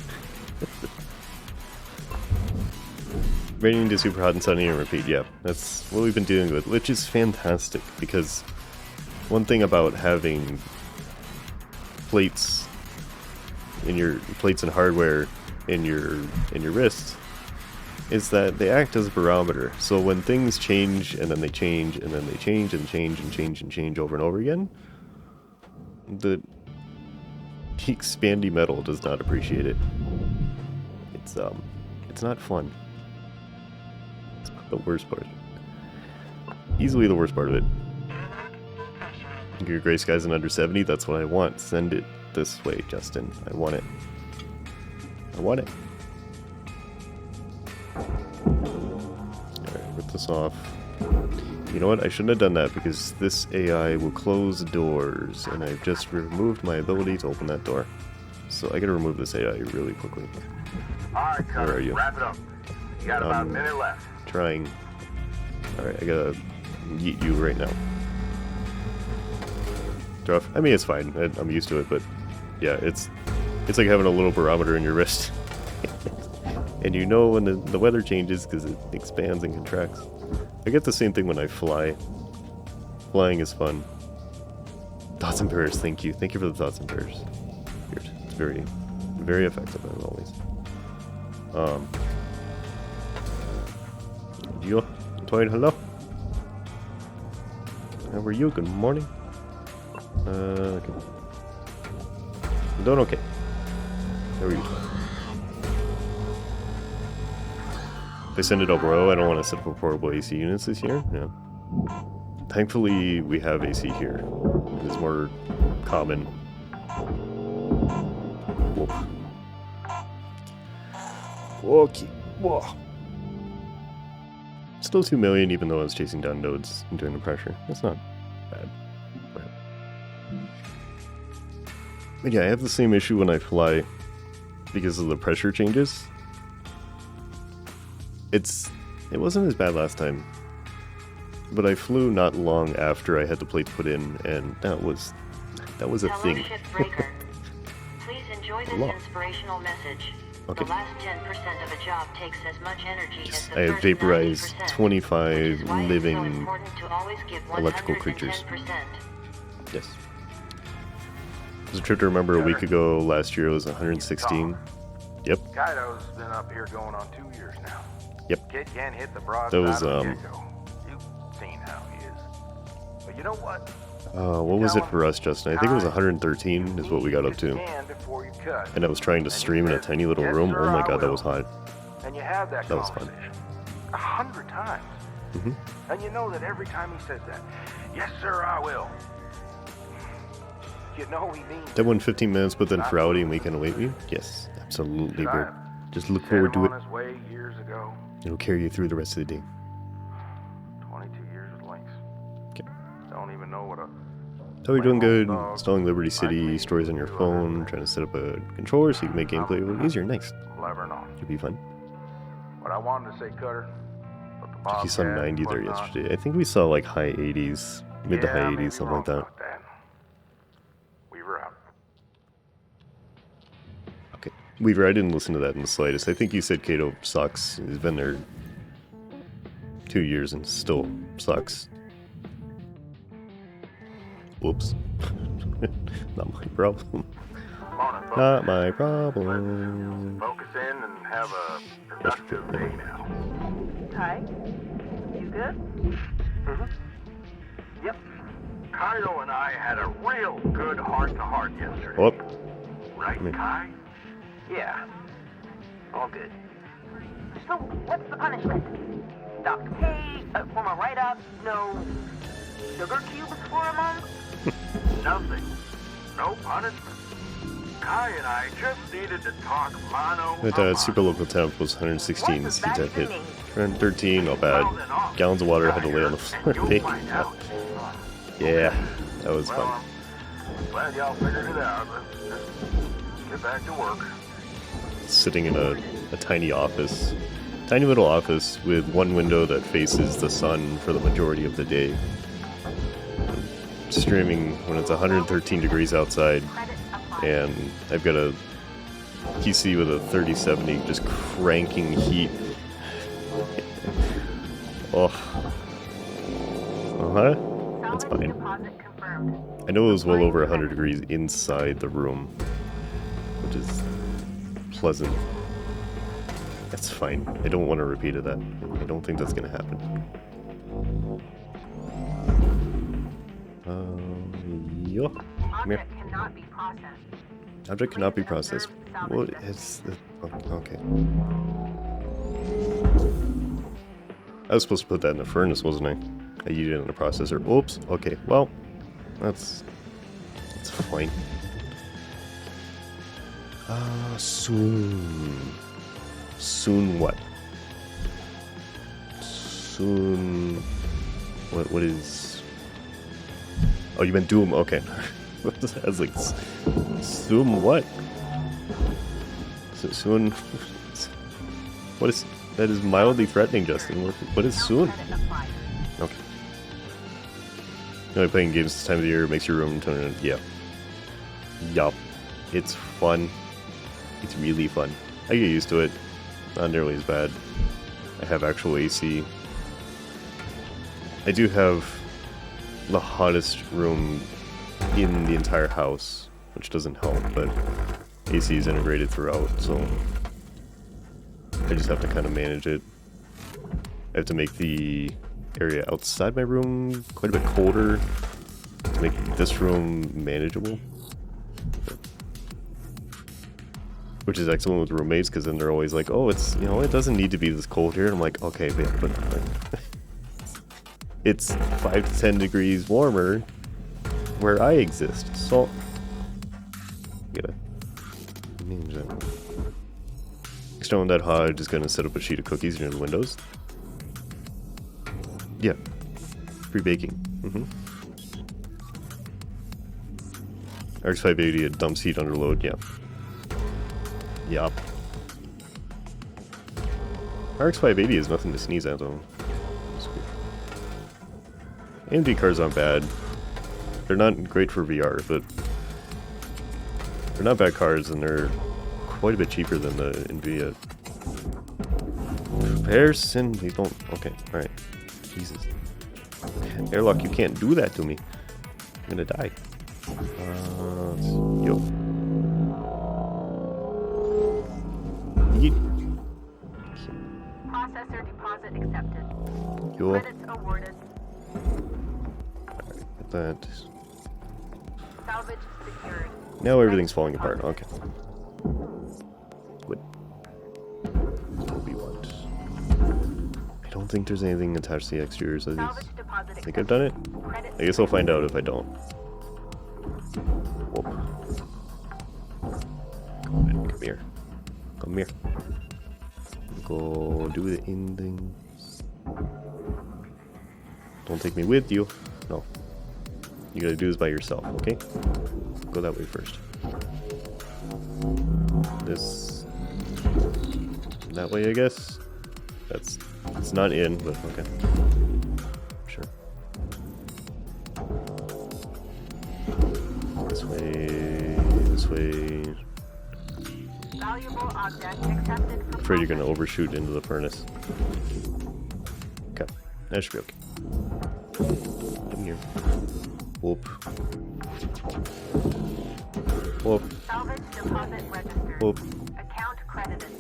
A: Raining to super hot and sunny and repeat, yeah. That's what we've been dealing with, which is fantastic, because one thing about having plates and hardware in your wrists is that they act as a barometer. So when things change, and then they change, and then they change, and change, and change, and change over and over again, the expandy metal does not appreciate it. It's not fun. It's the worst part. Easily the worst part of it. Your gray skies in under 70, that's what I want. Send it this way, Justin. I want it. I want it. Alright, rip this off. You know what? I shouldn't have done that, because this AI will close doors, and I've just removed my ability to open that door. So I gotta remove this AI really quickly.
C: Alright,
A: Where are you?
C: Wrap it up. You got about a minute left.
A: Trying. Alright, I gotta yeet you right now. Rough. I mean, it's fine. I'm used to it, but yeah, it's like having a little barometer in your wrist. And you know when the weather changes because it expands and contracts. I get the same thing when I fly. Flying is fun. Thoughts and prayers, thank you. Thank you for the thoughts and prayers. Weird. It's very, very effective as always. You, Toyd, hello. How are you? Good morning. Okay. I'm doing okay. How are you? If I send it over row, I don't want to set up portable AC units this year. Yeah. Thankfully, we have AC here. It's more common. Whoa. Okay. Whoa. Still 2 million, even though I was chasing down nodes and doing the pressure. That's not bad. But yeah, I have the same issue when I fly because of the pressure changes. It wasn't as bad last time, but I flew not long after I had the plates put in, and that was a thing.
B: Shipbreaker. Please enjoy this inspirational message.
A: Okay.
B: The last 10% of a job takes as much energy as the
A: I have
B: first
A: vaporized
B: 90%,
A: 25
B: which is why it's so
A: living
B: important to always give
A: electrical
B: 110%.
A: creatures. Yes. It was a trip to remember a week ago. Last year it was 116. Yep.
C: Kaido's been up here going on 2 years now.
A: Yep.
C: Kid can't hit the broad
A: That was,
C: side of the get-go. You've seen how he is. But you know what?
A: What was it for us, Justin? I think it was 113 is what we got up to. And I was trying to stream in a tiny little room. Oh my god, that was hot.
C: And you have that
A: was fun.
C: 100 times. And you know that every time he says that, yes sir, I will. You know he means
A: That went 15 minutes, but then Friday and we can await you? Yes, absolutely, bro. Just look forward to it.
C: on his way years ago.
A: It'll carry you through the rest of the day.
C: 22 years with Lynx.
A: Okay.
C: Don't even know what a...
A: So you're doing good. Installing Liberty City, stories on your phone, trying to set up a controller so you can make gameplay a little easier. Nice.
C: Never know.
A: Should be fun.
C: What I wanted to say, Cutter. But the
A: You saw 90 there yesterday. I think we saw like high 80s, mid to high 80s, something like that.
C: Weaver out.
A: Okay. Weaver, I didn't listen to that in the slightest. I think you said Kato sucks. He's been there 2 years and still sucks. Whoops. Not my problem. Not my problem.
C: Focus in and have a productive day now.
E: Hi. You good?
C: Yep. Kyle and I had a real good heart-to-heart yesterday.
A: Oh.
C: Right, Kai?
F: Yeah. All good.
E: So, what's the punishment? Docked pay, from a write-up, no sugar cubes for a month?
C: Nothing. No punishment. Kai and I just needed to talk mono.
A: That super local temp was 116. The seat hit 113, not bad. Gallons of water had to lay on the floor. Yeah, that was fun.
C: Glad y'all figured it out. Let's get back to work.
A: Sitting in a tiny office. Tiny little office with one window that faces the sun for the majority of the day. Streaming when it's 113 degrees outside, and I've got a PC with a 3070 just cranking heat. Oh. That's fine. I know it was well over 100 degrees inside the room, which is pleasant. That's fine. I don't want to repeat of that. I don't think that's going to happen. Yo.
E: Object cannot be processed.
A: Object cannot be processed. What is the... Okay. I was supposed to put that in a furnace, wasn't I? I used it in a processor. Oops. Okay. Well, that's fine. Soon. Soon what? Soon... What is... Oh, you meant Doom? Okay. I was like, soon what? Soon... What is... That is mildly threatening, Justin. What is soon? Okay. You know, playing games this time of the year makes your room turn on. Yeah. Yup. It's fun. It's really fun. I get used to it. Not nearly as bad. I have actual AC. I do have the hottest room in the entire house, which doesn't help, but AC is integrated throughout, so I just have to kind of manage it. I have to make the area outside my room quite a bit colder to make this room manageable. Which is excellent with roommates, because then they're always like, oh, it's, you know, it doesn't need to be this cold here. And I'm like, okay, but it's 5 to 10 degrees warmer where I exist, so gotta manage that. Stone that hot, just gonna set up a sheet of cookies near the windows. Yeah, pre-baking. RX 580, it dumps heat under load. Yeah. Yup. RX 580 is nothing to sneeze at, though. AMD cards aren't bad. They're not great for VR, but they're not bad cards, and they're quite a bit cheaper than the NVIDIA. Comparison, they don't. Okay, alright. Jesus. Airlock, you can't do that to me. I'm gonna die. Yo.
E: Processor deposit accepted.
A: Cool.
E: Credits awarded.
A: Get that.
E: Salvage secured.
A: Now everything's falling apart. Okay. What do we want? I don't think there's anything attached to the exteriors of these.
E: Salvage deposit
A: I think I've done it.
E: Credits
A: I guess I'll find out if I don't. Whoop. Come here. Come here. Go do the endings. Don't take me with you. No. You gotta do this by yourself, okay? Go that way first. This. That way, I guess. It's not in, but okay. Sure. This way. This way.
E: valuable object accepted for
A: Afraid you're gonna overshoot into the furnace. Okay. That should be okay. Come here. Whoop. Whoop.
E: salvage deposit registered.
A: Whoop.
E: Account credited.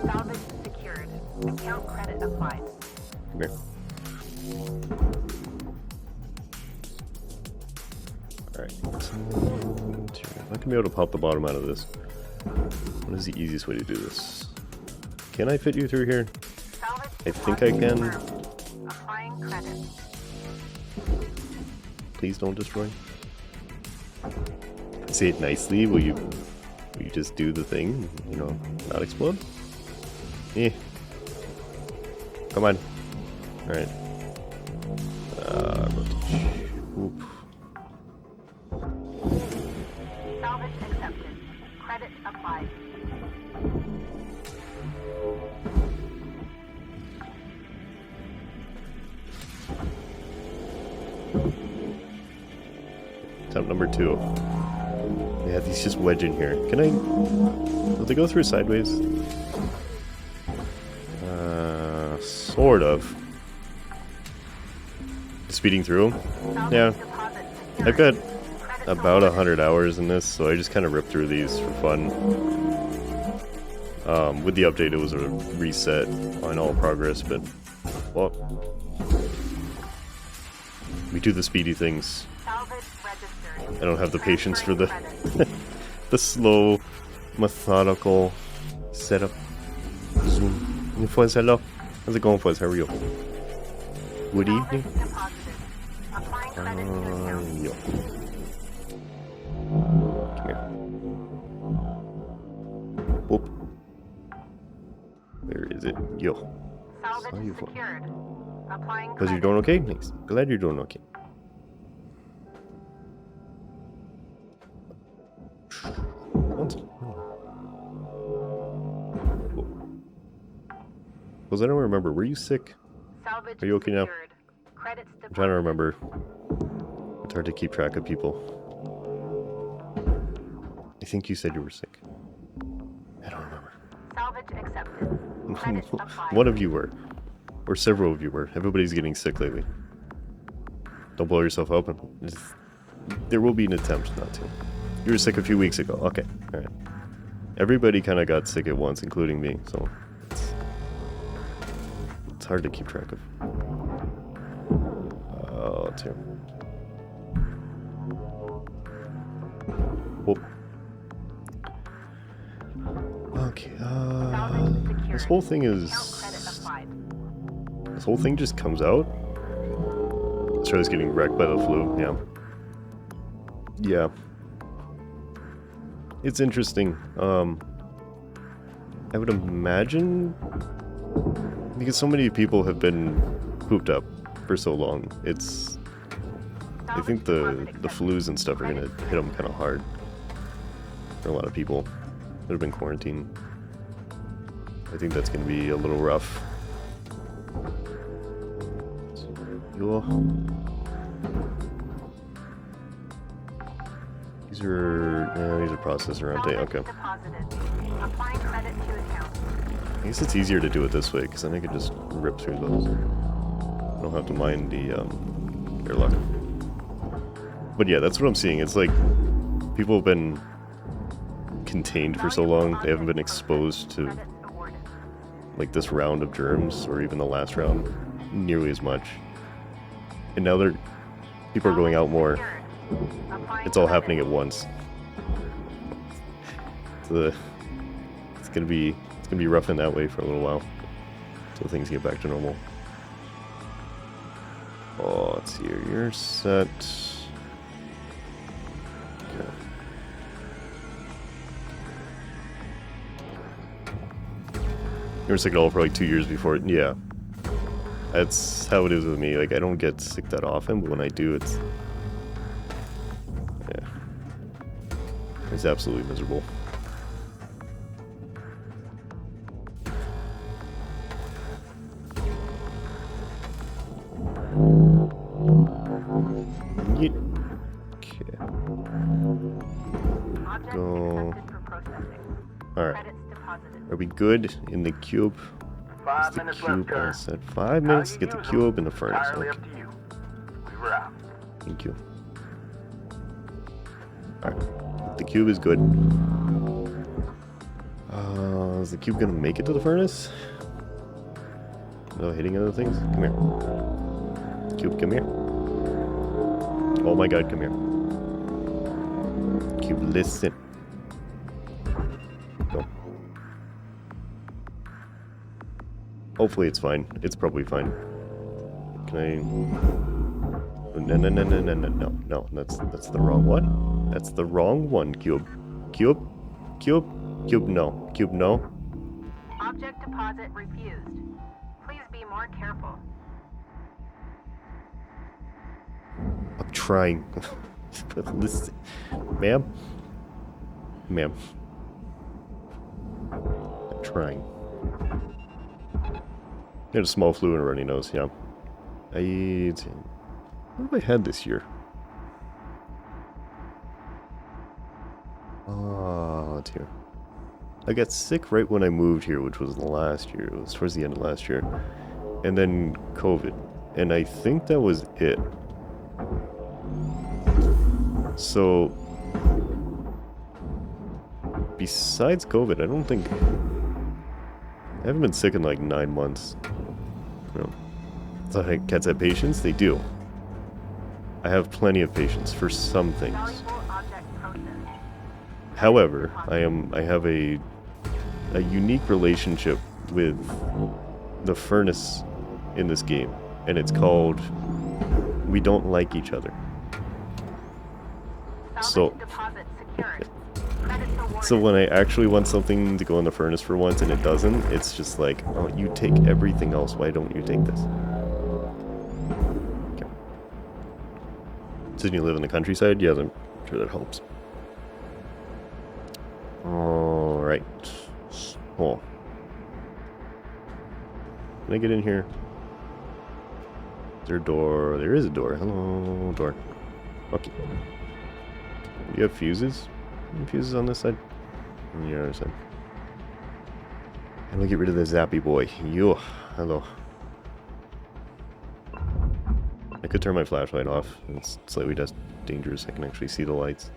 E: Salvage secured. Account credit applied.
A: Come here. Alright. I'm not gonna be able to pop the bottom out of this. What is the easiest way to do this? Can I fit you through here?
E: Salvage
A: I think I can.
E: confirmed. Applying credit.
A: Please don't destroy. Say it nicely. Will you just do the thing? You know, not explode? Eh. Come on. Alright. Oop.
E: Salvage accepted. Credit applied.
A: Attempt number 2. Yeah, these just wedge in here. Can I... Will they go through sideways? Sort of. Speeding through them? Yeah.
E: Deposit
A: I've got
E: Credit
A: about 100 hours in this, so I just kind of ripped through these for fun. With the update, it was a reset on all progress, but... Well... We do the speedy things.
E: salvage registered.
A: I don't have the patience for the
E: Credit.
A: the slow, methodical setup. Zoom. Fuzz, hello. How's it going, Fuzz? How are you? Good evening.
E: Salvage deposited. Applying credit to account.
A: Yo. Come here. Whoop. Where is it? Yo.
E: Salvage
A: Saw you for-
E: secured. Applying
A: Because you're
E: credit.
A: doing okay? Thanks. Glad you're doing okay. What? Because I don't remember. Were you sick?
E: Salvage
A: Are you okay now?
E: secured. Credits
A: I'm trying to
E: deposited.
A: remember. It's hard to keep track of people. I think you said you were sick. I don't remember.
E: Salvage accepted. Credits applied.
A: One of you were. Or several of you were. Everybody's getting sick lately. Don't blow yourself up. There will be an attempt not to. You were sick a few weeks ago. Okay. Alright. Everybody kind of got sick at once, including me, so... It's hard to keep track of. Oh, it's here. Whoop. Okay,
E: Salvage secured.
A: this whole thing
E: Account
A: is...
E: credit applied.
A: This whole thing just comes out? Australia's getting wrecked by the flu, yeah. Yeah. It's interesting. I would imagine... Because so many people have been pooped up for so long, it's... I think the flus and stuff are gonna hit them kind of hard. For a lot of people that have been quarantined. I think that's gonna be a little rough. Yo. These are processor, aren't they? Okay.
E: Deposited. Applying credit to account.
A: I guess it's easier to do it this way because then I can just rip through those. I don't have to mind the airlock. But yeah, that's what I'm seeing. It's like people have been contained for so long, they haven't been exposed to like this round of germs, or even the last round, nearly as much. And now people are going out more. It's all happening at once. So it's gonna be rough in that way for a little while, until things get back to normal. Oh, let's see here. You're set. Okay. You were sick at all for like 2 years before. Yeah. That's how it is with me. Like, I don't get sick that often, but when I do, it's... yeah. It's absolutely miserable. Okay. Go. Alright. Are we good in the cube?
C: 5
A: Is the
C: minutes
A: cube
C: left,
A: all
C: sir.
A: set? 5 minutes to get the cube in the furnace.
C: Entirely
A: Okay.
C: up to you. We were out.
A: Thank you. Alright. The cube is good. Is the cube gonna make it to the furnace? No hitting other things? Come here. Cube, come here. Oh my god, come here. Cube, listen. Go. Hopefully it's fine. It's probably fine. Can I... No. That's the wrong one. That's the wrong one, Cube. Cube? No. Cube, no.
E: Object deposit refused. Please be more careful.
A: I'm trying. Listen. Ma'am? Ma'am. I'm trying. Got a small flu and a runny nose, yeah. What have I had this year? Oh, it's here. I got sick right when I moved here, which was last year. It was towards the end of last year. And then COVID. And I think that was it. So, besides COVID, I don't think... I haven't been sick in like 9 months. No. So cats have patience? They do. I have plenty of patience for some things. However, I have a unique relationship with the furnace in this game, and it's called we don't like each other. So when I actually want something to go in the furnace for once and it doesn't, it's just like, oh, you take everything else, why don't you take this? Okay. Since you live in the countryside, yeah, I'm sure that helps. Alright. Oh. Can I get in here? Is there a door? There is a door. Hello, door. Okay. Do you have fuses? Any fuses on this side? On the other side. And we'll get rid of the zappy boy. Yo, hello. I could turn my flashlight off. It's slightly dangerous. I can actually see the lights.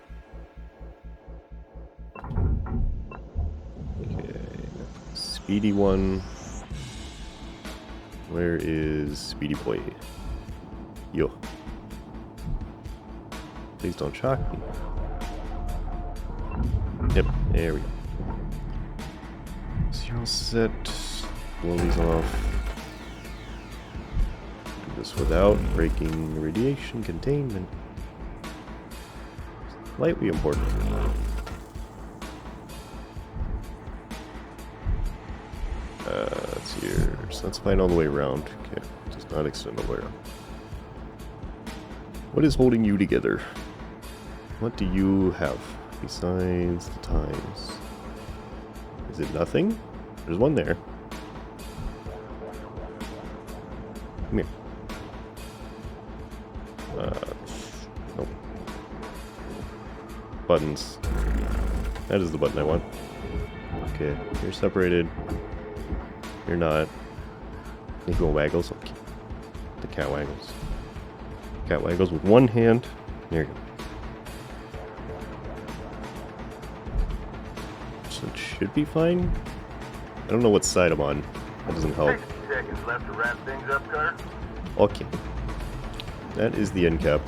A: Okay. Speedy one. Where is Speedy boy? Yo. Please don't shock me. Yep, there we go. So you're all set. Blow these off. Do this without breaking radiation containment. Slightly important. Let's see here. So let's find all the way around. Okay, just not extend all the way around. What is holding you together? What do you have besides the times? Is it nothing? There's one there. Come here. Nope. Buttons. That is the button I want. Okay, you're separated. You're not. You go waggles. Okay. The cat waggles. Cat waggles with one hand. There you go. should be fine. I don't know what side I'm on. That doesn't help.
C: 60 seconds left to wrap things up, Carter.
A: Okay. That is the end cap.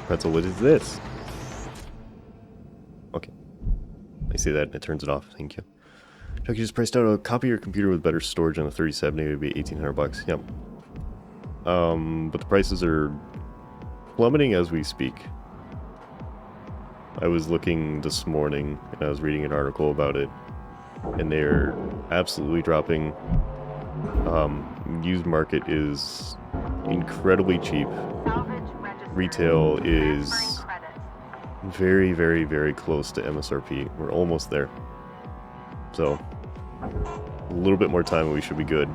A: Pretzel, what is this? Okay. I see that and it turns it off. Thank you. Chucky just priced out a copy of your computer with better storage on a 3070. It would be $1,800. Yep. But the prices are plummeting as we speak. I was looking this morning and I was reading an article about it, and they're absolutely dropping. Used market is incredibly cheap. Retail is very, very, very close to MSRP. We're almost there. So, a little bit more time and we should be good.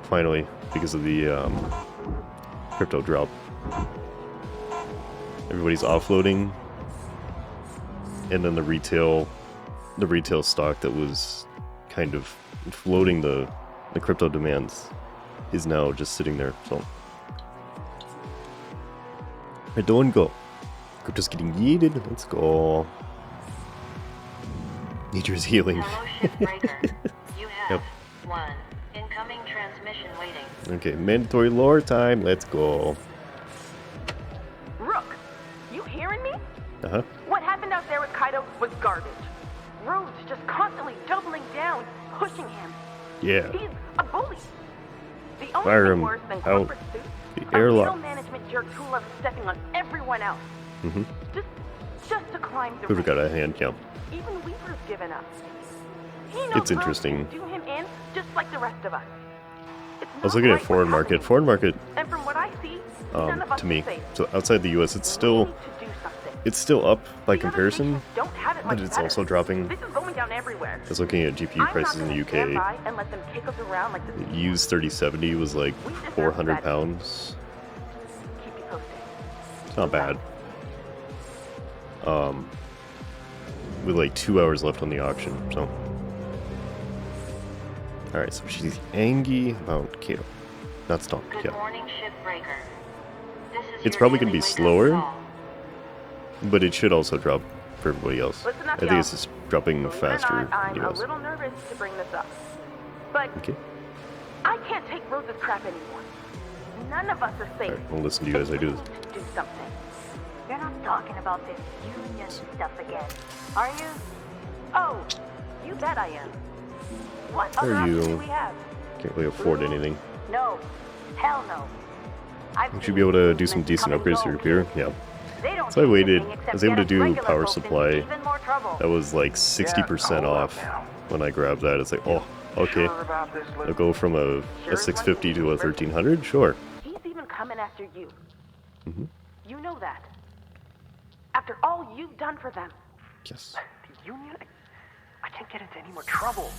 A: Finally, because of the crypto drop. Everybody's offloading. And then the retail stock that was kind of floating the crypto demands is now just sitting there. So, I don't go. Crypto's getting yeeted. Let's go. Nature's healing.
B: Hello, Shipbreaker. You have
A: Yep.
B: one incoming transmission waiting.
A: Okay, mandatory lore time. Let's go.
E: Rook, you hearing me?
A: Uh-huh.
E: What happened out there with Kaido was garbage. Rhodes just constantly doubling down, pushing him.
A: Yeah.
E: He's a bully. The only
A: Fire
E: thing
A: him
E: worse than
A: out
E: corporate suits
A: the
E: are
A: airlock.
E: middle management jerks who love stepping on everyone else.
A: Mm-hmm.
E: Just to climb the
A: Who've got
E: ranks.
A: a hand count?
E: Even Weaver's given up. He knows
A: It's
E: Rhodes
A: interesting.
E: can do him in just like the rest of us. It's
A: I was
E: not
A: looking at
E: right
A: foreign
E: what's
A: market.
E: happening.
A: Foreign market,
E: And from what I see, none of us
A: to me.
E: are safe.
A: So outside the U.S., it's
E: We
A: still
E: need to do something.
A: it's still up by
E: The other
A: comparison,
E: nations don't have it
A: but
E: much
A: it's
E: better.
A: also dropping.
E: This is going down everywhere.
A: I was looking at GPU prices in the
E: I'm not gonna stand
A: UK.
E: by and let them kick us around like this.
A: Used 3070 was like
E: We deserve
A: 400
E: better.
A: pounds.
E: Keep you posted.
A: It's not bad. With like 2 hours left on the auction, so. Alright, so she's angry about Kato. Not stonk,
B: Good
A: yeah.
B: morning, Shipbreaker. This is
A: It's
B: your
A: probably gonna
B: daily
A: be
B: wake-up
A: slower.
B: call.
A: But it should also drop for everybody else.
E: Listen
A: I
E: up,
A: think
E: y'all.
A: it's just dropping
E: Believe it or
A: faster
E: not,
A: in
E: I'm
A: the
E: a
A: US.
E: little nervous to bring this up. But
A: Okay,
E: I can't take Rose's crap anymore. None of us are safe.
A: alright, I'll listen to you as I do this.
E: We need to do something.
H: You're not talking about this union stuff again, are you?
E: Oh, you bet I am. What
A: Are
E: other option
A: you?
E: do we have?
A: Can't really afford anything.
H: No. Hell no. I've
A: You should
H: seen
A: be able to do
H: movements
A: some decent
H: come and
A: upgrades to
H: go.
A: your computer. Yeah.
H: They don't
A: So I
H: do
A: waited.
H: anything
A: I
H: except
A: was able
H: get
A: to
H: us
A: do
H: regular
A: power
H: folks into
A: supply.
H: even more trouble.
A: That was like 60% off when I grabbed that. It's like, oh, okay.
C: Sure about this, Lou?
A: I'll go from a 650 to a 1300. Sure.
E: He's even coming after you.
A: Mm-hmm.
E: You know that. After all you've done for them,
A: Yes.
F: The Union? I can't get into any more trouble.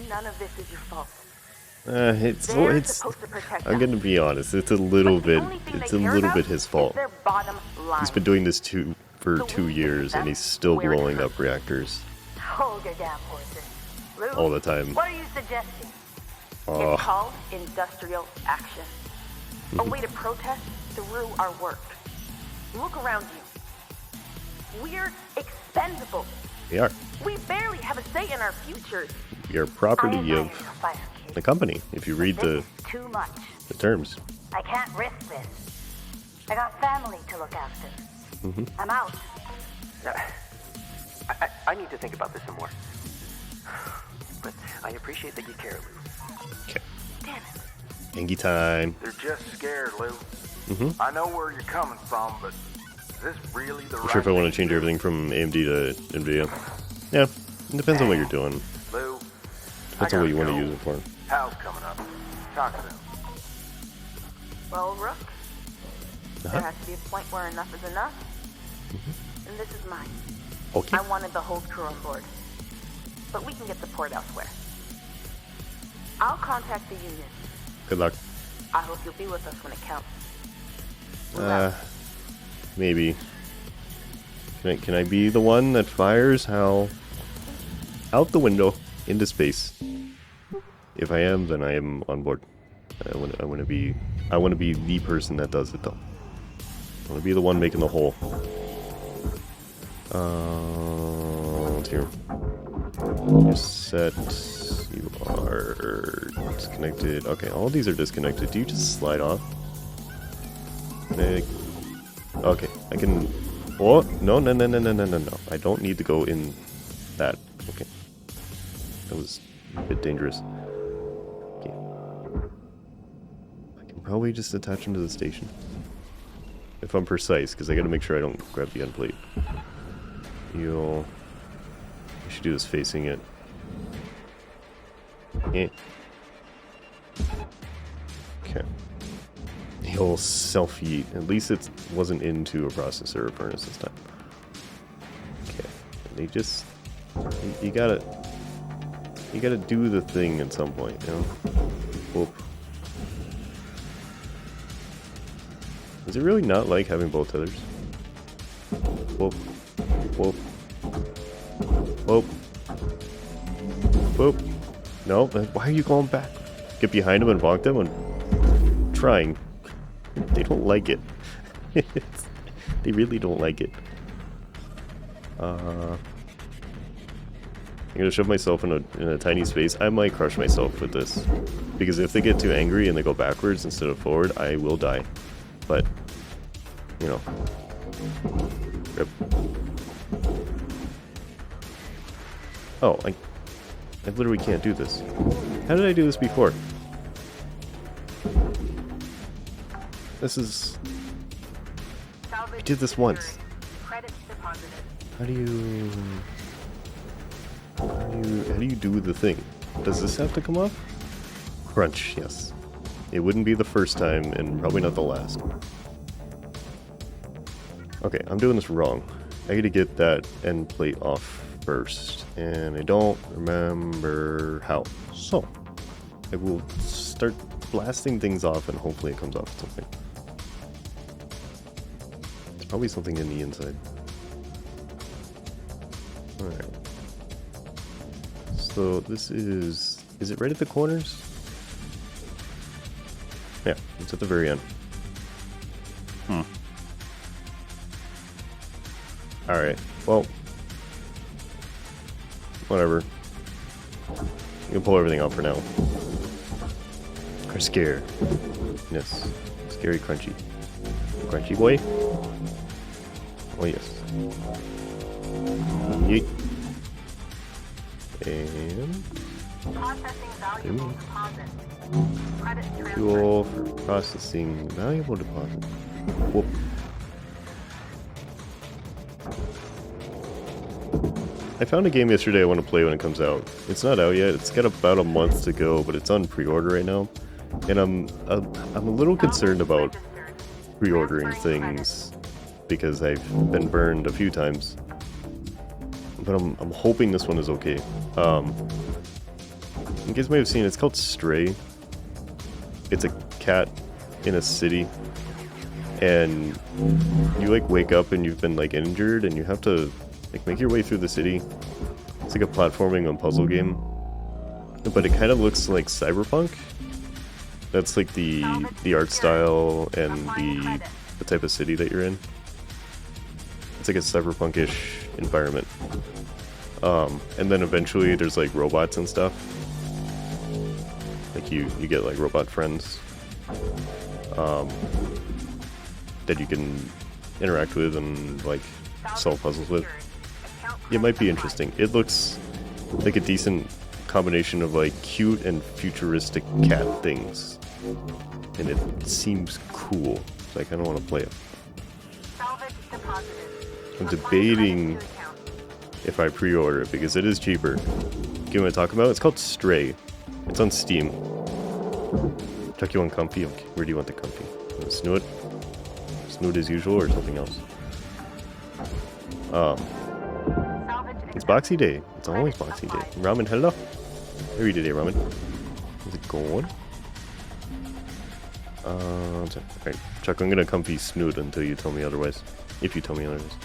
E: none of this is your fault.
A: It's
E: They're supposed to protect
A: I'm
E: us.
A: gonna be honest. It's a little
E: But the
A: bit.
E: only thing
A: It's
E: they
A: a
E: care
A: little
E: about
A: bit his
E: is
A: fault.
E: their bottom line.
A: He's been doing this for
E: So
A: 2
E: we
A: years,
E: them
A: and he's still
E: where it
A: blowing
E: hurts.
A: up reactors
H: Hold your damn horses. Lou,
A: all the time.
H: what are you suggesting?
A: Oh,
E: It's called industrial action. A way to protest through our work. Look around you. We're expendable.
A: we are.
E: We barely have a say in our futures.
A: We are property
H: I admire
A: of
H: your fire, kid.
A: the company. If you read
H: This
A: the
H: is too much.
A: terms.
H: I can't risk this. I got family to look after.
A: Mm-hmm.
H: I'm out.
F: I need to think about this some more. But I appreciate that you care, Lou.
A: Okay.
E: Damn it.
A: Angie time.
C: They're just scared, Lou.
A: Mm-hmm.
C: I know where you're coming from, but is this really the
A: Not
C: right
A: sure if I want
C: thing
A: to change
C: do?
A: everything from AMD to NVIDIA. Yeah, it depends on what you're doing.
C: Lou,
A: Depends
C: I
A: on what you
C: gotta
A: want to
C: go.
A: use it for.
C: Hal's coming up. Talk to them.
E: Well, Rook,
A: Uh-huh.
E: there has to be a point where enough is enough. And this is mine.
A: Okay.
E: I wanted the whole crew on board. But we can get support elsewhere. I'll contact the union.
A: Good luck.
E: I hope you'll be with us when it counts.
A: Maybe. Can I be the one that fires Hal out the window into space? If I am, then I am on board. I want to be I want to be the person that does it though. I want to be the one making the hole. Let's hear. You're set. You are disconnected. Okay, all these are disconnected. Do you just slide off? Okay, I can... Oh, no. I don't need to go in that. Okay. That was a bit dangerous. Okay. I can probably just attach them to the station. If I'm precise, because I gotta make sure I don't grab the end plate. I should do this facing it. Eh. Okay. He'll self-yeet. At least it wasn't into a processor or furnace this time. Okay. And they just... You gotta do the thing at some point, you know? Whoop. Is it really not like having both tethers? Whoop. Whoop. Whoop. Whoop. No, why are you going back? Get behind them and block them? I'm trying. They don't like it. They really don't like it. I'm gonna shove myself in a tiny space. I might crush myself with this. Because if they get too angry and they go backwards instead of forward, I will die. But, you know. Rip. Oh, I literally can't do this. How did I do this before? This is... I did this once. How do you do the thing? Does this have to come up? Crunch, yes. It wouldn't be the first time, and probably not the last. Okay, I'm doing this wrong. I gotta get that end plate off first, and I don't remember how. So, I will start blasting things off, and hopefully it comes off with something. There's probably something in the inside. Alright. So, this is it right at the corners? Yeah, it's at the very end. Alright, well, whatever. You can pull everything out for now. Or scare. Yes. Scary crunchy. Crunchy boy? Oh yes. Yeet. And... Fuel for processing valuable deposit. Whoop. I found a game yesterday I want to play when it comes out. It's not out yet. It's got about a month to go, but it's on pre-order right now. And I'm a little concerned about pre-ordering things because I've been burned a few times. But I'm hoping this one is okay. You guys may have seen, it's called Stray. It's a cat in a city, and you like wake up and you've been like injured, and you have to like make your way through the city. It's like a platforming and puzzle game, but it kind of looks like Cyberpunk. That's like the art style and the type of city that you're in. It's like a cyberpunk-ish environment. And then eventually there's like robots and stuff. Like you get like robot friends that you can interact with and like solve puzzles with. It might be interesting. It looks like a decent combination of like cute and futuristic cat things. And it seems cool. So I kind of want to play it. I'm debating if I pre-order it because it is cheaper. Game I'm talking about? It's called Stray. It's on Steam. Chuck, you want comfy? Okay. Where do you want the comfy? You want Snoot? Snoot as usual or something else? It's Boxy Day. It's always Boxy Day. Ramen, hello. How are you today, Ramen? How's it going? Alright, Chuck, I'm gonna comfy Snoot until you tell me otherwise. If you tell me otherwise.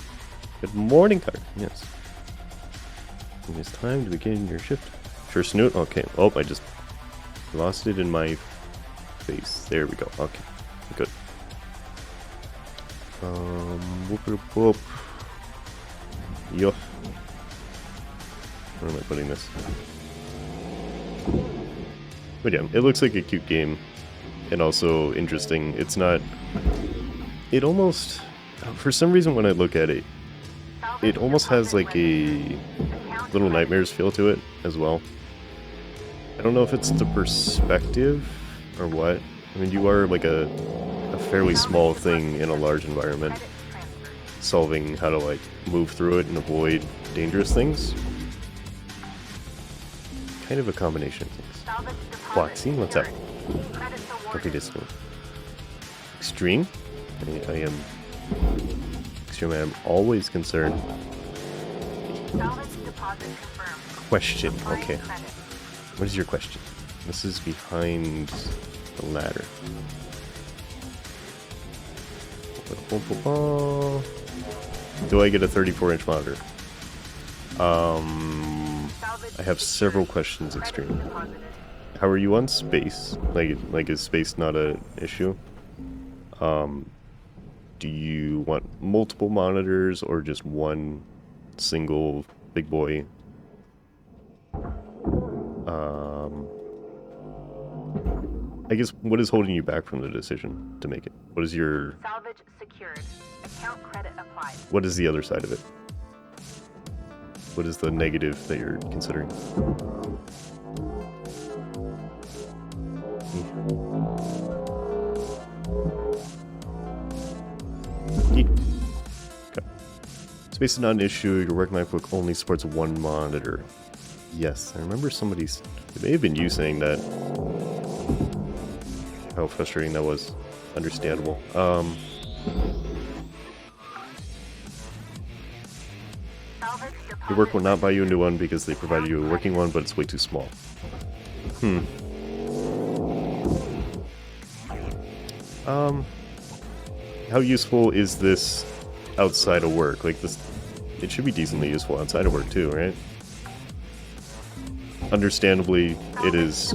A: Good morning, Carter. Yes. It is time to begin your shift. Sure, Snoot? Okay. Oh, I just lost it in my face. There we go. Okay. Good. Whoop, whoop, whoop. Yo. Where am I putting this? But yeah, it looks like a cute game. And also interesting. It's not... It almost... For some reason when I look at it, it almost has like a Little Nightmares feel to it as well. I don't know if it's the perspective or what. I mean, you are like a fairly small thing in a large environment, solving how to like move through it and avoid dangerous things. Kind of a combination of things. Floxy, what's up? Copy this one. Extreme? I am extreme. I am always concerned. Question. Okay. What is your question? This is behind the ladder. Do I get a 34-inch monitor? I have several questions, Extreme. How are you on space? Like is space not an issue? Do you want multiple monitors or just one single big boy? I guess what is holding you back from the decision to make it? What is your...
E: Salvage secured. Account credit applied.
A: What is the other side of it? What is the negative that you're considering? Okay. Space is not an issue. Your work MacBook only supports one monitor. Yes, I remember somebody's... It may have been you saying that. How frustrating that was. Understandable. Your work will not buy you a new one because they provided you a working one, but it's way too small. How useful is this outside of work? Like this, it should be decently useful outside of work too, right? Understandably, it is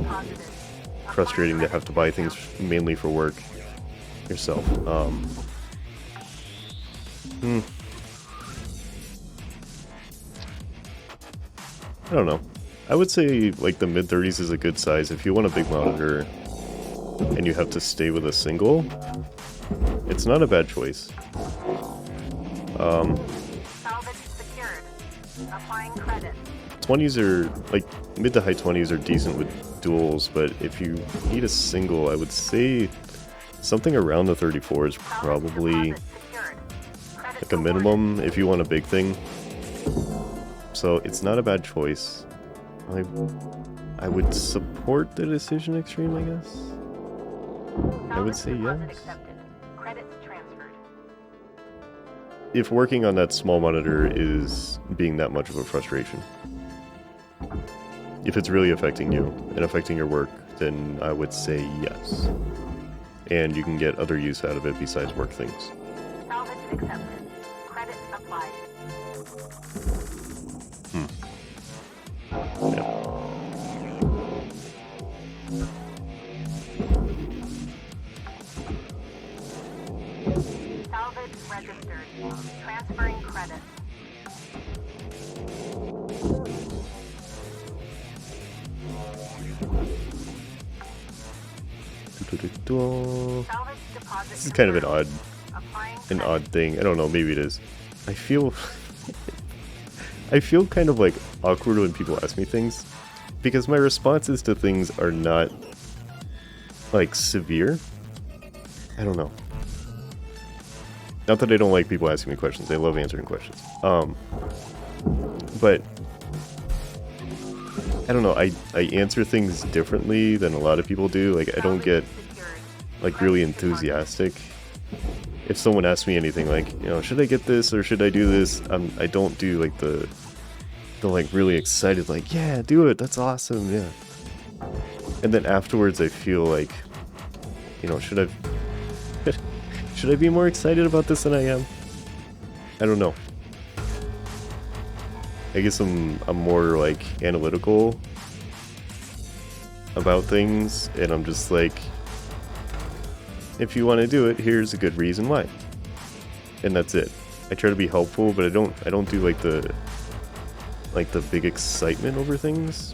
A: frustrating to have to buy things mainly for work yourself. I don't know. I would say like the mid-30s is a good size. If you want a big monitor and you have to stay with a single, it's not a bad choice.
E: Salvage secured. Applying credit.
A: 20s are, like, mid to high 20s are decent with duals, but if you need a single, I would say something around the 34 is probably like a minimum if you want a big thing. So it's not a bad choice. I would support the decision, Extreme, I guess. I would say yes. If working on that small monitor is being that much of a frustration. If it's really affecting you and affecting your work, then I would say yes. And you can get other use out of it besides work things.
E: Salvage accepted. Credit applied.
A: Yeah.
E: Salvage registered. Transferring credit.
A: This is kind of an odd thing. I don't know, maybe it is. I feel kind of like awkward when people ask me things because my responses to things are not like severe. I don't know. Not that I don't like people asking me questions. I love answering questions. But I don't know. I answer things differently than a lot of people do. Like I don't get like really enthusiastic. If someone asks me anything like, you know, should I get this or should I do this? I don't do like the like really excited like, yeah, do it. That's awesome. Yeah. And then afterwards I feel like, you know, should I be more excited about this than I am? I don't know. I guess I'm more like analytical about things and I'm just like, if you want to do it, here's a good reason why. And that's it. I try to be helpful, but I don't do like the big excitement over things.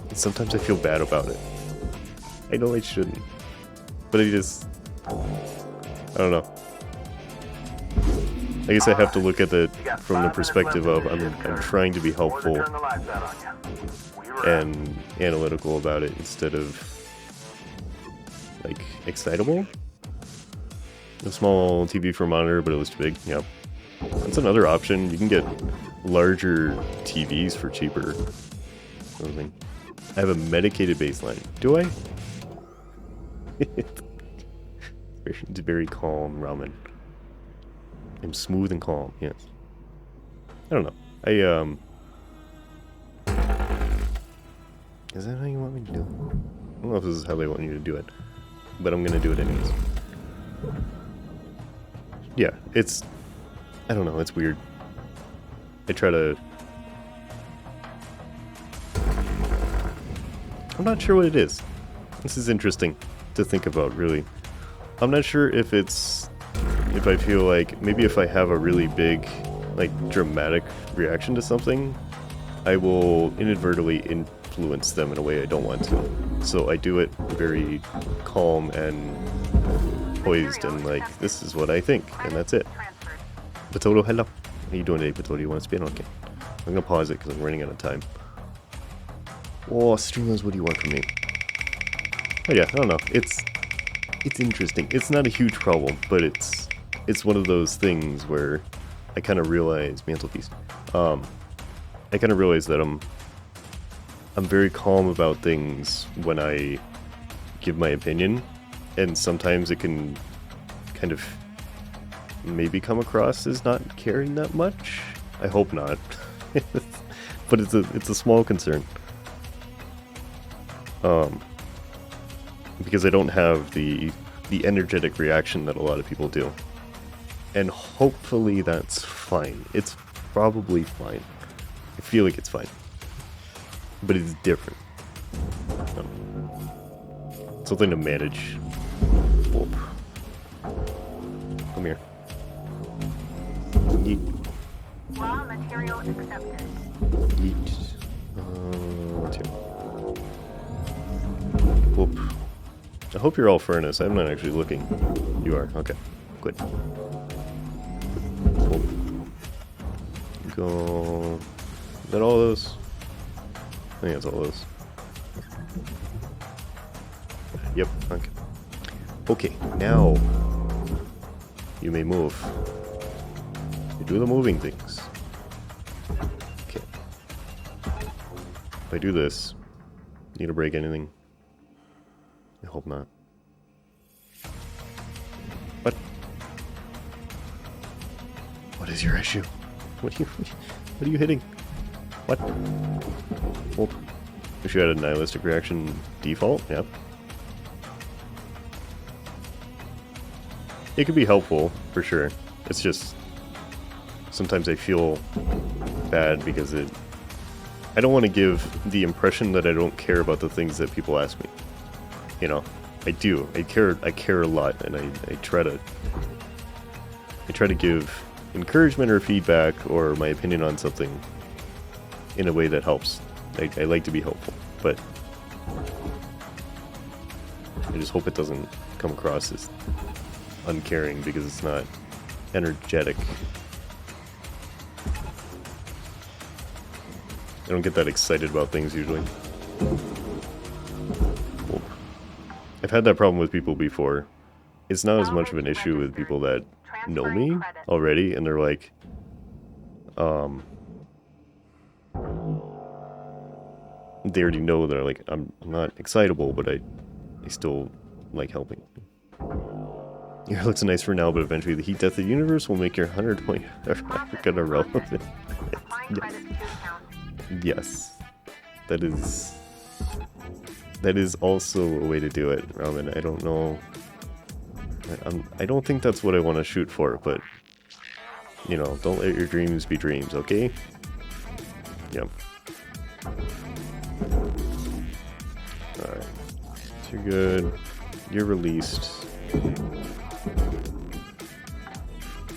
A: And sometimes I feel bad about it. I know I shouldn't, but I don't know. I guess I have to look at it from the perspective of I'm trying to be helpful and analytical about it instead of like excitable. A small TV for a monitor, but it was too big. Yeah, that's another option. You can get larger TVs for cheaper. Something. I have a medicated baseline. Do I? It's very calm ramen. I'm smooth and calm, yes. I don't know. Is that how you want me to do it? I don't know if this is how they want you to do it, but I'm gonna do it anyways. Yeah, it's... I don't know, it's weird. I try to... I'm not sure what it is. This is interesting to think about, really. I'm not sure if it's... if I feel like, maybe if I have a really big, like, dramatic reaction to something, I will inadvertently influence them in a way I don't want to. So I do it very calm and poised and like, this is what I think, and that's it. Potato, hello. How you doing today, Potato? You want to spin? Okay. I'm gonna pause it because I'm running out of time. Oh, Streamloots, what do you want from me? Oh yeah, I don't know. It's interesting. It's not a huge problem, but it's one of those things where I kind of realize, mantelpiece. I kind of realize that I'm very calm about things when I give my opinion, and sometimes it can kind of maybe come across as not caring that much. I hope not, but it's a small concern. Because I don't have the energetic reaction that a lot of people do. And hopefully that's fine. It's probably fine. I feel like it's fine. But it's different. Something to manage. Whoop. Come here. Yeet.
H: Raw material accepted.
A: Yeet. Two. Whoop. I hope you're all furnace. I'm not actually looking. You are. Okay. Good. Whoop. Go. Is that all those? I think that's all those. Yep. Okay. Okay. Now you may move. You do the moving things. Okay. If I do this, need to break anything? I hope not. What? What is your issue? What are you hitting? What? Whoop. Wish you had a nihilistic reaction default, yep. It could be helpful, for sure. It's just... sometimes I feel bad because I don't want to give the impression that I don't care about the things that people ask me. You know, I do. I care a lot, and I try to give encouragement or feedback or my opinion on something in a way that helps. I like to be helpful, but I just hope it doesn't come across as uncaring because it's not energetic. I don't get that excited about things usually. Cool. I've had that problem with people before. It's not as much of an issue with people that know me already, and they're like, they already know they're like, I'm not excitable, but I still like helping. Your hair looks nice for now, but eventually the heat death of the universe will make your 120 African irrelevant. Yes. That is also a way to do it, Robin. I don't know. I don't think that's what I want to shoot for, but you know, don't let your dreams be dreams, okay? Yep. Alright. So you're good. You're released.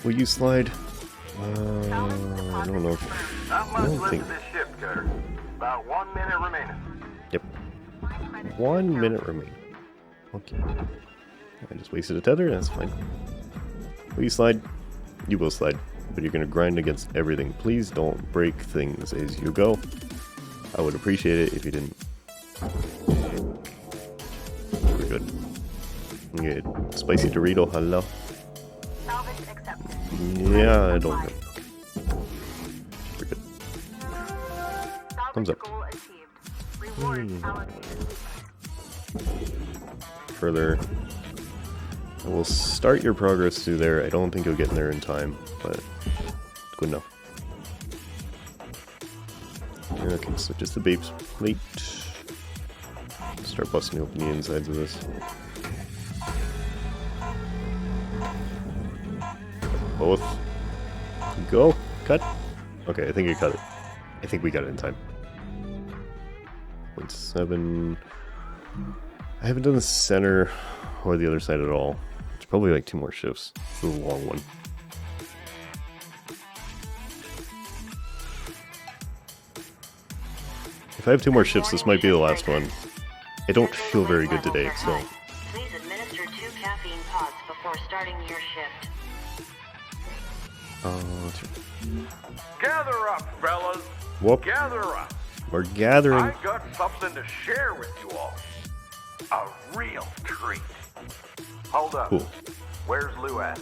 A: Will you slide? I don't know.
C: Not much left of this ship, Cutter. About 1 minute remaining.
A: Yep. 1 minute remaining. Okay. I just wasted a tether, that's fine. Will you slide? You will slide. But you're gonna grind against everything. Please don't break things as you go. I would appreciate it if you didn't. We're good. Okay, spicy Dorito, hello.
H: Salvage accepted.
A: Yeah, I don't know. We're good. Thumbs up.
H: Goal achieved. Reward allocated.
A: Further. We'll start your progress through there. I don't think you'll get in there in time, but good enough. Okay, so just the base plate. Start busting open the insides of this. Both. Go. Cut. Okay, I think you cut it. I think we got it in time. 0.7. I haven't done the center or the other side at all. It's probably like 2 more shifts. This is a long one. If I have 2 more shifts, this might be the last one. I don't feel very good today, so...
B: Please administer 2 caffeine pods before starting your shift.
C: Gather up, fellas.
A: Whoop.
C: Gather up.
A: We're gathering.
C: I got something to share with you all. A real treat. Hold up.
A: Cool.
C: Where's Lou at?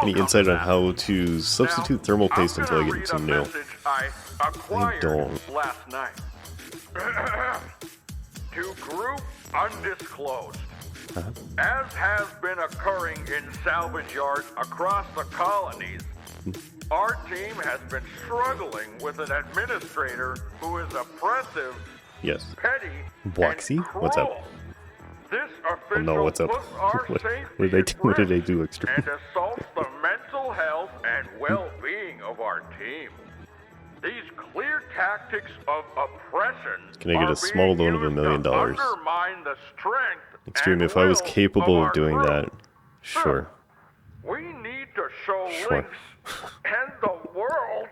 A: Any insight on how to substitute thermal paste until I get into new?
C: I acquired
A: don't.
C: last night. To group undisclosed. As has been occurring in salvage yards across the colonies, our team has been struggling with an administrator who is oppressive,
A: Yes.
C: petty,
A: Bloxy?
C: and cruel.
A: What's up?
C: This
A: Oh
C: official
A: no, what's up?
C: puts our
A: What
C: safety
A: did
C: at
A: what did they
C: risk
A: do extra?
C: and assaults the mental health and well-being of our team. These clear tactics of oppression
A: Can I get
C: are
A: a small
C: being
A: loan of $1
C: used
A: million?
C: to undermine the strength
A: Extreme,
C: and
A: if I was
C: will
A: capable
C: our
A: of doing
C: crew.
A: that, sure.
C: We need to show
A: Sure.
C: Lynx and the world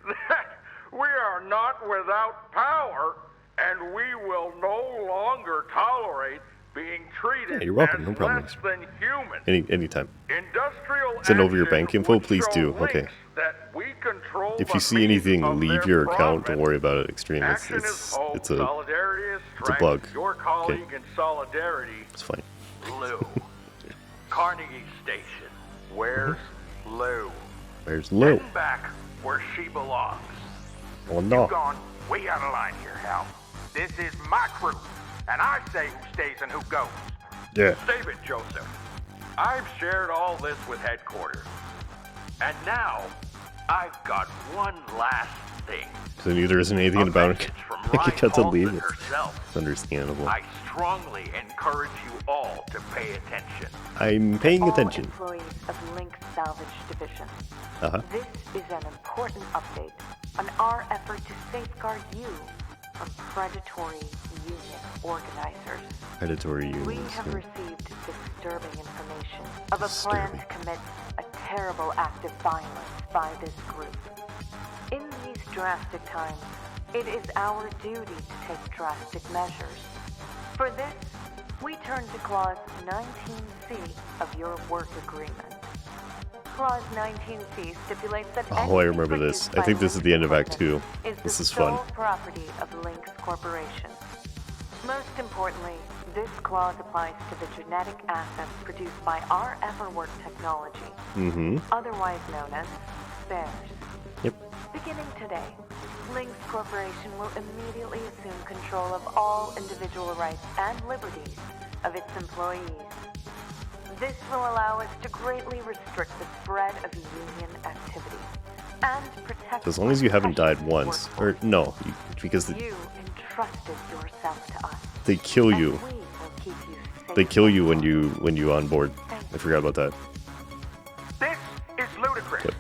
C: that we are not without power, and we will no longer tolerate being treated
A: Yeah, you're welcome,
C: as
A: no problem.
C: less than human.
A: Anytime.
C: Industrial
A: Send over your
C: action
A: bank info,
C: would
A: please
C: show
A: do.
C: Lynx
A: Okay.
C: that we control
A: If
C: the
A: you see
C: means
A: anything,
C: of
A: leave
C: their
A: your account.
C: profit.
A: Don't worry about it, Extreme.
C: Action is hope,
A: It's a
C: solidarity is strength.
A: bug.
C: Your colleague in solidarity,
A: it's fine.
C: Lou. Carnegie Station. Where's Lou?
A: Where's Lou?
C: Heading back where she belongs.
A: Oh no.
C: Gone way out of line here, Hal. This is my crew, and I say who stays and who goes.
A: Yeah.
C: Save it, Joseph. I've shared all this with headquarters. And now, I've got one last thing.
A: So neither isn't anything
C: A
A: about it.
C: message from
A: You
C: Ryan
A: got to
C: Paulson
A: leave it.
C: herself.
A: It's understandable.
C: I strongly encourage you all to pay attention.
A: I'm paying
E: All
A: attention.
E: employees of Link Salvage Division.
A: Uh-huh.
E: This is an important update on our effort to safeguard you from predatory union organizers.
A: Predatory
E: We
A: unions.
E: have received disturbing information of a plan to commit a terrible act of violence by this group. In these drastic times, it is our duty to take drastic measures. For this, we turn to Clause 19C of your work agreement. Clause 19C stipulates that
A: Oh, I
E: anything
A: remember this.
E: produced
A: I
E: by
A: think this is the end of Act
E: Lynx
A: 2.
E: is
A: This
E: the
A: is fun.
E: sole property of Lynx Corporation. Most importantly, this clause applies to the genetic assets produced by our Everwork technology, otherwise known as spares.
A: Yep.
E: Beginning today, Lynx Corporation will immediately assume control of all individual rights and liberties of its employees. This will allow us to greatly restrict the spread of union activity and protect.
A: As long as you haven't died once, or no, because
E: you entrusted yourself to us.
A: they kill
E: and
A: you.
E: we will keep you safe.
A: They kill you when you on board. I forgot about that.
C: This is ludicrous.
A: Yep.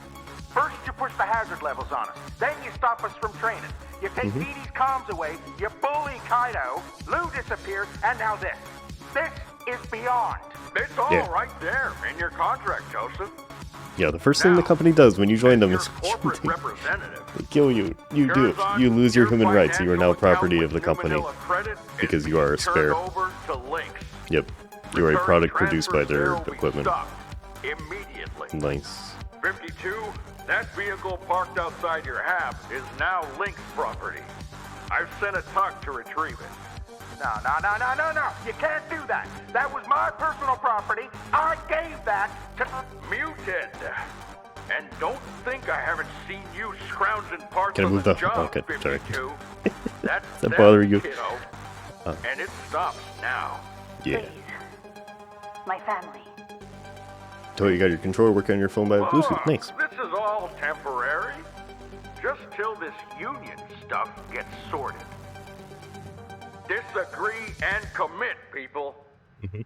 C: First you push the hazard levels on us, then you stop us from training. You take Dee Dee's comms away, you bully Kaido, Lou disappears, and now this. This is beyond. It's all right there in your contract, Joseph.
A: Yeah, the first thing the company does when you join them is
C: corporate representative.
A: they kill you. You do. You lose your human rights. You are now property of the company because you are a spare. Yep. You are a product produced by their equipment.
C: Immediately.
A: Nice.
C: 52, that vehicle parked outside your hab is now Link's property. I've sent a tuck to retrieve it. No. You can't do that. That was my personal property. I gave that to... Muted. And don't think I haven't seen you scrounging parts
A: Can I move
C: of the
A: the...
C: job,
A: Okay, sorry.
C: 52. That's
A: that bother you?
C: Kiddo. And it stops now.
A: Yeah.
H: Please. My family.
A: So you got your controller working on your phone by Bluetooth. Nice.
C: This is all temporary. Just till this union stuff gets sorted. Disagree and commit, people.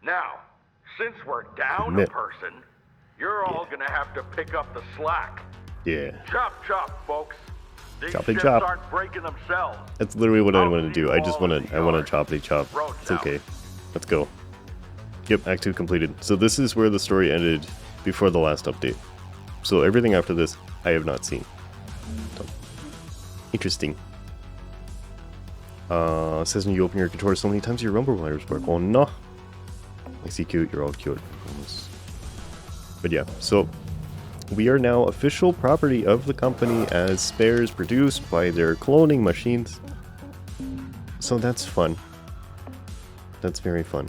C: Now, since we're down a person, you're all gonna have to pick up the slack.
A: Yeah.
C: Chop, folks. These
A: Choppy
C: ships
A: chop.
C: aren't breaking themselves.
A: That's literally what I want to do. I just want to. I want to choppy chop. It's okay. Let's go. Yep, Act 2 completed. So this is where the story ended before the last update. So everything after this, I have not seen. So, interesting. Says when you open your controller so many times your rumble wires work. Oh no. I see cute. You're all cute. But yeah, so we are now official property of the company as spares produced by their cloning machines. So that's fun. That's very fun.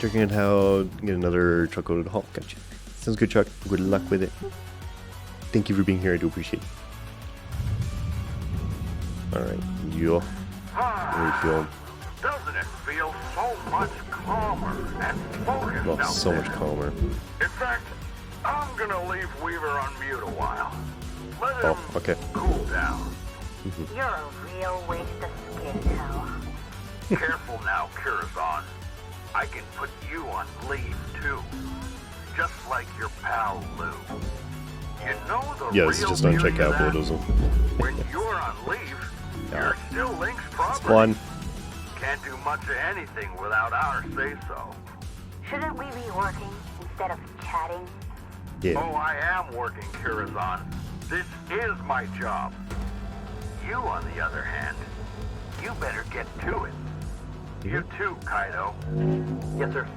A: Checking out how to get another truck loaded haul. Gotcha. Sounds good, Chuck. Good luck with it. Thank you for being here. I do appreciate it. Alright, yo. How do you feel?
C: Doesn't it feel so much calmer and focused
A: Well,
C: out
A: so
C: there?
A: much calmer.
C: In fact, I'm gonna leave Weaver on mute a while. Let him
A: okay.
C: cool down.
H: You're a real waste of skin, Hal.
C: Careful now, Curazon. I can put you on leave, too. Just like your pal Lou. You know the
A: Yeah, this is just on
C: beauty of that?
A: capitalism.
C: When you're on leave, you're still Link's property.
A: It's fun.
C: Can't do much of anything without our say-so.
H: Shouldn't we be working instead of chatting?
A: Yeah.
C: Oh, I am working, Curazon. This is my job. You, on the other hand, you better get to it. You too, Kaido.
F: Yes, sir.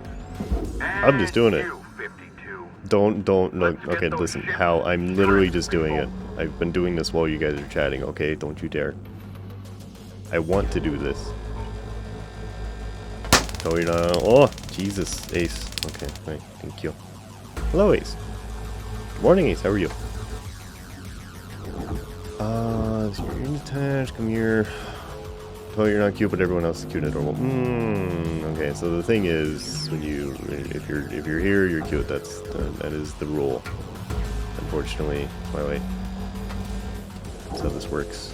A: I'm just doing it.
C: You, 52.
A: Don't look. Okay, listen, Hal, I'm literally just doing it. I've been doing this while you guys are chatting, okay? Don't you dare. I want to do this. Oh, you're not. Oh, Jesus, Ace. Okay, right, thank you. Hello, Ace. Good morning, Ace. How are you? So you're detached. Come here. Oh, you're not cute, but everyone else is cute and adorable. Okay, so the thing is, when you, if you're here, you're cute. That is the rule. Unfortunately, wait. That's how this works.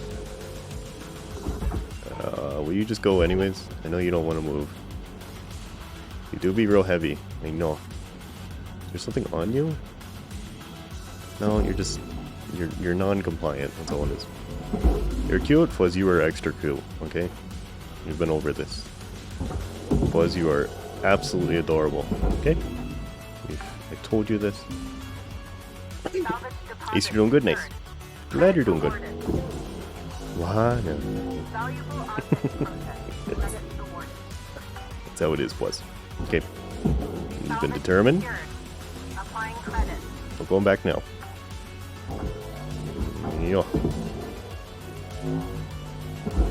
A: Will you just go anyways? I know you don't want to move. You do be real heavy. I know. Is there something on you? No, you're non-compliant. That's all it is. You're cute, Fuzz. You are extra cute. Okay, we've been over this. Fuzz, you are absolutely adorable. Okay, I told you this. Ace, you're doing good, nice. Glad you're doing good. What? No. That's how it is, Fuzz. Okay, you've been determined. I'm going back now. Yeah.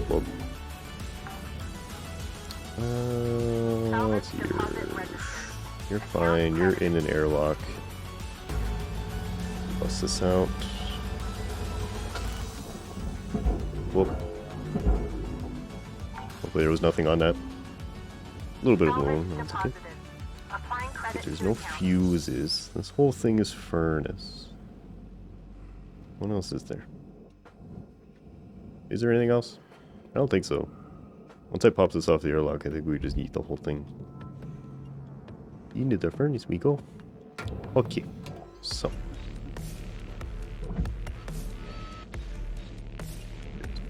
A: Well, let's see. You're fine. You're in an airlock. Bust this out. Whoop. Hopefully there was nothing on that. A little bit of bloom. That's okay. But there's no fuses. This whole thing is furnace. What else is there? Is there anything else? I don't think so. Once I pop this off the airlock, I think we just eat the whole thing. Into the furnace we go. Okay. So.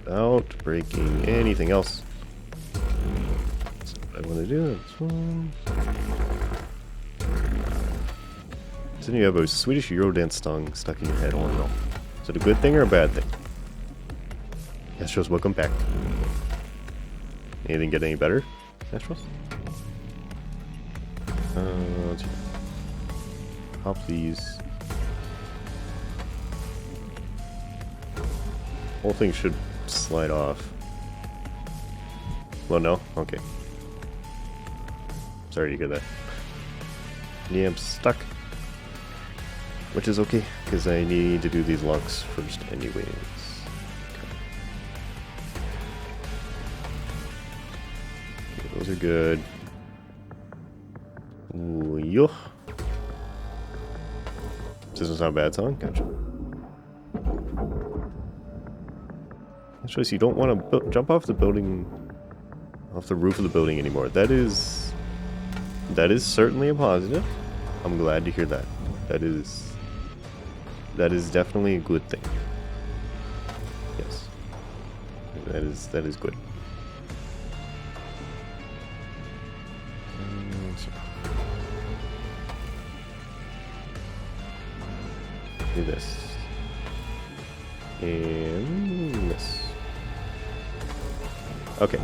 A: without breaking anything else. That's what I want to do. That's one. So then you have a Swedish Eurodance song stuck in your head. I want to know. Is it a good thing or a bad thing? Astros, welcome back. Anything get any better, Astros? Let's see. Pop these. Whole thing should slide off. Well, no? Okay. Sorry to hear that. Yeah, I'm stuck. Which is okay, because I need to do these locks first anyways. Okay, those are good. Ooh, yo. This is not a bad song? Gotcha. Choice, you don't want to jump off the building, off the roof of the building anymore. That is certainly a positive. I'm glad to hear that. That is definitely a good thing. Yes, that is good. Do this and this. Okay.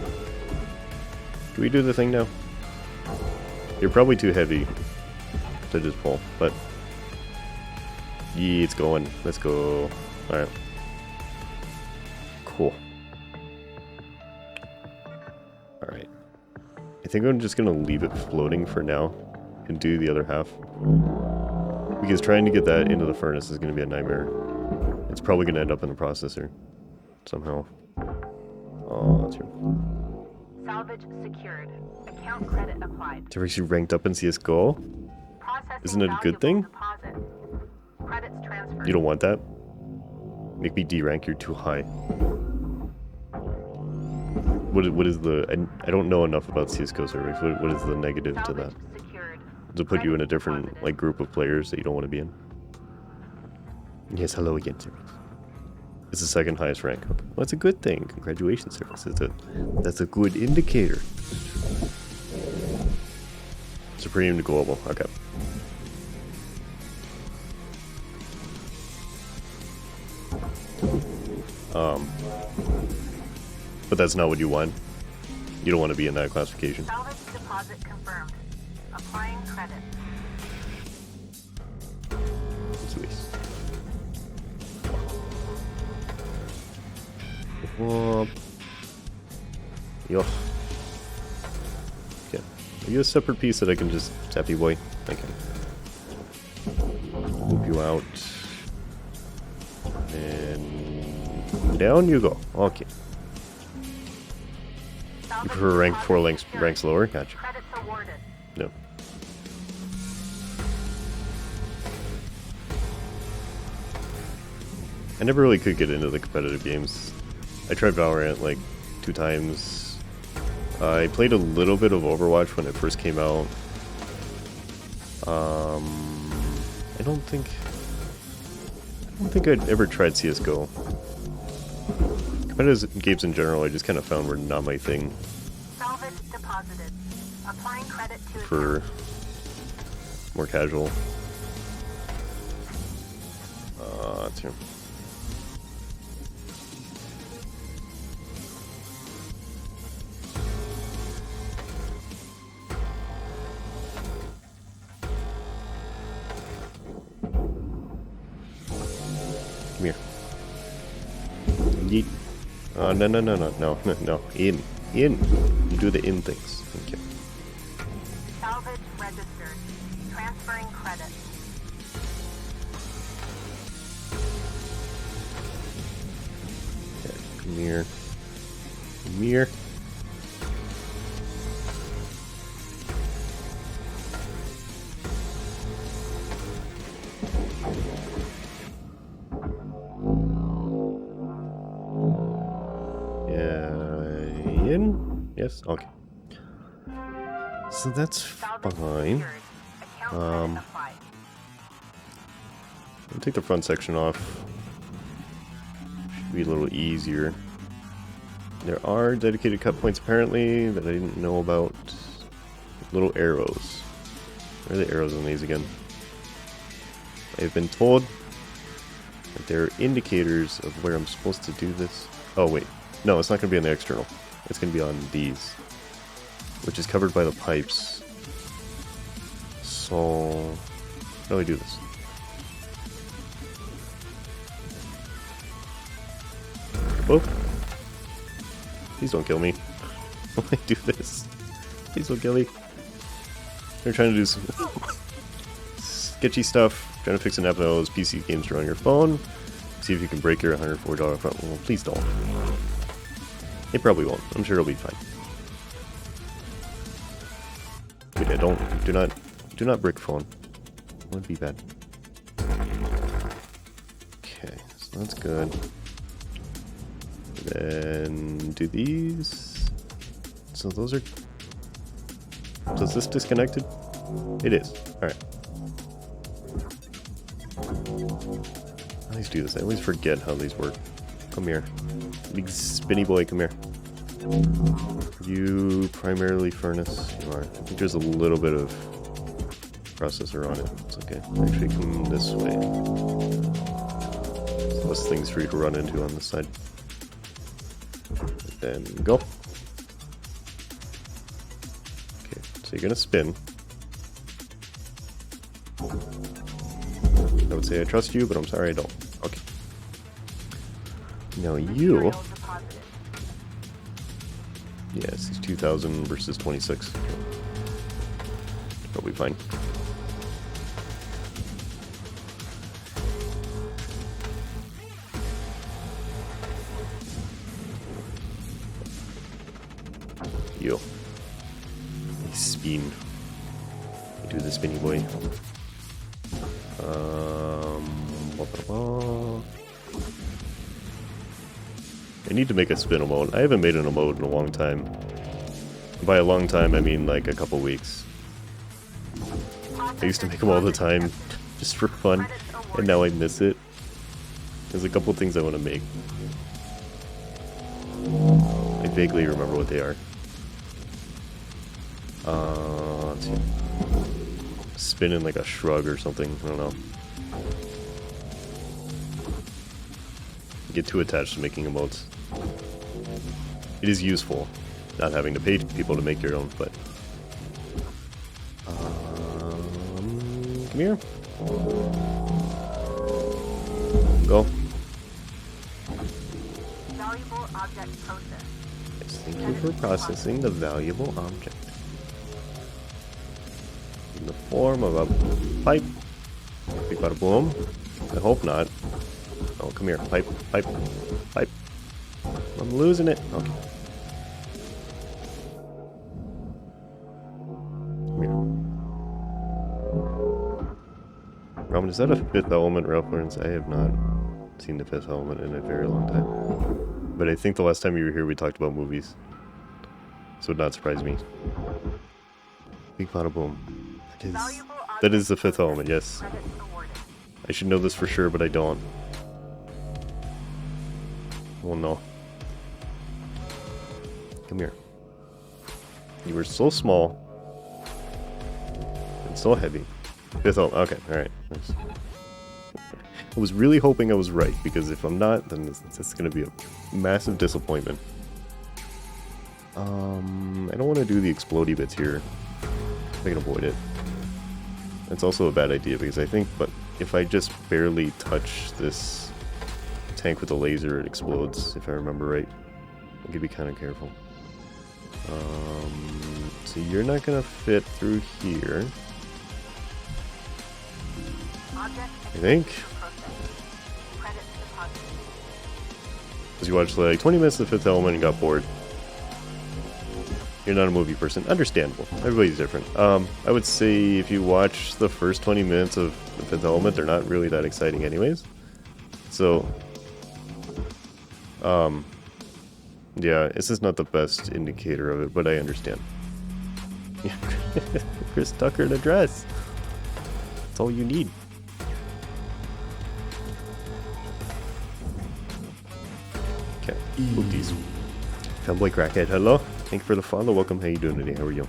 A: Can we do the thing now? You're probably too heavy to just pull, but yeah, it's going. Let's go. Alright. Cool. Alright. I think I'm just gonna leave it floating for now and do the other half. Because trying to get that into the furnace is gonna be a nightmare. It's probably gonna end up in the processor somehow. Oh, that's true.
E: Salvage secured. Account credit applied.
A: Teresa ranked up in CSGO? Isn't it a good thing?
E: Credits transferred.
A: You don't want that? Make me D-rank, you're too high. What is the... I don't know enough about CSGO servers. What is the negative to that? Does it put you in a different like group of players that you don't want to be in? Yes, hello again, sir. It's the second highest rank. Okay. Well, that's a good thing. Congratulations, sir. That's a good indicator. Supreme to global. Okay. But that's not what you want. You don't want to be in that classification.
E: Salvage deposit confirmed. Applying credit.
A: Sweet. Whoop. Yo. Okay. Are you a separate piece that I can just zappy boy? I can. Move you out. And down you go. Okay. You prefer rank 4 ranks lower? Gotcha.
E: Credits awarded.
A: No. I never really could get into the competitive games. I tried Valorant like 2 times. I played a little bit of Overwatch when it first came out. I don't think I'd ever tried CSGO. Competitive games in general, I just kind of found were not my thing.
E: Salvage deposited. Applying credit to
A: For more casual. That's here. Come here. Yeet. No. In. You do the in things. Thank you.
E: salvage registered. Transferring credit.
A: Okay, come here. Come here. Yes, okay. So that's fine. I'll take the front section off. Should be a little easier. There are dedicated cut points apparently that I didn't know about. Little arrows. Where are the arrows on these again? I've been told that there are indicators of where I'm supposed to do this. Oh wait, no, it's not going to be on the external. It's going to be on these, which is covered by the pipes. So, how do I do this? Whoa. Please don't kill me. How do I do this? Please don't kill me. They're trying to do some sketchy stuff. Trying to fix an app that all those PC games are on your phone. See if you can break your $104 phone. Well, please don't. It probably won't. I'm sure it'll be fine. Wait, do not brick phone. That would be bad. Okay, so that's good. Then do these. So those are. So is this disconnected? It is. Alright. I always do this. I always forget how these work. Come here. Big spinny boy, come here. You primarily furnace? You are. I think there's a little bit of processor on it. It's okay. Actually, come this way. There's less things for you to run into on this side. And then go. Okay, so you're gonna spin. I would say I trust you, but I'm sorry I don't. Okay. Now you... Yes, it's 2,000 versus 26. That'll be fine. You. Spin. Do the spinny boy. I need to make a spin mode. I haven't made an emote in a long time. By a long time, I mean like a couple weeks. I used to make them all the time, just for fun, and now I miss it. There's a couple things I want to make. I vaguely remember what they are. Let's see. Spin in like a shrug or something, I don't know. Get too attached to making emotes. It is useful, not having to pay people to make your own, but... come here. Go.
H: Valuable object process.
A: Yes, thank you for processing the valuable object. In the form of a pipe. Big bada boom. I hope not. Oh, come here. Pipe, pipe, pipe. I'm losing it. Okay. Come here. Roman, is that a fifth element reference? I have not seen the fifth element in a very long time. But I think the last time you were here we talked about movies. So it would not surprise me. Big bada boom. That is the fifth element, yes. I should know this for sure, but I don't. Well, no. Come here. You were so small. And so heavy. Fifth element. Okay, alright. Nice. I was really hoping I was right, because if I'm not, then it's going to be a massive disappointment. I don't want to do the explodey bits here. I can avoid it. It's also a bad idea, because I think, but if I just barely touch this tank with a laser, it explodes, if I remember right. I could be kind of careful. So you're not going to fit through here. I think. Because you watched like 20 minutes of the Fifth Element and got bored. You're not a movie person. Understandable. Everybody's different. I would say if you watch the first 20 minutes of the Fifth Element, they're not really that exciting anyways. So, yeah, this is not the best indicator of it, but I understand. Chris Tucker in a dress. That's all you need. Okay, move these. Fanboy Crackhead, hello. Thank you for the follow. Welcome. How you doing today? How are you?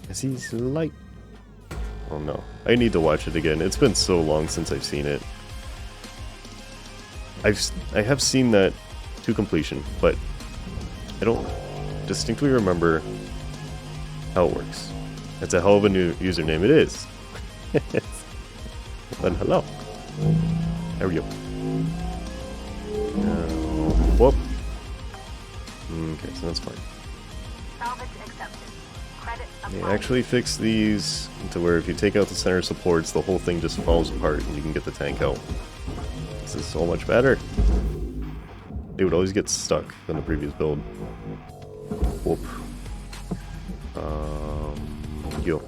A: I see light. Oh no. I need to watch it again. It's been so long since I've seen it. I have seen that to completion, but I don't distinctly remember how it works. It's a hell of a new username. It is. Then hello. There we go. Whoop. Okay, so that's fine.
H: Salvage accepted. Credit
A: They
H: applied.
A: actually fixed these to where if you take out the center supports, the whole thing just falls apart and you can get the tank out. This is so much better. They would always get stuck in the previous build. Whoop. Yo.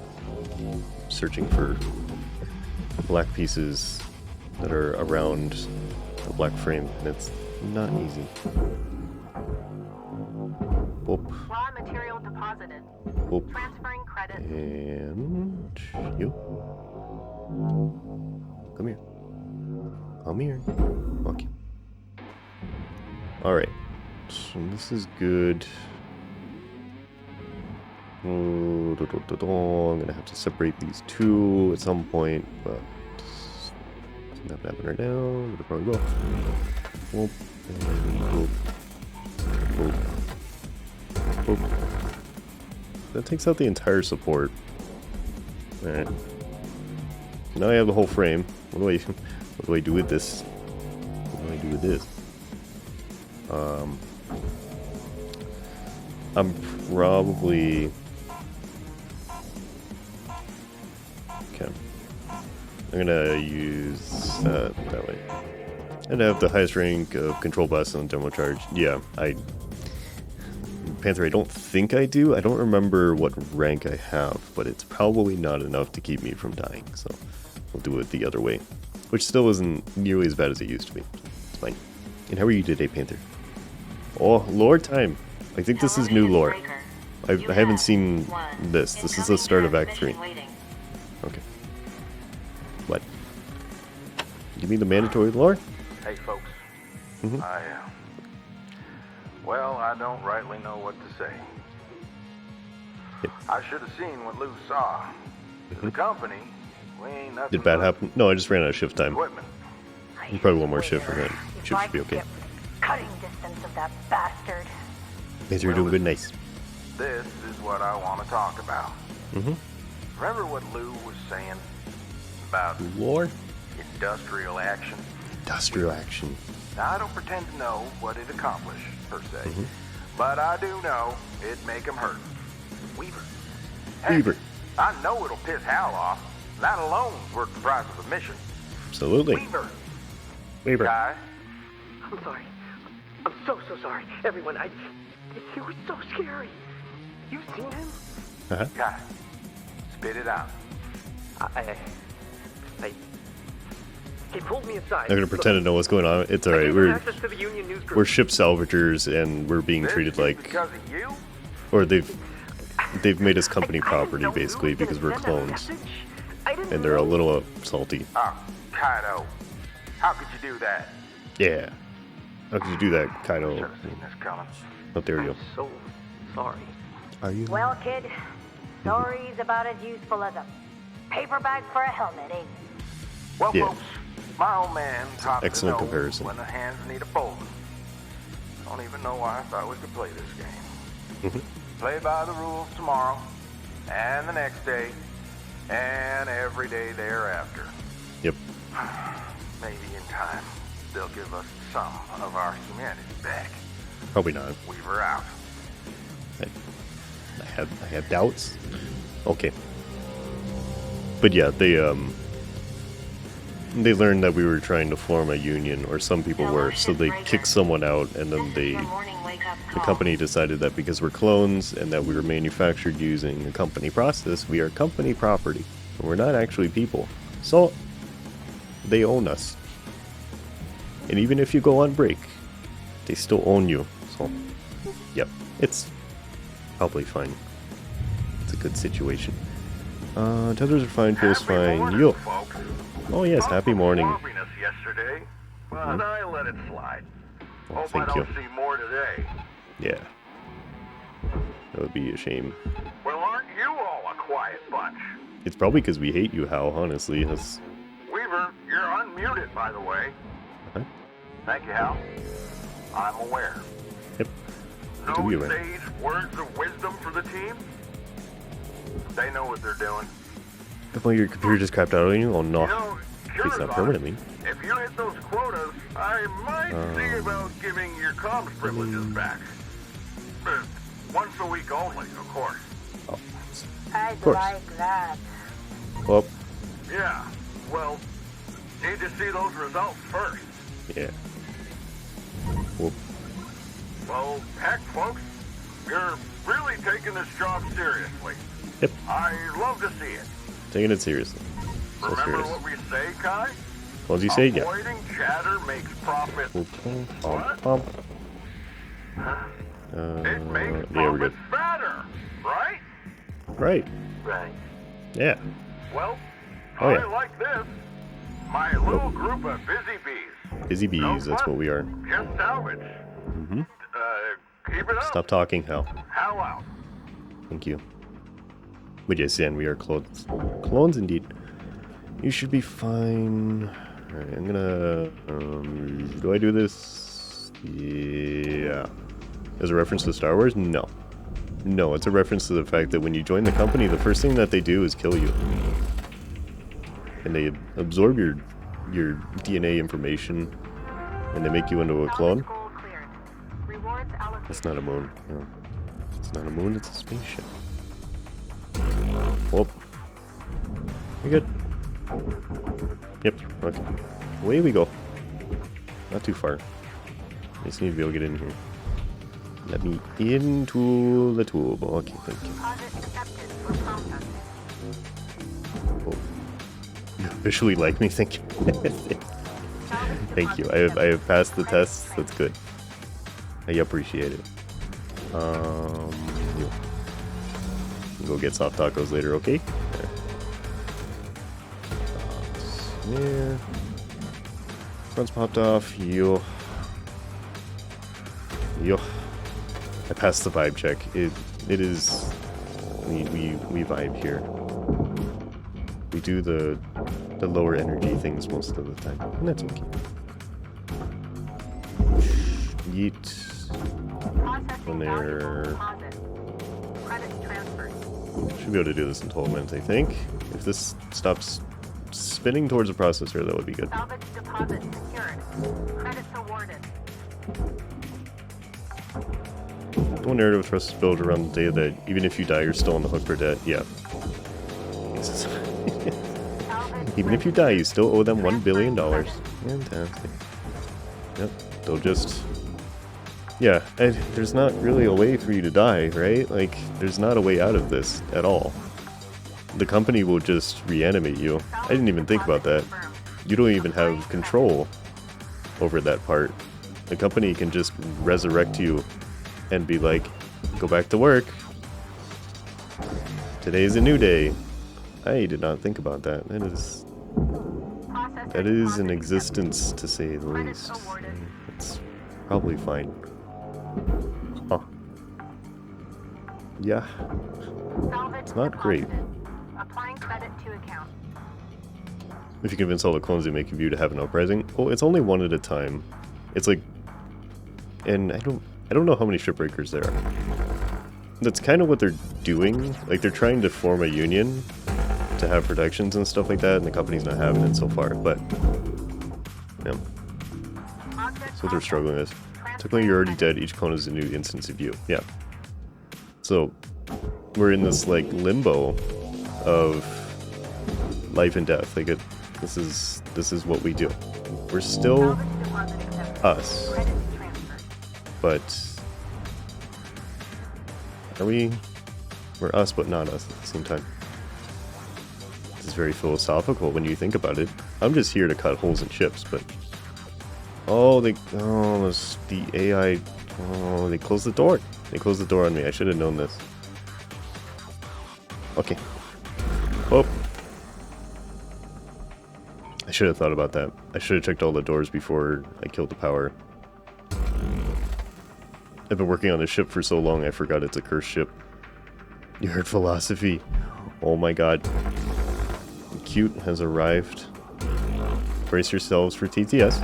A: Searching for black pieces that are around the black frame, and it's not easy. Whoop.
H: Raw material deposited.
A: Whoop.
H: Transferring credit.
A: And you. Come here. Come here. Okay. Alright. So this is good. I'm gonna have to separate these two at some point, but snap that one right now. It'll probably will. Whoop. And whoop. Whoop. Whoop. That takes out the entire support. Alright. Now I have the whole frame. What do I do with this? What do I do with this? I'm probably... Okay. I'm gonna use that way. And I have the highest rank of control blast and demo charge. Yeah, Panther, I don't think I do. I don't remember what rank I have, but it's probably not enough to keep me from dying, so we'll do it the other way. Which still isn't nearly as bad as it used to be. It's fine. And how are you today, Panther? Oh, lore time! I think this is new lore. I haven't seen this. This is the start of Act 3. Okay. What? Give me the mandatory lore?
C: Hey, folks.
A: Mhm.
C: Well, I don't rightly know what to say.
A: Yep.
C: I should have seen what Lou saw. The company, we ain't nothing.
A: Did bad
C: but
A: happen? No, I just ran out of shift time.
C: equipment.
A: You probably one more shift and then
H: If
A: shift
H: I
A: should be
H: could
A: okay.
H: get cutting distance of that bastard.
A: Panther, you're doing good, nice.
C: This is what I want to talk about.
A: Mm-hmm.
C: Remember what Lou was saying about
A: Lore?
C: industrial action?
A: Industrial action.
C: Now, I don't pretend to know what it accomplished, per se,
A: Mhm.
C: but I do know it make him hurt. Weaver. Heck,
A: Weaver.
C: I know it'll piss Hal off. That alone's worth the price of admission.
A: Absolutely.
C: Weaver.
A: Weaver.
C: Guy,
F: I'm sorry. I'm so sorry. Everyone, he was so scary. You seen him?
A: Uh-huh.
C: guy, spit it out.
F: He pulled me aside.
A: I'm gonna pretend to know what's going on. It's
F: I
A: alright.
F: gave him
A: We're
F: access to the Union news group.
A: we're ship salvagers and we're being
C: This
A: treated
C: is
A: like,
C: because of you?
A: or they've made us company
F: I didn't
A: property
F: know Lou
A: basically
F: was gonna
A: because we're
F: send a
A: clones
F: message. I didn't
A: and they're a
F: know.
A: little salty.
C: Oh, Kaido. How could you do that?
A: Yeah. How could you do that,
C: Should
A: Kaido?
C: have seen this coming.
A: Oh, there you
F: I'm so sorry.
A: go. Are you?
H: Well, kid, story's about as useful as a paper bag for a helmet, ain't it?
C: Well,
A: Yeah.
C: folks, my old man taught me to
A: Excellent
C: know
A: comparison.
C: when the hands need a folding. Don't even know why I thought we could play this game.
A: Mhm.
C: Play by the rules tomorrow, and the next day, and every day thereafter.
A: Yep.
C: Maybe in time, they'll give us some of our humanity back.
A: Probably not.
C: Weaver out.
A: I have doubts. Okay. But yeah, they learned that we were trying to form a union, or some people were, so they kicked someone out, and then the company decided that because we're clones and that we were manufactured using a company process, we are company property. And we're not actually people. So they own us. And even if you go on break, they still own you. So yep, it's probably fine. It's a good situation. Tethers are fine, feels
C: Happy
A: fine.
C: morning,
A: Yo.
C: folks.
A: Oh yes, happy morning.
C: Sloppiness yesterday, but I let it slide.
A: Well,
C: Hope I
A: thank
C: don't
A: you.
C: see more today.
A: Yeah. That would be a shame.
C: Well, aren't you all a quiet bunch?
A: It's probably because we hate you, Hal, honestly. That's...
C: Weaver, you're unmuted, by the way.
A: Okay.
C: Thank you, Hal. I'm aware.
A: Yep.
C: No
A: Do you, man?
C: sage words of wisdom for the team? They know what they're doing.
A: Oh, your computer just crapped out on you? Oh, no.
C: You know,
A: At least not
C: Curazon,
A: permanently.
C: if you hit those quotas, I might see about giving your comms privileges back. But once a week only, of course.
A: Oh.
H: I'd
A: course.
H: like that.
A: Well,
C: Yeah, well, need to see those results first.
A: yeah. Well,
C: Well, heck, folks, you're really taking this job seriously.
A: yep.
C: I love to see it.
A: Taking it seriously. So
C: Remember
A: serious.
C: what we say, Kai?
A: What did you say? Yeah.
C: Avoiding chatter makes profit.
A: What?
C: It makes
A: Yeah, we're good.
C: profits fatter, right?
A: Right.
C: Right.
A: Yeah.
C: Well,
A: Oh, yeah.
C: I like this. My little group of busy bees.
A: Busy bees, that's what we are.
C: Just salvage.
A: Mm-hmm.
C: Keep it up.
A: Stop talking, Hal.
C: Hal out.
A: Thank you. But yes, and we are clones. Clones indeed. You should be fine. Alright, I'm gonna... do I do this? Yeah. As a reference to Star Wars? No. No, it's a reference to the fact that when you join the company, the first thing that they do is kill you. And they absorb your DNA information, and they make you into a clone. That's not a moon. No. It's not a moon, it's a spaceship. Well, you're good. Yep, okay. Away we go. Not too far. I just need to be able to get in here. Let me into the tube. Okay, thank you. Oh. You officially like me? Thank you. Thank you. I have passed the tests. That's good. I appreciate it. Yeah. Go get soft tacos later, okay? Yeah. Front's popped off. Yo. I passed the vibe check. It is. We vibe here. We do the lower energy things most of the time, and that's okay. Yeet. When they're... Should be able to do this in 12 minutes, I think. If this stops spinning towards the processor, that would be good.
H: Salvage deposit secured. Credits awarded.
A: The one narrative trust is built around the day that even if you die, you're still on the hook for debt. Yeah. Even if you die, you still owe them $1 billion. Fantastic. Yep. They'll just... Yeah, there's not really a way for you to die, right? Like, there's not a way out of this at all. The company will just reanimate you. I didn't even think about that. You don't even have control over that part. The company can just resurrect you and be like, go back to work. Today's a new day. I did not think about that. That is an existence, to say the least. It's probably fine. Huh. Yeah. It's not great.
H: Applying credit to account.
A: If you convince all the clones they make of you to have an uprising, well, it's only one at a time. It's like, and I don't know how many shipbreakers there are. That's kind of what they're doing. Like, they're trying to form a union to have protections and stuff like that, and the company's not having it so far. But yeah, that's what they're struggling with. Technically, you're already dead. Each clone is a new instance of you. Yeah. So we're in this like limbo of life and death. Like this is what we do. We're still us, but are we? We're us, but not us at the same time. This is very philosophical when you think about it. I'm just here to cut holes in ships, but the AI. Oh, they closed the door. They closed the door on me. I should have known this. Okay. Oh. I should have thought about that. I should have checked all the doors before I killed the power. I've been working on this ship for so long, I forgot it's a cursed ship. You heard philosophy. Oh my god. Cute has arrived. Brace yourselves for TTS.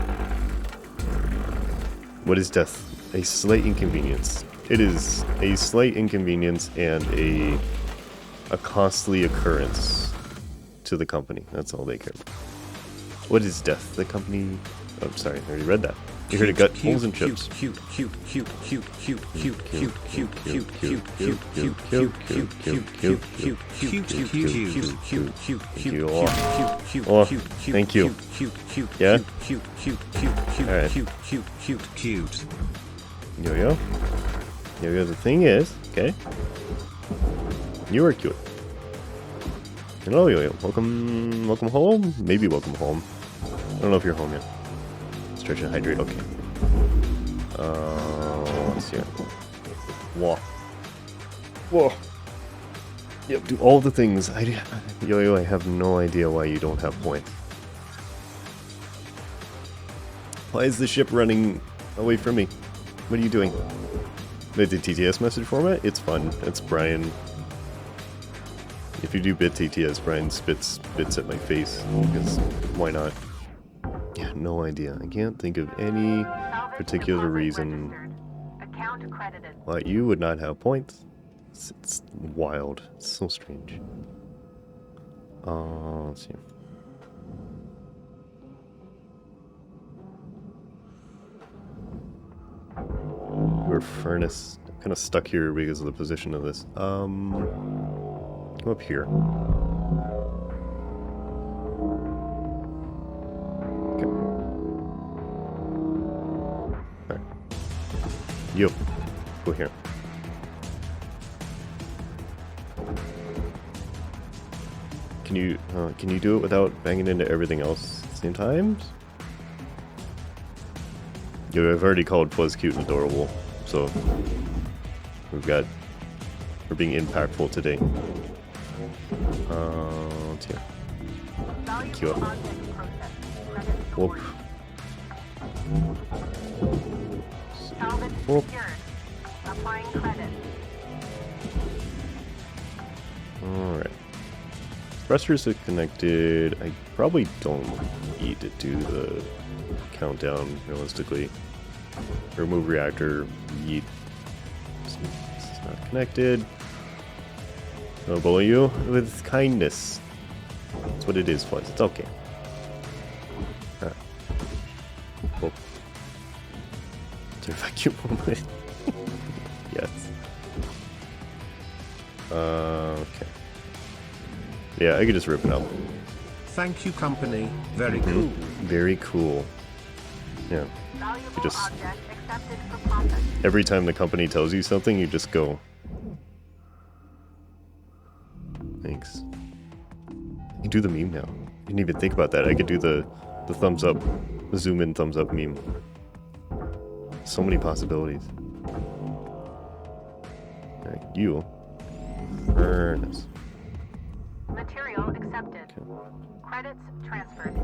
A: What is death? A slight inconvenience. It is a slight inconvenience and a costly occurrence to the company. That's all they care about. What is death? The company... Oh, sorry, I already read that. You heard it got holes and chips. Oh, thank you. Yeah? Alright. Yo-yo. Yo-yo, the thing is, okay? You are cute. Hello, Yo-yo. Welcome home? Maybe welcome home. I don't know if you're home yet. Stretch and hydrate, okay. Let's see. Whoa. Whoa. Yep, do all the things. Yo-yo, I have no idea why you don't have points. Why is the ship running away from me? What are you doing? The TTS message format? It's fun. It's Brian. If you do bit TTS, Brian spits bits at my face. Because why not? Yeah, no idea. I can't think of any particular reason why you would not have points. It's wild. It's so strange. Let's see. Your furnace. I'm kind of stuck here because of the position of this. Go up here. Okay. Alright. Yo. Go here. Can you do it without banging into everything else at the same time? Yo, I've already called Fuzz cute and adorable, so we're being impactful today. Let's see. Queue up. Whoop. Whoop. Alright. Compressors are connected. I probably don't need to do the countdown realistically. Remove reactor. Yeet. It's not connected. I'll bully you with kindness. That's what it is, Fuzz. It's okay. Alright. Oh. Is there a vacuum moment? Yes. Okay. Yeah, I could just rip it out.
D: Thank you, company. Very cool.
A: Very cool. Yeah. You just... Every time the company tells you something, you just go... Thanks. I can do the meme now. I didn't even think about that. I could do the thumbs up, the zoom in thumbs up meme. So many possibilities. Alright, you. Furnace.
E: Material accepted.
A: Okay.
E: Credits transferred.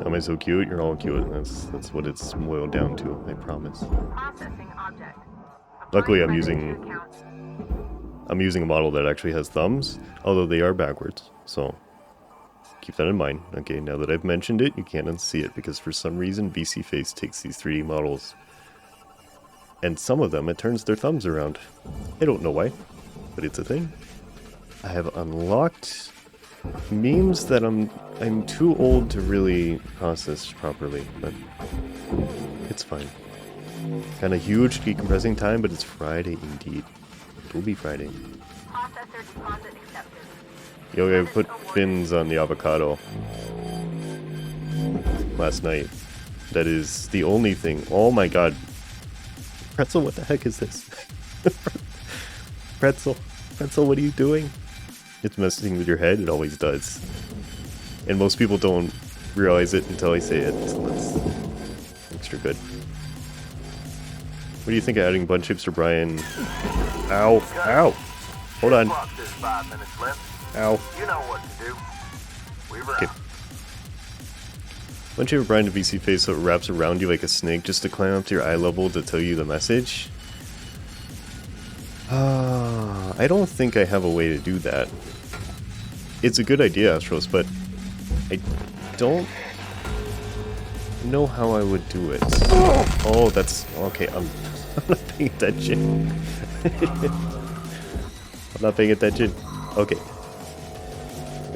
A: Am I so cute? You're all cute. That's what it's boiled down to, I promise.
E: Processing object.
A: Luckily I'm using a model that actually has thumbs, although they are backwards, so keep that in mind. Okay, now that I've mentioned it, you can't unsee it, because for some reason VC Face takes these 3D models, and some of them, it turns their thumbs around. I don't know why, but it's a thing. I have unlocked memes that I'm too old to really process properly, but it's fine. Kind of huge decompressing time, but it's Friday indeed. It will be Friday.
E: Processor deposit accepted.
A: Yo, I put fins on the avocado last night. That is the only thing. Oh my god. Pretzel, what the heck is this? Pretzel, what are you doing? It's messing with your head, it always does. And most people don't realize it until I say it, so that's extra good. What do you think of adding bun chips for Brian? Ow, ow! Hold on. Ow.
C: You know what to do. Weaver
A: Okay. Bun chip for Brian to VC Face so it wraps around you like a snake just to climb up to your eye level to tell you the message? I don't think I have a way to do that. It's a good idea, Astros, but I don't know how I would do it. Oh, that's... Okay, I'm not paying attention. I'm not paying attention. Okay.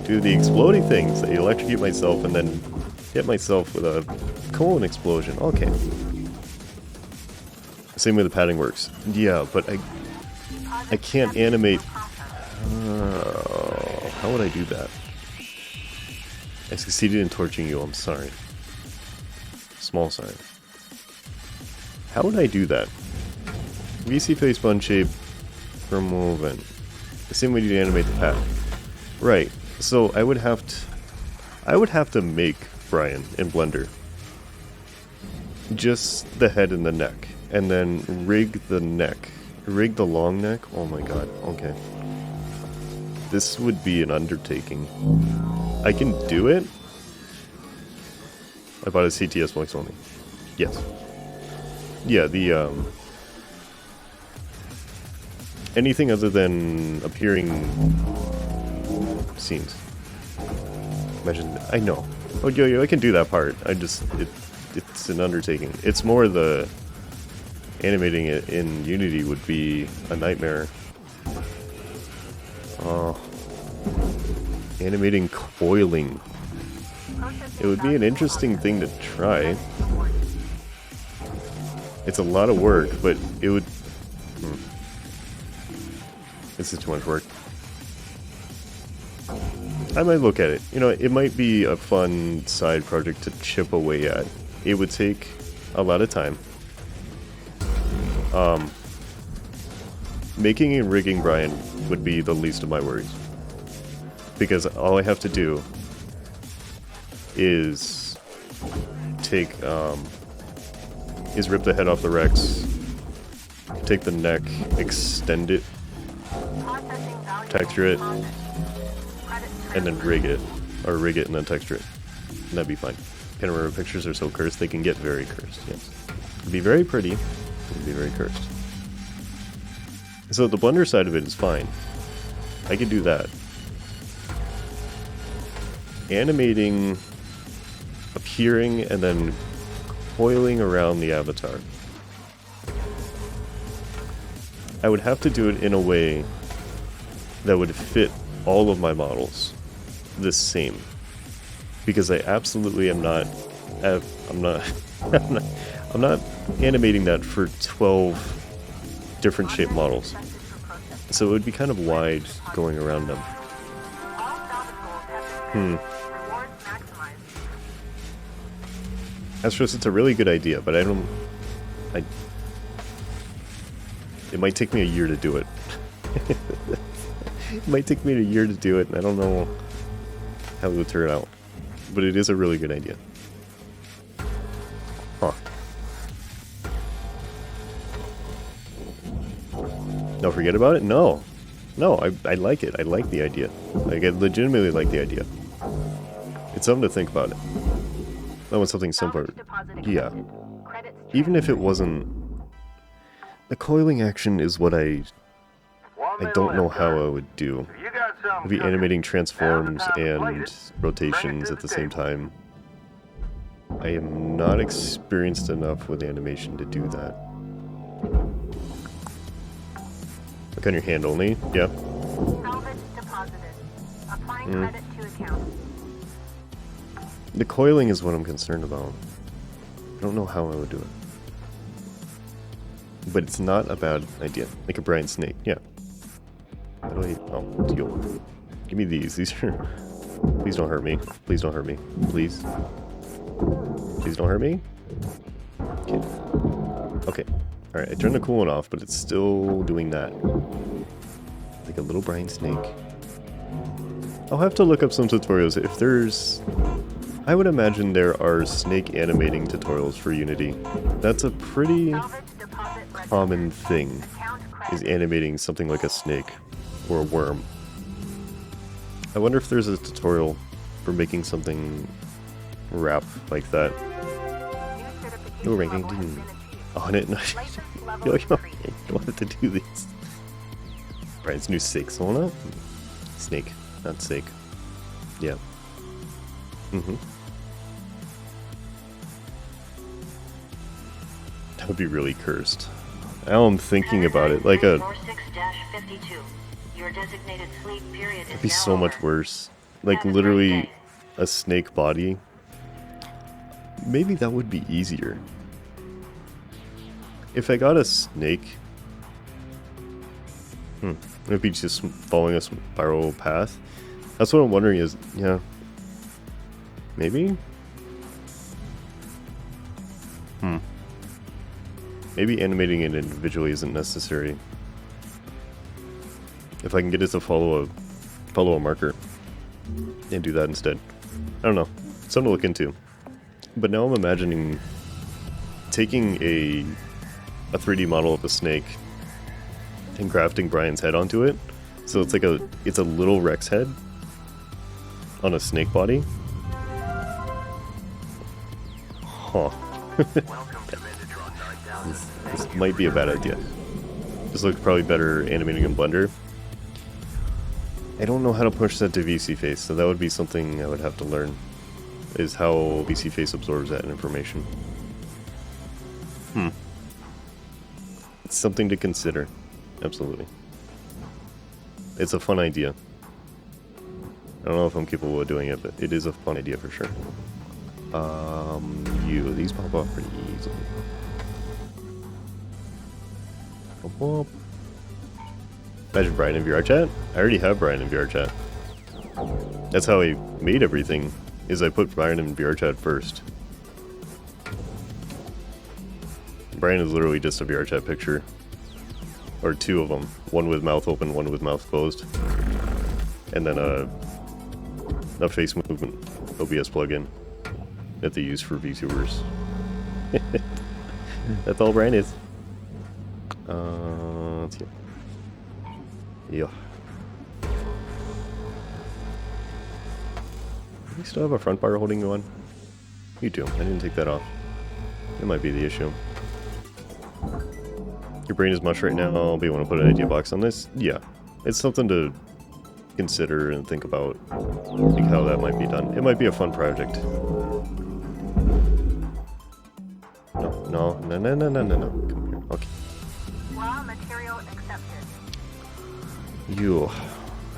A: Do the exploding things. I electrocute myself and then hit myself with a colon explosion. Okay. Same way the padding works. Yeah, but I can't animate... how would I do that? I succeeded in torching you, I'm sorry. Small sign. How would I do that? VC face bun shape for movement. The same way you animate the path. Right. So I would have to make Brian in Blender. Just the head and the neck. And then rig the neck. Rig the long neck? Oh my god. Okay. This would be an undertaking. I can do it. I bought a CTS Flex only. Yes. Yeah, the anything other than appearing scenes. Imagine, I know. Oh, yo, I can do that part. It's an undertaking. It's more the animating it in Unity would be a nightmare. Oh, animating coiling. It would be an interesting thing to try. It's a lot of work, but it would... This is too much work. I might look at it. You know, it might be a fun side project to chip away at. It would take a lot of time. Making and rigging Brian would be the least of my worries. Because all I have to do is take, is rip the head off the Rex, take the neck, extend it, texture it, and then rig it. Or rig it and then texture it. And that'd be fine. Panorama pictures are so cursed, they can get very cursed, yes. It'd be very pretty, it'd be very cursed. So the Blender side of it is fine. I can do that. Animating, appearing, and then coiling around the avatar. I would have to do it in a way that would fit all of my models the same. Because I absolutely am not... I'm not animating that for 12 different shape models. So it would be kind of wide going around them. Astros, it's a really good idea, but it might take me a year to do it. It might take me a year to do it, and I don't know how it would turn out. But it is a really good idea. Huh. No, forget about it? No. No, I like it. I like the idea. Like, I legitimately like the idea. It's something to think about it. I want something simpler. Yeah. Even if it wasn't... The coiling action is what I don't know how I would do. I'd be animating transforms and rotations at the same time. I am not experienced enough with animation to do that. Look on your hand only? Yeah. The coiling is what I'm concerned about. I don't know how I would do it. But it's not a bad idea. Like a Brian Snake, yeah. How do I... Oh, deal. Give me these. These are... Please don't hurt me. Please don't hurt me. Please. Please don't hurt me. Okay. Okay. Alright, I turned the coolant off, but it's still doing that. Like a little Brian Snake. I'll have to look up some tutorials. If there's... I would imagine there are snake animating tutorials for Unity. That's a pretty common thing, is animating something like a snake or a worm. I wonder if there's a tutorial for making something wrap like that. No ranking. On it. You don't have to do this. Brian's new steak sauna? Snake, not steak. Yeah. That would be really cursed. Now I'm thinking about it, like a...
B: Your designated sleep period
A: It'd be so much worse. Like literally a snake body. Maybe that would be easier. If I got a snake... It'd be just following a spiral path. That's what I'm wondering is, yeah. Maybe? Maybe animating it individually isn't necessary. If I can get it to follow a marker and do that instead. I don't know. Something to look into. But now I'm imagining taking a 3D model of a snake and grafting Brian's head onto it. So it's like a little Rex head on a snake body. Huh. This might be a bad idea. This looks probably better animating in Blender. I don't know how to push that to VC Face, so that would be something I would have to learn. Is how VC Face absorbs that information. It's something to consider. Absolutely. It's a fun idea. I don't know if I'm capable of doing it, but it is a fun idea for sure. These pop off pretty easily. Imagine Brian in VR chat? I already have Brian in VR chat. That's how I made everything, is I put Brian in VR chat first. Brian is literally just a VR chat picture. Or two of them. One with mouth open, one with mouth closed. And then a face movement OBS plugin that they use for VTubers. That's all Brian is. Let's see. Yeah. Do we still have a front bar holding on? You do. I didn't take that off. It might be the issue. Your brain is mush right now, but you want to put an idea box on this? Yeah. It's something to consider and think about, like how that might be done. It might be a fun project. No. Come here. Okay.
H: Raw material accepted.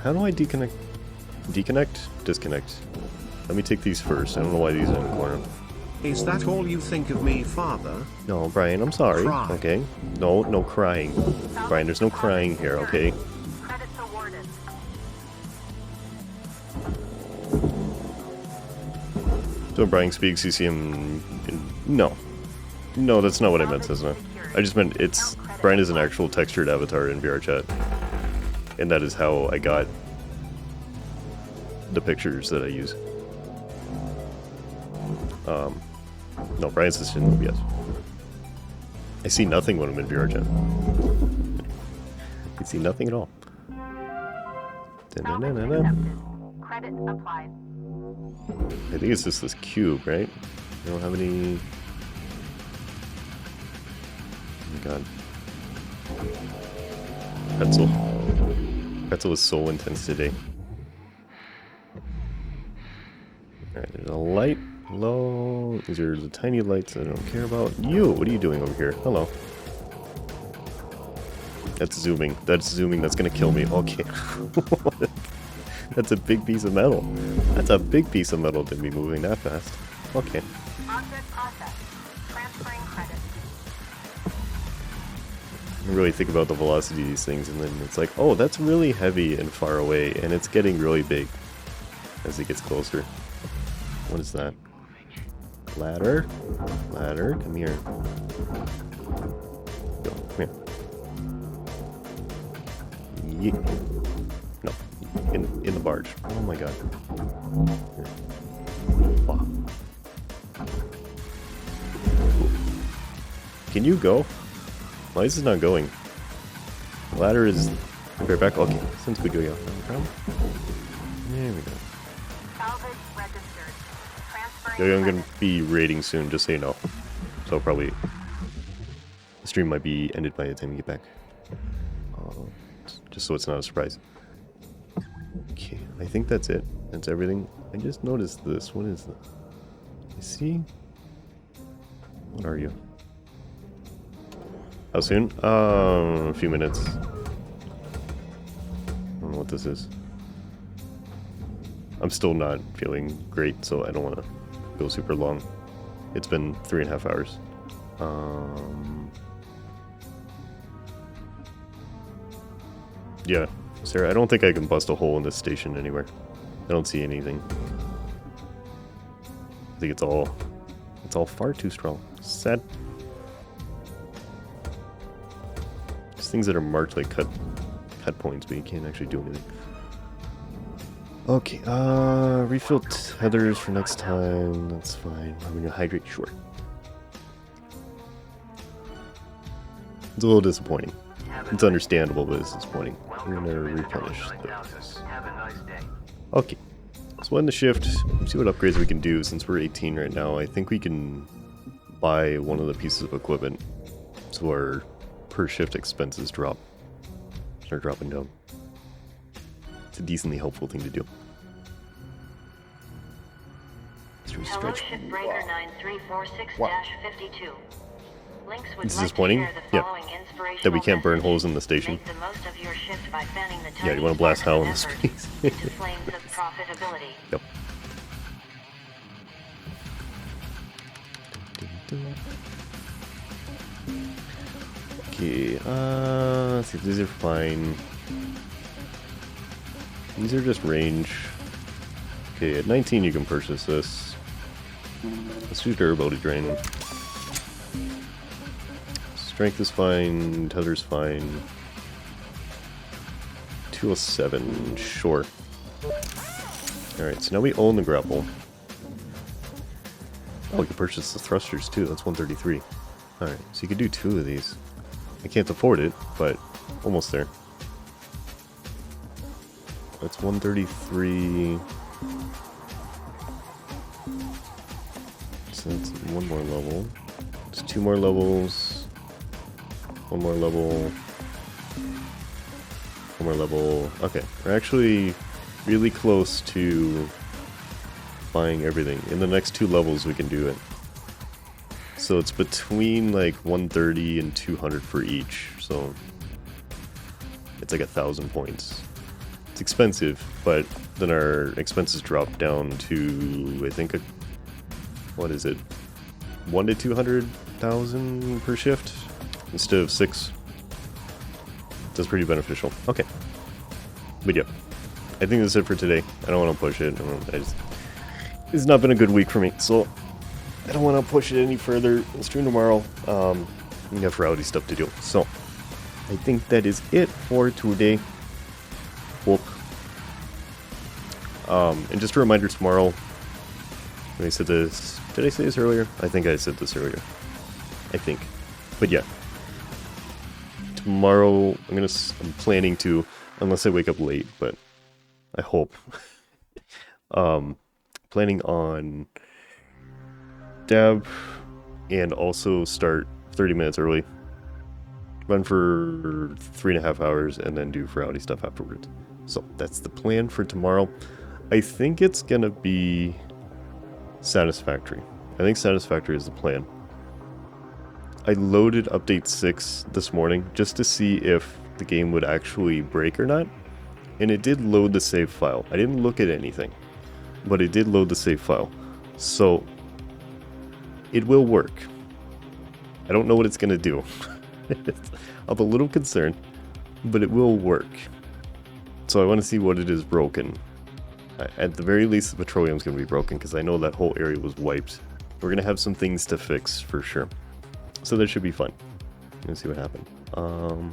A: How do I deconnect? Disconnect. Let me take these first. I don't know why these are in the corner.
D: Is that all you think of me, Father?
A: No, Brian, I'm sorry.
D: Cry.
A: Okay? No crying. Brian, there's no crying here, okay?
H: Credits awarded.
A: So when Brian speaks, you see him... No, that's not what I meant, Cessna. I just meant Brian is an actual textured avatar in VR chat. And that is how I got the pictures that I use. No, Brian's just in OBS. I see nothing when I'm in VR chat. I see nothing at all.
H: Credit applied.
A: I think it's just this cube, right? I don't have any... Oh my god. Pretzel is so intense today. Alright, there's a light. Hello. These are the tiny lights I don't care about. You! What are you doing over here? Hello. That's zooming. That's gonna kill me. Okay. That's a big piece of metal. That's a big piece of metal to be moving that fast. Okay.
H: Object processed. Transferring credit.
A: I really think about the velocity of these things, and then it's like, oh, that's really heavy and far away, and it's getting really big as it gets closer. What is that? Ladder? Ladder? Come here. Go. Come here. Yeet. No. In the barge. Oh my god. Here. Wow. Can you go? Why is this not going? Ladder is... Right back. Okay. Since we go, yeah. No problem. There we go.
H: Salvage registered. Transferring
A: Yo, I'm gonna
H: credit.
A: be raiding soon, just so you know. So probably the stream might be ended by the time you get back. Just just so it's not a surprise. Okay, I think that's it. That's everything. I just noticed this. What is this? I see. What are you? How soon? A few minutes. I don't know what this is. I'm still not feeling great, so I don't want to go super long. It's been 3.5 hours. Yeah, Sarah, I don't think I can bust a hole in this station anywhere. I don't see anything. I think it's all far too strong. Sad. There's things that are marked like cut points, but you can't actually do anything. Okay, refill tethers for next time. That's fine. I'm gonna hydrate, sure. It's a little disappointing. It's understandable, but it's disappointing. I'm gonna replenish this. Okay, let's end the shift. See what upgrades we can do. Since we're 18 right now, I think we can buy one of the pieces of equipment so our per shift expenses start dropping down. It's a decently helpful thing to do.
B: Hello, Shipbreaker 9346-52. Links would
A: This is
B: like
A: disappointing.
B: to share the
A: Yeah.
B: following inspirational
A: That we can't burn
B: message.
A: holes in the station.
B: Make the most of your shift by fanning the
A: Yeah, you want to blast hell in the space.
B: into flames of profitability.
A: Yep. Okay, let's see if these are fine. These are just range. Okay, at 19 you can purchase this. Let's do durability drain. Strength is fine, tether's fine. 207, sure. Alright, so now we own the grapple. Oh, we can purchase the thrusters too, that's 133. Alright, so you could do 2 of these. I can't afford it, but almost there. That's 133. So that's one more level. It's 2 more levels. One more level. One more level. Okay, we're actually really close to buying everything. In the next 2 levels we can do it. So it's between like 130 and 200 for each. So it's like 1,000 points. It's expensive, but then our expenses drop down to, I think, what is it? 1 to 200,000 per shift instead of 6. That's pretty beneficial. Okay. But yeah, I think that's it for today. I don't want to push it. It's not been a good week for me, so I don't want to push it any further. I'll stream tomorrow. We have rowdy stuff to do. So I think that is it for today. Whoop. And just a reminder tomorrow. When I said this, did I say this earlier? I think I said this earlier. I think. But yeah. Tomorrow, I'm planning to, unless I wake up late, but I hope. Planning on dab and also start 30 minutes early. Run for 3.5 hours and then do rowdy stuff afterwards. So that's the plan for tomorrow. I think it's gonna be satisfactory. I think satisfactory is the plan. I loaded update 6 this morning just to see if the game would actually break or not. And it did load the save file. I didn't look at anything, but it did load the save file. So it will work. I don't know what it's gonna do. I'm a little concerned, but it will work. So I want to see what it is broken. At the very least, the petroleum's going to be broken because I know that whole area was wiped. We're going to have some things to fix for sure. So that should be fun. Let's see what happened. So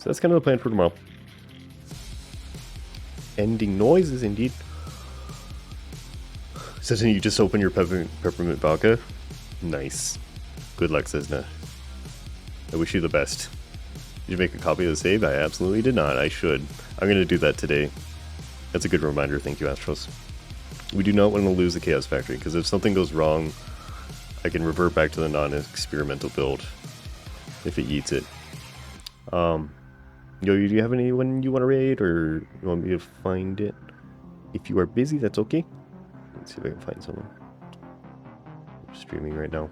A: that's kind of the plan for tomorrow. Ending noises, indeed. So then you just open your peppermint vodka. Nice. Good luck, Cessna. I wish you the best. Did you make a copy of the save? I absolutely did not. I should. I'm going to do that today. That's a good reminder. Thank you, Astros. We do not want to lose the Chaos Factory, because if something goes wrong, I can revert back to the non-experimental build if it eats it. But Yo, do you have anyone you want to raid, or you want me to find it? If you are busy, that's okay. Let's see if I can find someone. I'm streaming right now.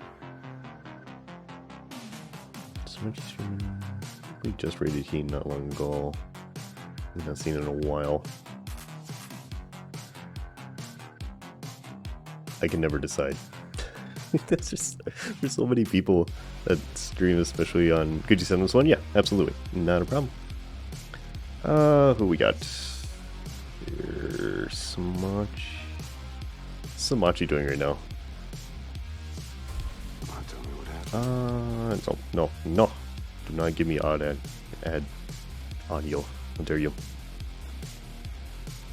A: Someone streaming. We just raided Heen not long ago. We've not seen it in a while. I can never decide. That's just, there's so many people that stream, especially on. Could you send this one? Yeah, absolutely, not a problem. Who we got? Here, Samachi doing right now? No. Do not give me ad audio. How dare you?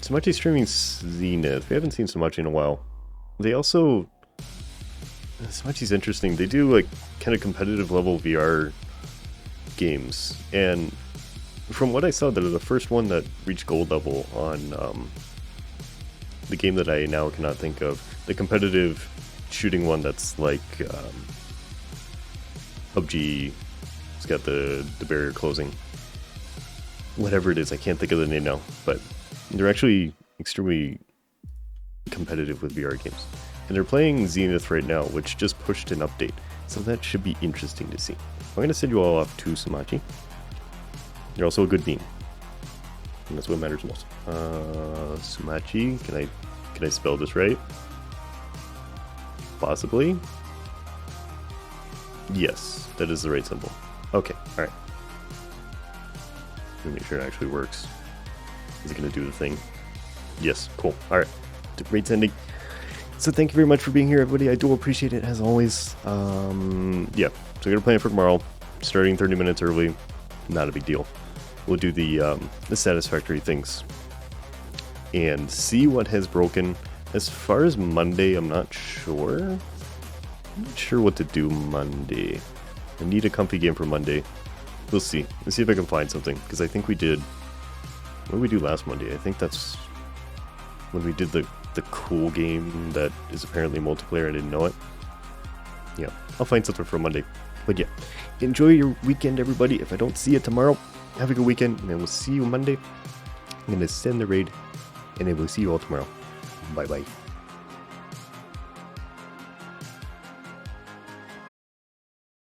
A: Samachi streaming Zenith. We haven't seen Samachi in a while. They also. Samachi's interesting. They do like kind of competitive level VR games, and from what I saw, they're the first one that reached gold level on the game that I now cannot think of. The competitive shooting one that's like PUBG. It's got the barrier closing. Whatever it is, I can't think of the name now, but they're actually extremely competitive with VR games. And they're playing Zenith right now, which just pushed an update. So that should be interesting to see. I'm going to send you all off to Samachi. You're also a good bean. And that's what matters most. Samachi, can I spell this right? Possibly? Yes, that is the right symbol. Okay, alright. Let me make sure it actually works. Is it going to do the thing? Yes, cool. Alright. Great sending. So thank you very much for being here, everybody. I do appreciate it, as always. Yeah, so we're going to plan for tomorrow. Starting 30 minutes early. Not a big deal. We'll do the satisfactory things. And see what has broken. As far as Monday, I'm not sure. I'm not sure what to do Monday. I need a comfy game for Monday. We'll see. Let's see if I can find something. Because I think we did... What did we do last Monday? I think that's when we did the cool game that is apparently multiplayer. I didn't know it. Yeah, I'll find something for Monday. But yeah, enjoy your weekend, everybody. If I don't see you tomorrow, have a good weekend, and we'll see you Monday. I'm going to send the raid, and I will see you all tomorrow. Bye-bye.